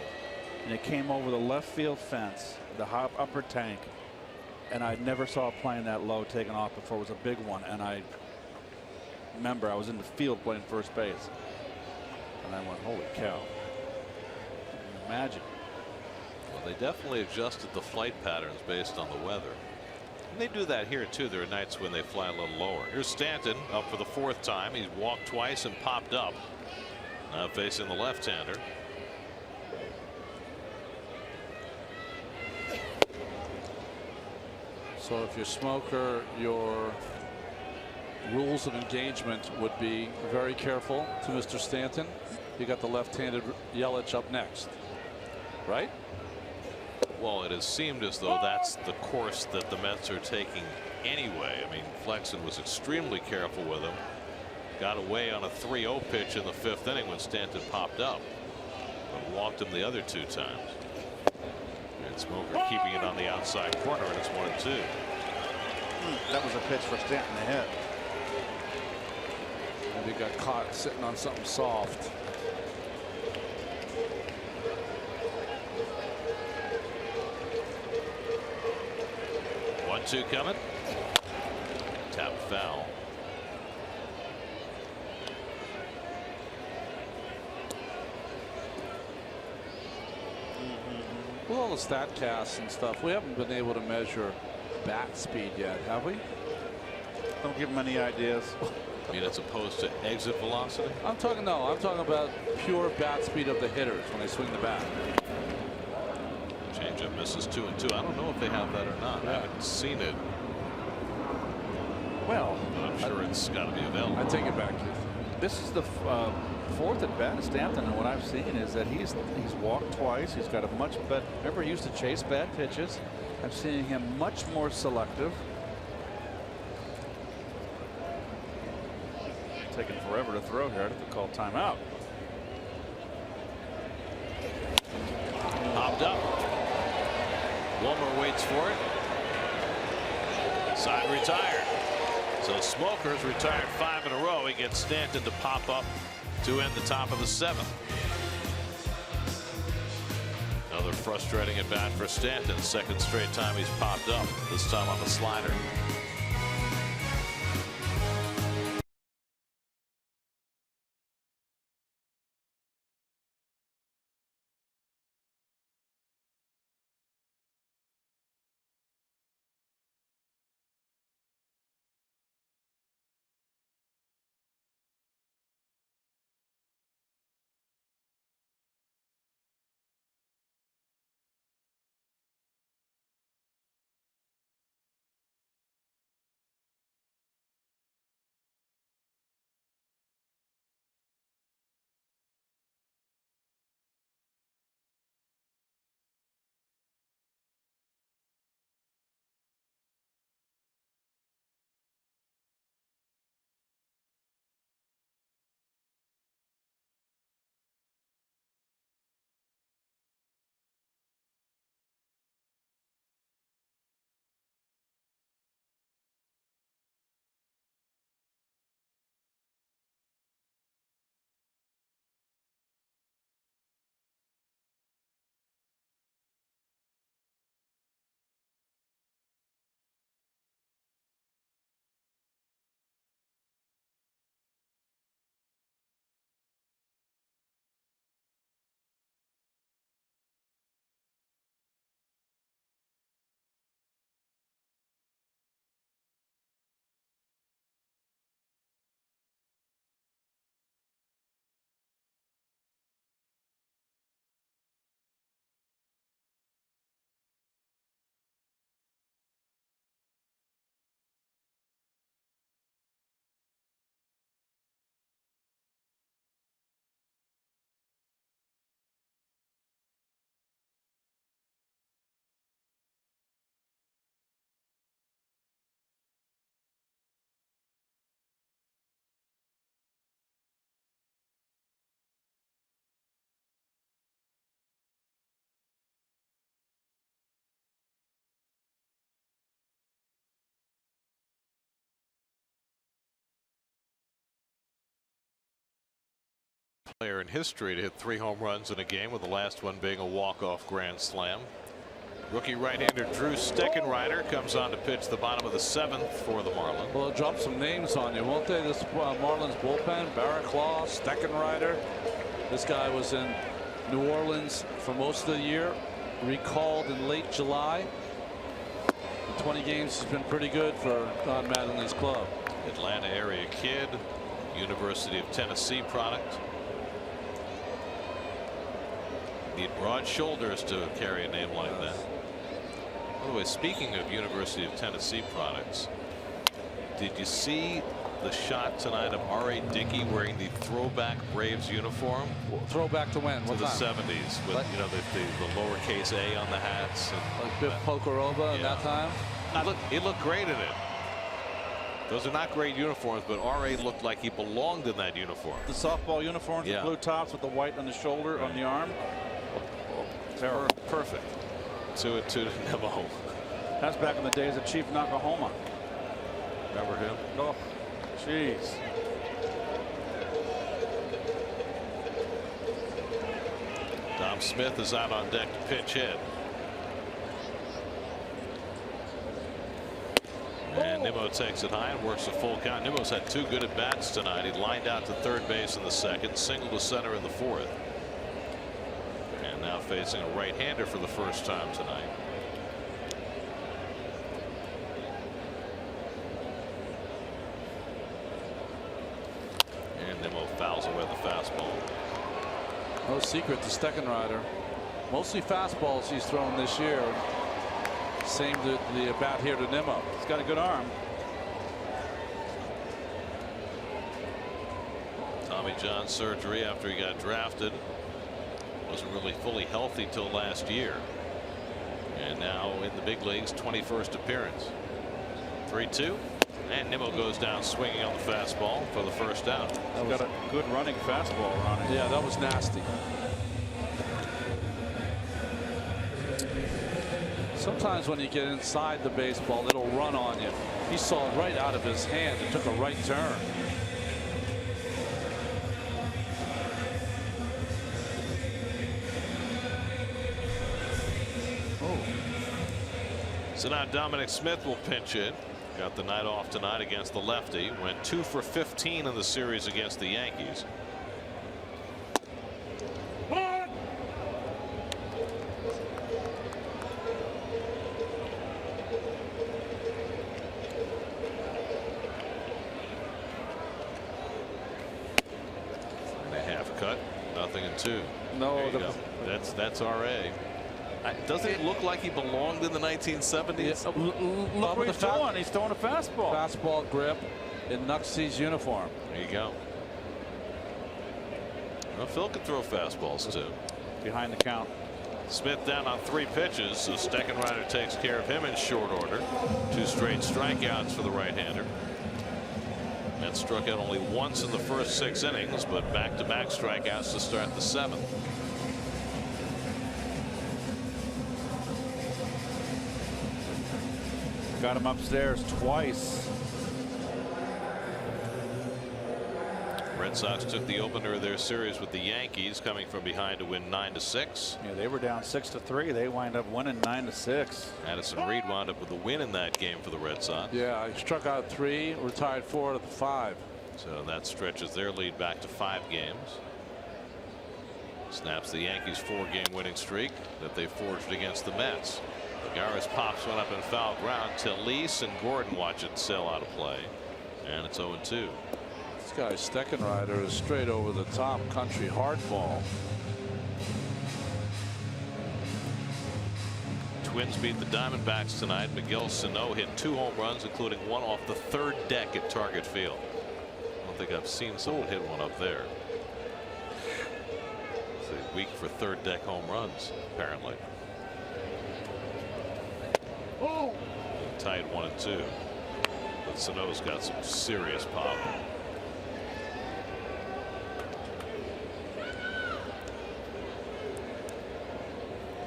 and it came over the left field fence, the upper tank, and I never saw a plane that low taken off before. It was a big one, and I remember I was in the field playing first base, and I went, holy cow. Imagine. Well, they definitely adjusted the flight patterns based on the weather. And they do that here too. There are nights when they fly a little lower. Here's Stanton up for the 4th time. He's walked twice and popped up. Now facing the left-hander. So if you're Smoker, your rules of engagement would be very careful to Mr. Stanton. You got the left-handed Yelich up next, right? Well, it has seemed as though that's the course that the Mets are taking anyway. I mean, Flexen was extremely careful with him. Got away on a 3-0 pitch in the 5th inning when Stanton popped up, but walked him the other 2 times. And Smoker keeping it on the outside corner, and it's 1-2. That was a pitch for Stanton to hit. And he got caught sitting on something soft. Two coming. Tap foul. With all the stat casts and stuff, we haven't been able to measure bat speed yet, have we? Don't give him any ideas. I mean, as opposed to exit velocity. I'm talking about pure bat speed of the hitters when they swing the bat. Changeup misses 2-2. I don't know if they have that or not. I haven't seen it. Well, but I'm sure it's got to be available. I take it back, Keith. This is the 4th at bat of Stanton, and what I've seen is that he's walked twice. He's got a much better. Remember, he used to chase bad pitches. I'm seeing him much more selective. Taking forever to throw here. I have to call timeout. Popped up. Wilmer waits for it. Side retired. So Smoker's retired 5 in a row. He gets Stanton to pop up to end the top of the 7th. Another frustrating at bat for Stanton. 2nd straight time he's popped up, this time on the slider. Player in history to hit 3 home runs in a game, with the last one being a walk-off grand slam. Rookie right-hander Drew Steckenrider comes on to pitch the bottom of the 7th for the Marlins. Well, they'll drop some names on you, won't they? This Marlins bullpen: Barraclough, Steckenrider. This guy was in New Orleans for most of the year, recalled in late July. In 20 games, he's been pretty good for Don Mattingly's club. Atlanta area kid, University of Tennessee product. Need broad shoulders to carry a name like that. By the way, speaking of University of Tennessee products, did you see the shot tonight of R.A. Dickey wearing the throwback Braves uniform? Throwback to when? To What the time? 70s, with the lowercase a on the hats. And Like Biff Pocoroba in that time? He looked great in it. Those are not great uniforms, but R.A. looked like he belonged in that uniform. The softball uniforms, the blue tops with the white on the shoulder, on the arm. Perfect. 2-2 to Nimmo. That's back in the days of Chief Nakahoma. Remember him? Oh, jeez. Tom Smith is out on deck to pitch hit. And Nimmo takes it high and works a full count. Nimmo's had 2 good at bats tonight. He lined out to third base in the 2nd, single to center in the 4th. And now facing a right-hander for the first time tonight. And Nimmo fouls away the fastball. No secret to Steckenrider. Mostly fastballs he's thrown this year. Same to the bat here to Nimmo. He's got a good arm. Tommy John surgery after he got drafted. Wasn't really fully healthy till last year. And now in the big leagues, 21st appearance. 3-2. And Nimmo goes down swinging on the fastball for the first out. He's got a good running fastball on it. Yeah, that was nasty. Sometimes when you get inside the baseball, it'll run on you. He saw it right out of his hand and took a right turn. So now Dominic Smith will pinch it. Got the night off tonight against the lefty. Went 2 for 15 in the series against the Yankees. And a half cut. 0-2. No, There you go. That's R.A. Doesn't it look like he belonged in the 1970s? Look what he's doing. He's throwing a fastball. Fastball grip in Nuxie's uniform. There you go. Well, Phil can throw fastballs too. Behind the count. Smith down on 3 pitches, so Steckenrider takes care of him in short order. 2 straight strikeouts for the right-hander. That struck out only once in the first 6 innings, but back-to-back strikeouts to start the 7th. Got him upstairs twice. Red Sox took the opener of their series with the Yankees, coming from behind to win 9-6. Yeah, they were down 6-3. They wind up winning 9-6. Addison Reed wound up with a win in that game for the Red Sox. Yeah, he struck out 3, retired 4 out of the 5. So that stretches their lead back to 5 games. Snaps the Yankees' 4-game winning streak that they forged against the Mets. Garris pops one up in foul ground. Talese and Gordon watch it sail out of play. And it's 0-2. This guy Steckenrider is straight over the top country hardball. Twins beat the Diamondbacks tonight. Miguel Sano hit 2 home runs, including one off the 3rd deck at Target Field. I don't think I've seen someone hit one up there. It's a week for 3rd deck home runs, apparently. Tied 1-2. But Sano's got some serious power.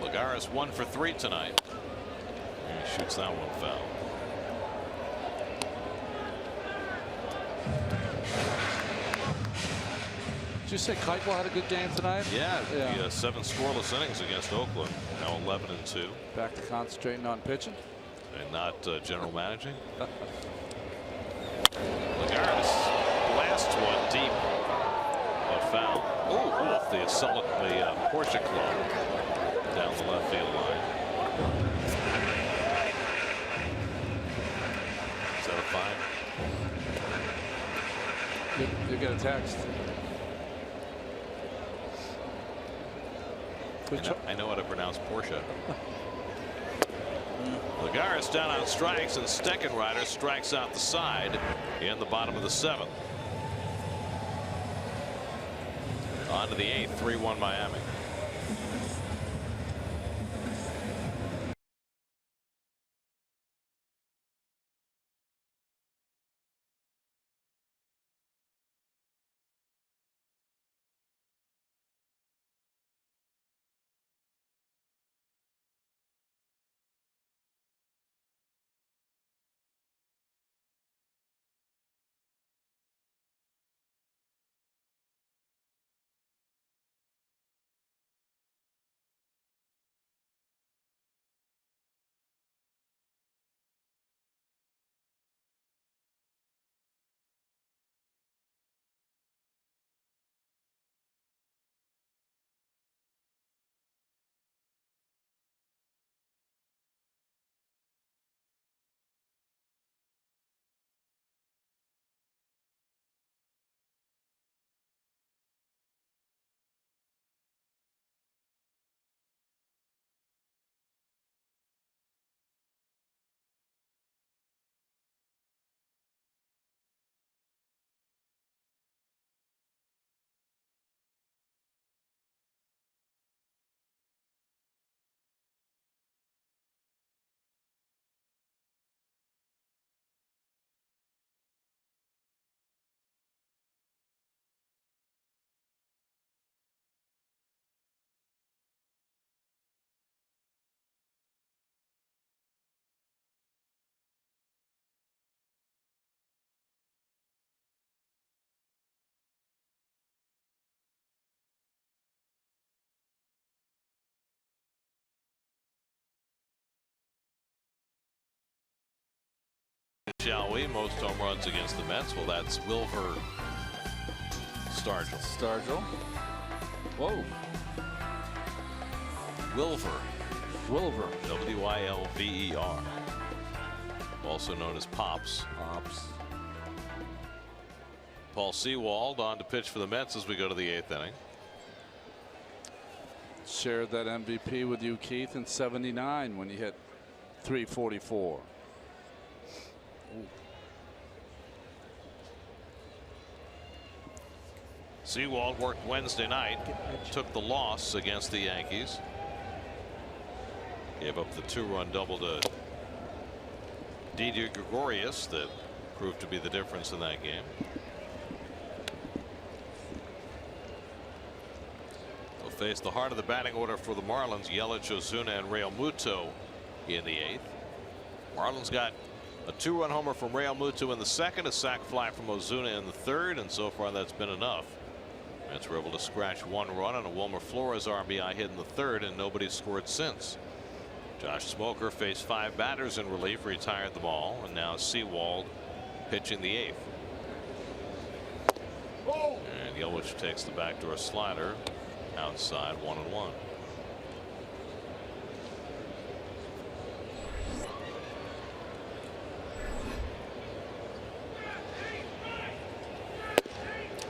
Lagares 1 for 3 tonight. And he shoots that one foul. Did you say Keuchel had a good game tonight? Yeah. 7 scoreless innings against Oakland. Now 11-2. Back to concentrating on pitching. And not general managing. Lagares blasts one deep. A foul. Off the Porsche Club down the left field line. Is that a 5? You get a text. I know how to pronounce Porsche. Lagares down on strikes, and Steckenrider strikes out the side in the bottom of the 7th. On to the 8th, 3-1 Miami. Shall we? Most home runs against the Mets. Well, that's Wilver Stargell. Whoa. Wilver. Wilver. W-I-L-V-E-R. Also known as Pops. Paul Sewald on to pitch for the Mets as we go to the 8th inning. Shared that MVP with you, Keith, in '79 when he hit .344. Sewald worked Wednesday night, took the loss against the Yankees. Gave up the 2-run double to Didi Gregorius that proved to be the difference in that game. They'll face the heart of the batting order for the Marlins, Yelich, Ozuna, and Real Muto in the 8th. Marlins got a 2-run homer from Real Muto in the 2nd, a sac fly from Ozuna in the 3rd, and so far that's been enough. Mets were able to scratch 1 run on a Wilmer Flores RBI hit in the 3rd, and nobody's scored since. Josh Smoker faced 5 batters in relief, retired them all, and now Sewald pitching the 8th. And Yelich takes the backdoor slider outside, 1-1.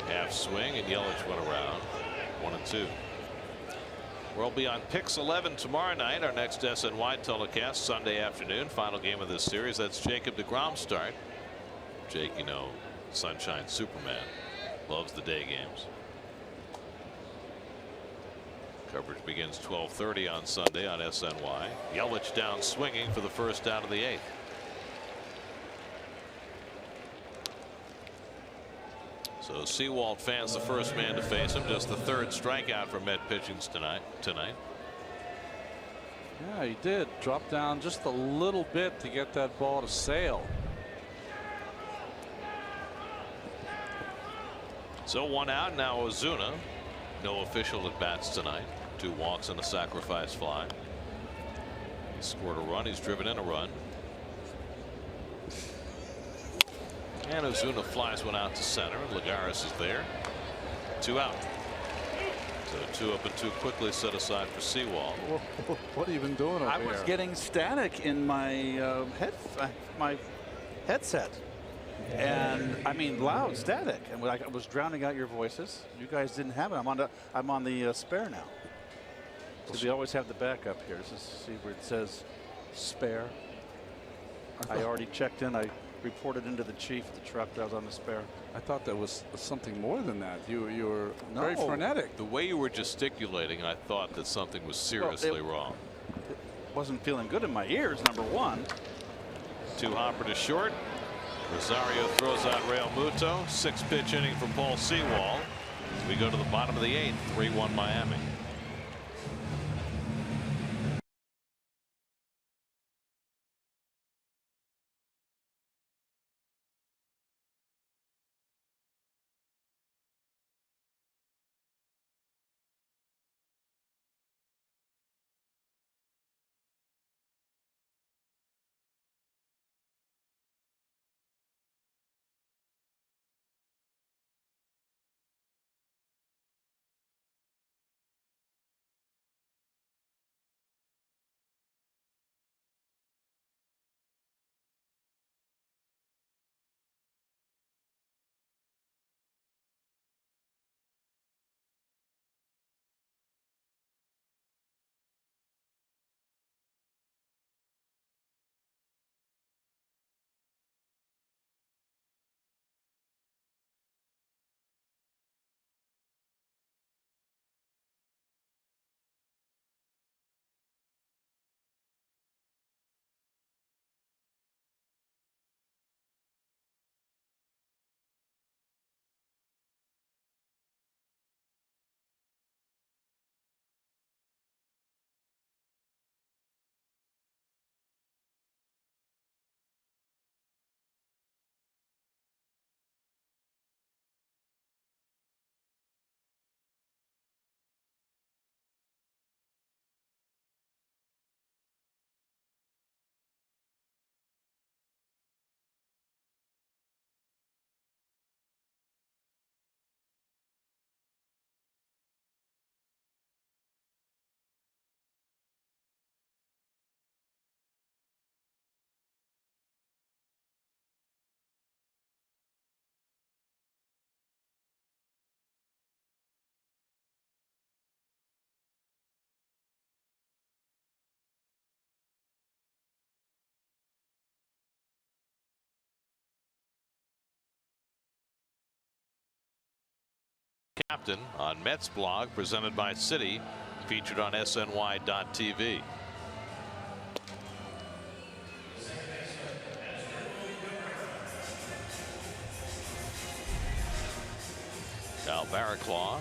Half swing, and Yelich went around. 1-2. We'll be on Pix 11 tomorrow night. Our next SNY telecast Sunday afternoon. Final game of this series. That's Jacob deGrom start. Jake, you know, Sunshine Superman, loves the day games. Coverage begins 12:30 on Sunday on SNY. Yelich down swinging for the first out of the 8th. So Sewald fans the first man to face him. Just the 3rd strikeout for Met pitching tonight. Yeah, he did drop down just a little bit to get that ball to sail. So 1 out now. Ozuna, no official at bats tonight. 2 walks and a sacrifice fly. He scored a run. He's driven in a run. And Ozuna flies one out to center. Lagares is there. 2 out. So 2 up and 2 quickly set aside for Sewall. What have you been doing over I was here? getting static in my my headset, and I mean loud static, and I was drowning out your voices. You guys didn't have it. I'm on the spare now. So we always have the backup here. This is see where it says spare. I already checked in. I reported into the chief of the truck that I was on the spare. I thought that was something more than that. You were very frenetic. The way you were gesticulating, I thought that something was seriously wrong. It wasn't feeling good in my ears, number one. 2 hopper to short. Rosario throws out Real Muto. 6-pitch inning for Paul Sewall. We go to the bottom of the 8th. 3-1 Miami. Captain on Mets blog presented by Citi, featured on SNY.TV. Cal Barraclough,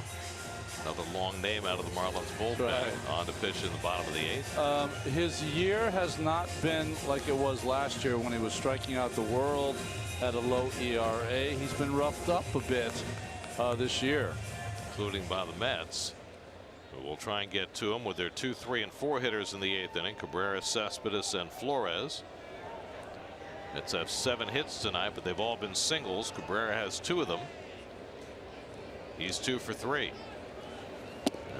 another long name out of the Marlins bullpen, on to pitch in the bottom of the 8th. His year has not been like it was last year when he was striking out the world at a low ERA. He's been roughed up a bit this year, including by the Mets. But we'll try and get to them with their 2, 3, and 4 hitters in the 8th inning. Cabrera, Cespedes, and Flores. Mets have 7 hits tonight, but they've all been singles. Cabrera has 2 of them. He's 2 for 3.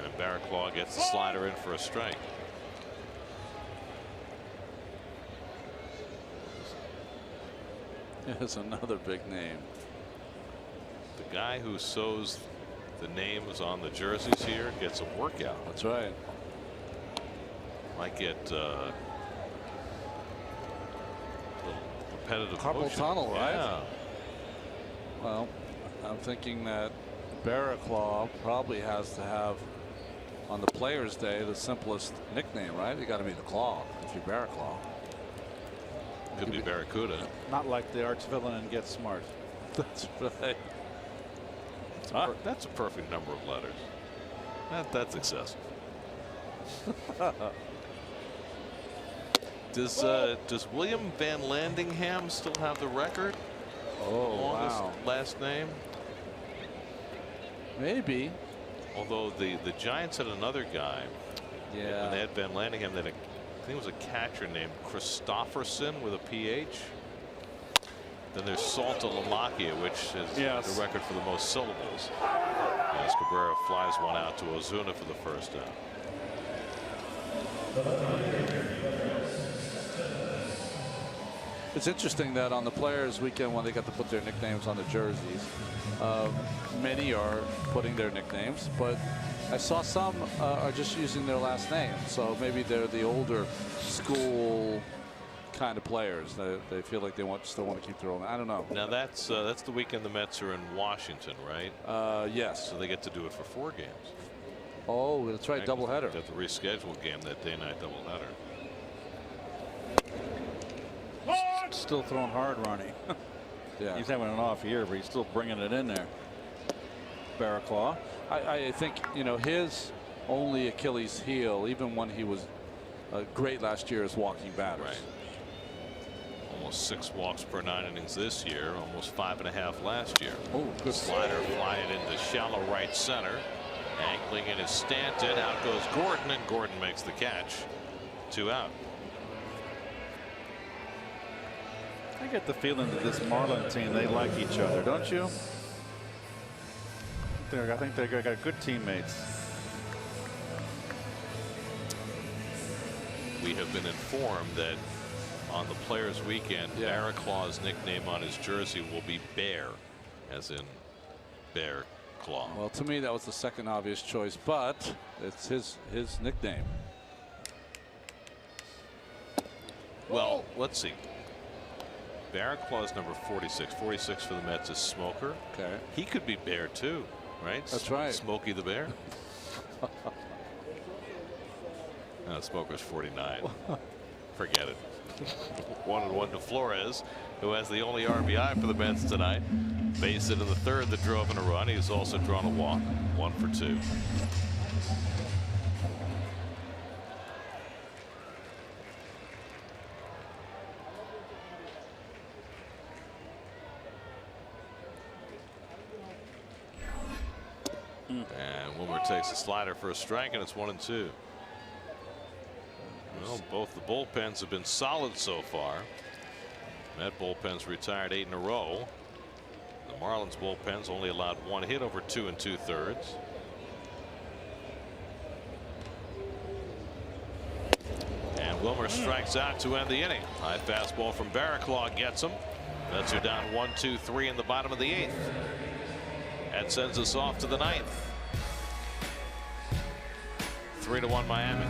And Barraclough gets the slider in for a strike. Here's another big name. The guy who sews the names on the jerseys here gets a workout. That's right. Might get repetitive carpal motion. tunnel, right? Yeah. Well, I'm thinking that Barraclough probably has to have on the Players' Day the simplest nickname, right? You got to be the Claw if you're Barraclough. Could be Barracuda. Not like the arch villain in Get Smart. That's right. That's a perfect number of letters. That's excessive. Does William Van Landingham still have the record? Oh, Longest wow. last name. Maybe. Although the Giants had another guy. Yeah. When they had Van Landingham, they had I think it was a catcher named Christofferson with a PH. Then there's Salta Lamakia, which is the record for the most syllables. As Cabrera flies one out to Ozuna for the first out. It's interesting that on the Players Weekend, when they got to put their nicknames on the jerseys, many are putting their nicknames, but I saw some are just using their last name. So maybe they're the older school kind of players. They feel like they still want to keep their own. I don't know. Now that's the weekend the Mets are in Washington, right? Yes. So they get to do it for 4 games. Oh, that's right, doubleheader. They have to reschedule game, that day-night doubleheader. Still throwing hard, Ronnie. Yeah. He's having an off year, but he's still bringing it in there. Barraclaw. I think, you know, his only Achilles heel, even when he was great last year, is walking batters. Right. Almost 6 walks per 9 innings this year, almost 5.5 last year. Oh, good slider flying into shallow right center. Angling in is Stanton. Out goes Gordon, and Gordon makes the catch. 2 out. I get the feeling that this Marlin team, they like each other, don't you? I think they got good teammates. We have been informed that on the Players Weekend, Barraclaw's nickname on his jersey will be Bear, as in Bear Claw. Well, to me, that was the second obvious choice, but it's his nickname. Well, let's see. Barraclaw is number 46. 46 for the Mets is Smoker. Okay. He could be Bear too, right? That's right. Smokey the Bear. No, Smoker's 49. Forget it. 1-1 to Flores, who has the only RBI for the Mets tonight. Base hit in the 3rd that drove in a run. He's also drawn a walk. 1 for 2. And Wilmer takes a slider for a strike, and it's 1-2. Well, both the bullpens have been solid so far. Met bullpens retired 8 in a row. The Marlins bullpens only allowed 1 hit over 2 2/3. And Wilmer strikes out to end the inning. High fastball from Barraclaw gets him. Mets are down 1-2-3 in the bottom of the 8th. That sends us off to the 9th. 3-1 Miami.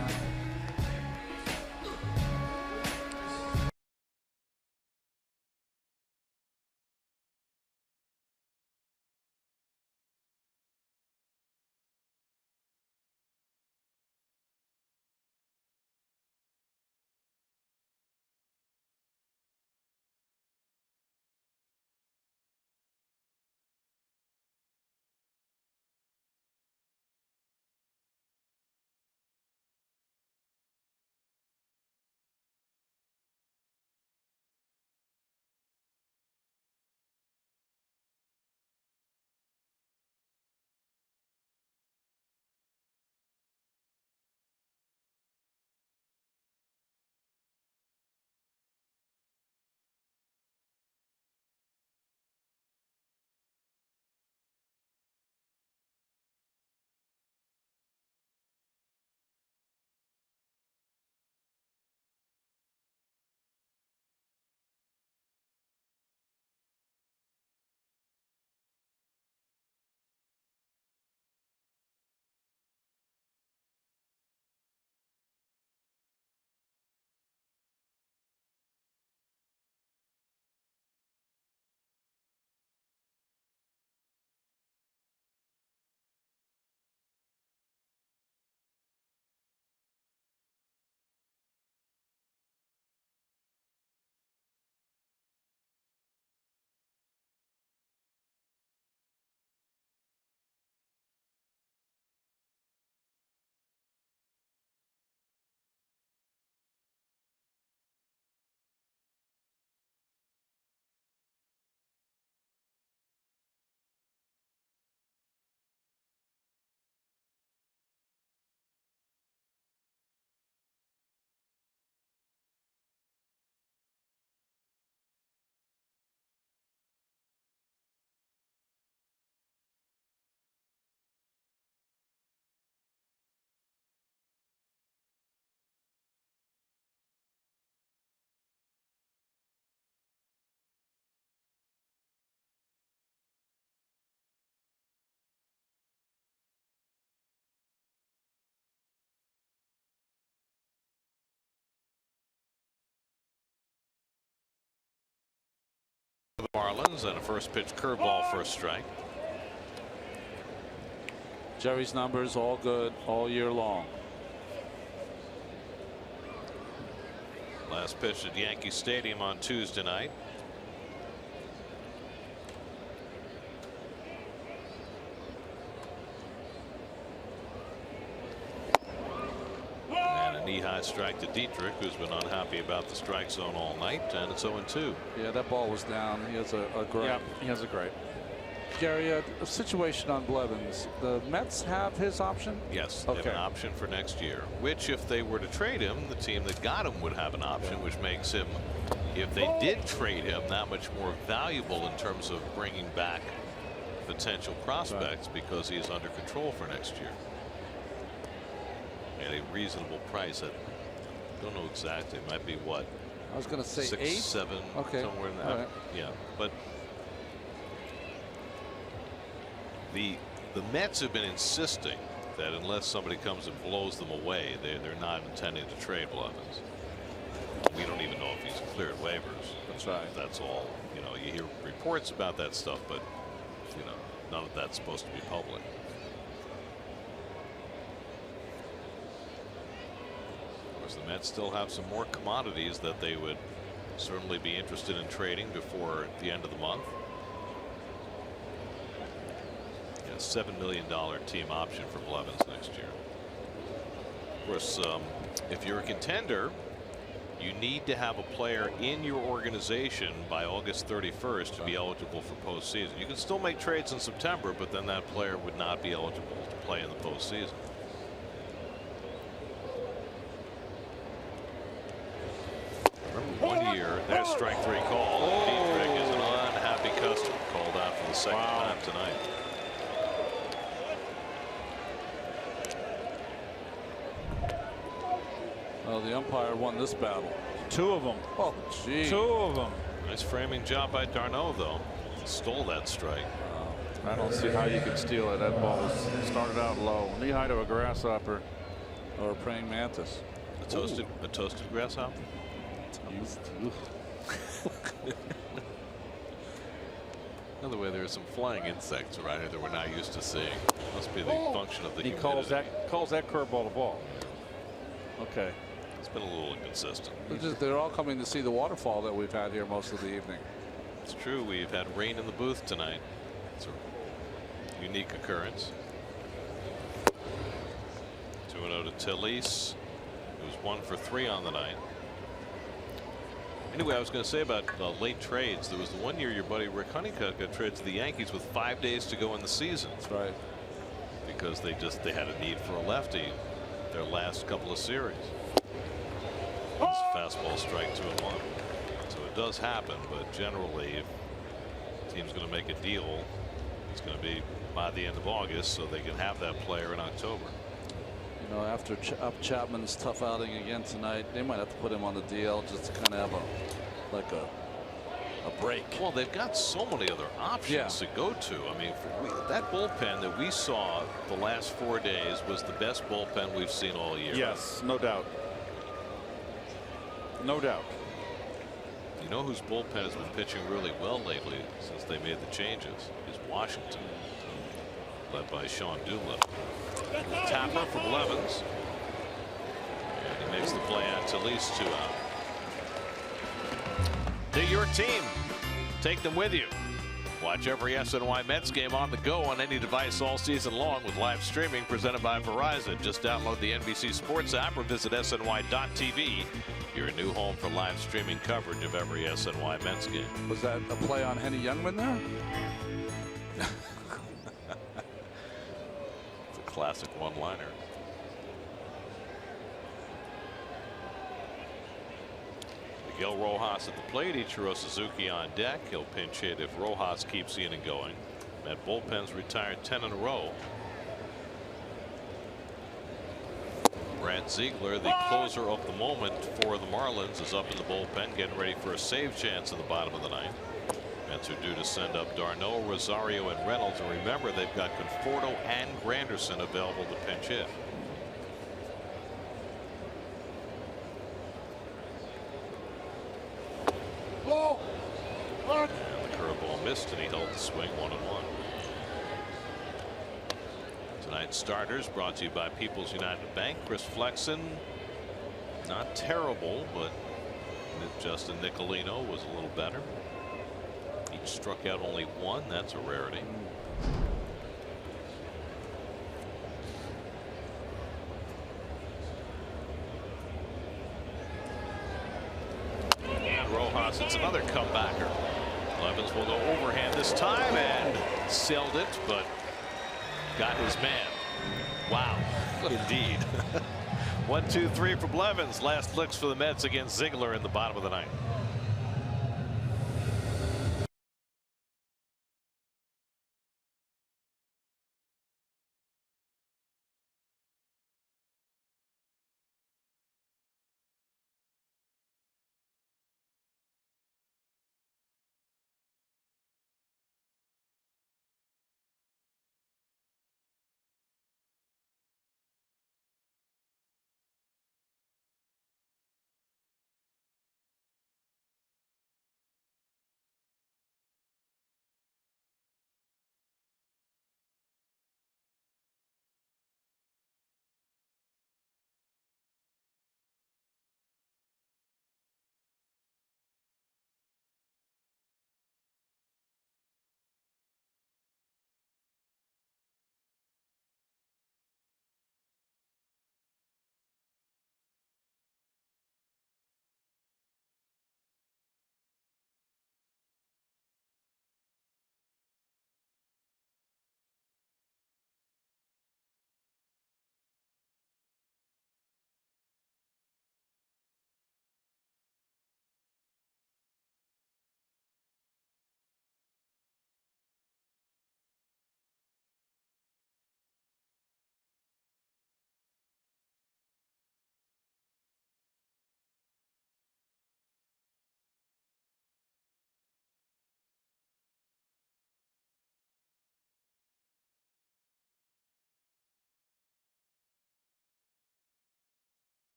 Marlins, and a first pitch curveball for a strike. Jerry's numbers all good all year long. Last pitch at Yankee Stadium on Tuesday night. And a knee-high strike to Dietrich, who's been unhappy about the strike zone all night, and it's 0-2. Yeah, that ball was down. He has a great. Yeah, he has a great. Gary, a situation on Blevins. The Mets have his option? Yes, they have an option for next year, which if they were to trade him, the team that got him would have an option, which makes him, if they did trade him, that much more valuable in terms of bringing back potential prospects, because he's under control for next year at a reasonable price. I don't know exactly. It might be what? I was going to say 6, 8, 7, okay, somewhere in that. right. Yeah, but the Mets have been insisting that unless somebody comes and blows them away, they're not intending to trade Blevins. We don't even know if he's cleared waivers. That's right. That's all. You know, you hear reports about that stuff, but you know, none of that's supposed to be public. Of course, the Mets still have some more commodities that they would certainly be interested in trading before the end of the month. A $7 million team option for Blevins next year. Of course, if you're a contender, you need to have a player in your organization by August 31st to be eligible for postseason. You can still make trades in September, but then that player would not be eligible to play in the postseason. Remember one year, that strike 3 call. Dietrich is an unhappy customer, called out for the second time tonight. Well, the umpire won this battle. 2 of them. Oh, gee. 2 of them. Nice framing job by D'Arnaud, though. Stole that strike. I don't see how you can steal it. That ball was started out low. Knee high to a grasshopper. Or a praying mantis. A toasted grasshopper? Another way, there are some flying insects around here that we're not used to seeing. Must be the function of the He humidity. calls that curveball a ball. Okay. It's been a little inconsistent. They're all coming to see the waterfall that we've had here most of the evening. It's true. We've had rain in the booth tonight. It's a unique occurrence. 2-0 to Tillis, who's 1 for 3 on the night. Anyway, I was going to say about late trades. There was the one year your buddy Rick Honeycutt got traded to the Yankees with 5 days to go in the season. That's right. Because they had a need for a lefty their last couple of series. It's a fastball strike 2-1. So it does happen, but generally, if the team's going to make a deal, it's going to be by the end of August, so they can have that player in October. You know, after Chapman's tough outing again tonight, they might have to put him on the DL just to kind of have a break. Well, they've got so many other options to go to. I mean, that bullpen that we saw the last 4 days was the best bullpen we've seen all year. Yes, no doubt. No doubt. You know whose bullpen has been pitching really well lately since they made the changes is Washington, led by Sean Doolittle. Tapper from Blevins, and he makes the play out to at least 2 out. They're your team. Take them with you. Watch every SNY Mets game on the go on any device all season long with live streaming presented by Verizon. Just download the NBC Sports app or visit SNY.TV. Your new home for live streaming coverage of every SNY Mets game. Was that a play on Henny Youngman there? It's a classic one-liner. Miguel Rojas at the plate. Ichiro Suzuki on deck. He'll pinch hit if Rojas keeps the inning going. That bullpen's retired 10 in a row. Brad Ziegler, the closer of the moment for the Marlins, is up in the bullpen getting ready for a save chance in the bottom of the ninth. Mets are due to send up D'Arnaud, Rosario, and Reynolds. And remember, they've got Conforto and Granderson available to pinch hit. And the missed, and he held the swing 1-1. Tonight's starters brought to you by People's United Bank. Chris Flexen, not terrible, but Justin Nicolino was a little better. Each struck out only one. That's a rarity. And Rojas, it's another comebacker. Blevins will go overhand this time and sailed it, but got his man. Wow, indeed. 1, 2, 3 for Blevins. Last licks for the Mets against Ziegler in the bottom of the ninth.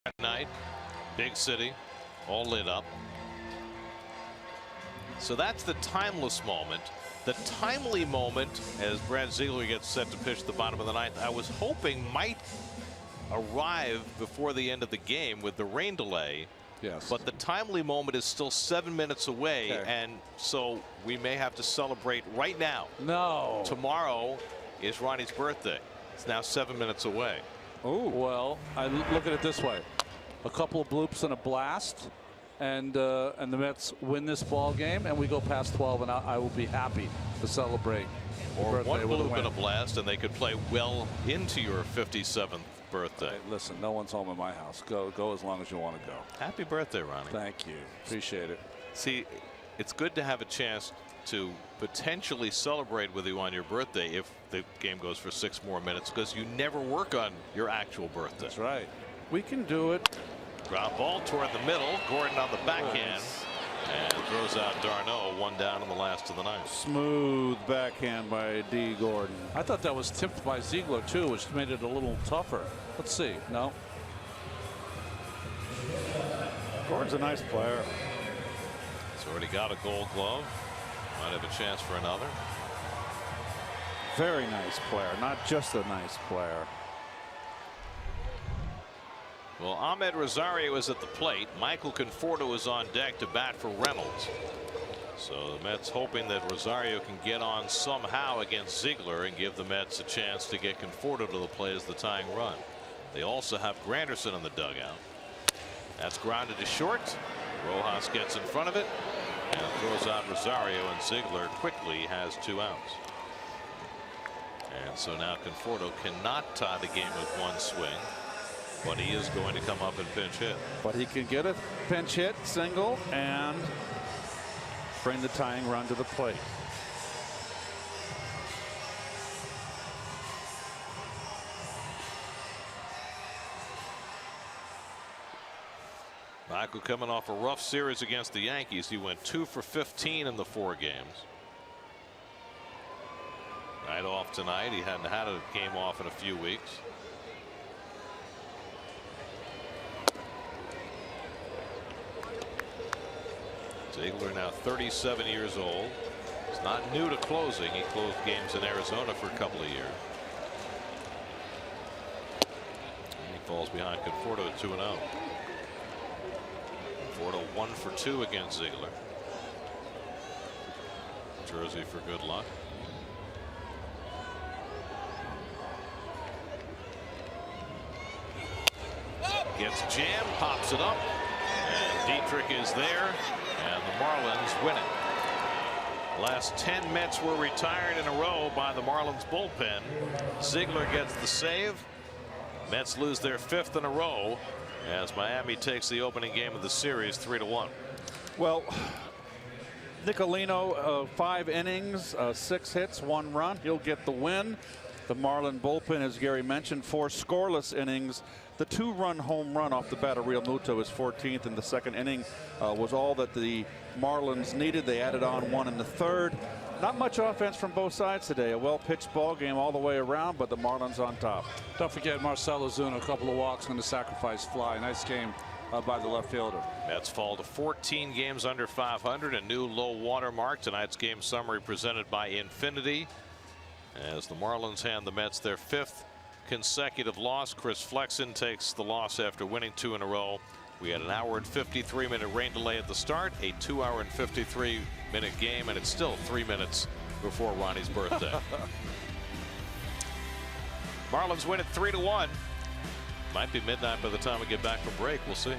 At night, big city, all lit up. So that's the timeless moment. The timely moment, as Brad Ziegler gets set to pitch the bottom of the ninth, I was hoping might arrive before the end of the game with the rain delay. Yes. But the timely moment is still 7 minutes away, Okay. and so we may have to celebrate right now. No. Tomorrow is Ronnie's birthday. It's now 7 minutes away. Oh, well, I look at it this way: a couple of bloops and a blast, and the Mets win this ball game, and we go past 12, and I will be happy to celebrate. Or birthday one with a bloop and a win. blast, and they could play well into your 57th birthday. Hey, listen, no one's home in my house. Go as long as you want to go. Happy birthday, Ronnie. Thank you. Appreciate it. See, it's good to have a chance to potentially celebrate with you on your birthday if the game goes for 6 more minutes, because you never work on your actual birthday. That's right. We can do it. Ground ball toward the middle. Gordon on the backhand. And throws out Darno. 1 down in the last of the ninth. Smooth backhand by D. Gordon. I thought that was tipped by Ziegler too, which made it a little tougher. Let's see. No. Gordon's a nice player. He's already got a Gold Glove. Might have a chance for another. Very nice player, not just a nice player. Well, Ahmed Rosario is at the plate. Michael Conforto is on deck to bat for Reynolds. So the Mets hoping that Rosario can get on somehow against Ziegler and give the Mets a chance to get Conforto to the plate as the tying run. They also have Granderson in the dugout. That's grounded to short. Rojas gets in front of it and throws out Rosario, and Ziegler quickly has 2 outs. And so now Conforto cannot tie the game with 1 swing, but he is going to come up and pinch hit. But he can get a pinch hit single and bring the tying run to the plate. Michael coming off a rough series against the Yankees. He went 2 for 15 in the 4 games. Night off tonight. He hadn't had a game off in a few weeks. Ziegler now 37 years old. He's not new to closing. He closed games in Arizona for a couple of years. And he falls behind Conforto at 2-0. Conforto 1 for 2 against Ziegler. Jersey for good luck. Gets jammed, pops it up, and Dietrich is there, and the Marlins win it. Last 10 Mets were retired in a row by the Marlins bullpen. Ziegler gets the save. Mets lose their 5th in a row as Miami takes the opening game of the series 3-1. Well, Nicolino, 5 innings, 6 hits, 1 run. He'll get the win. The Marlin bullpen, as Gary mentioned, 4 scoreless innings. The 2-run home run off the bat of Real Muto, his 14th in the 2nd inning, was all that the Marlins needed. They added on 1 in the 3rd. Not much offense from both sides today. A well-pitched ball game all the way around, but the Marlins on top. Don't forget Marcell Ozuna, a couple of walks on the sacrifice fly. Nice game by the left fielder. Mets fall to 14 games under 500, a new low water mark. Tonight's game summary presented by Infinity, as the Marlins hand the Mets their 5th consecutive loss. Chris Flexen takes the loss after winning 2 in a row. We had an hour and 53-minute rain delay at the start, a 2-hour and 53-minute game, and it's still 3 minutes before Ronnie's birthday. Marlins win it 3-1. Might be midnight by the time we get back from break. We'll see.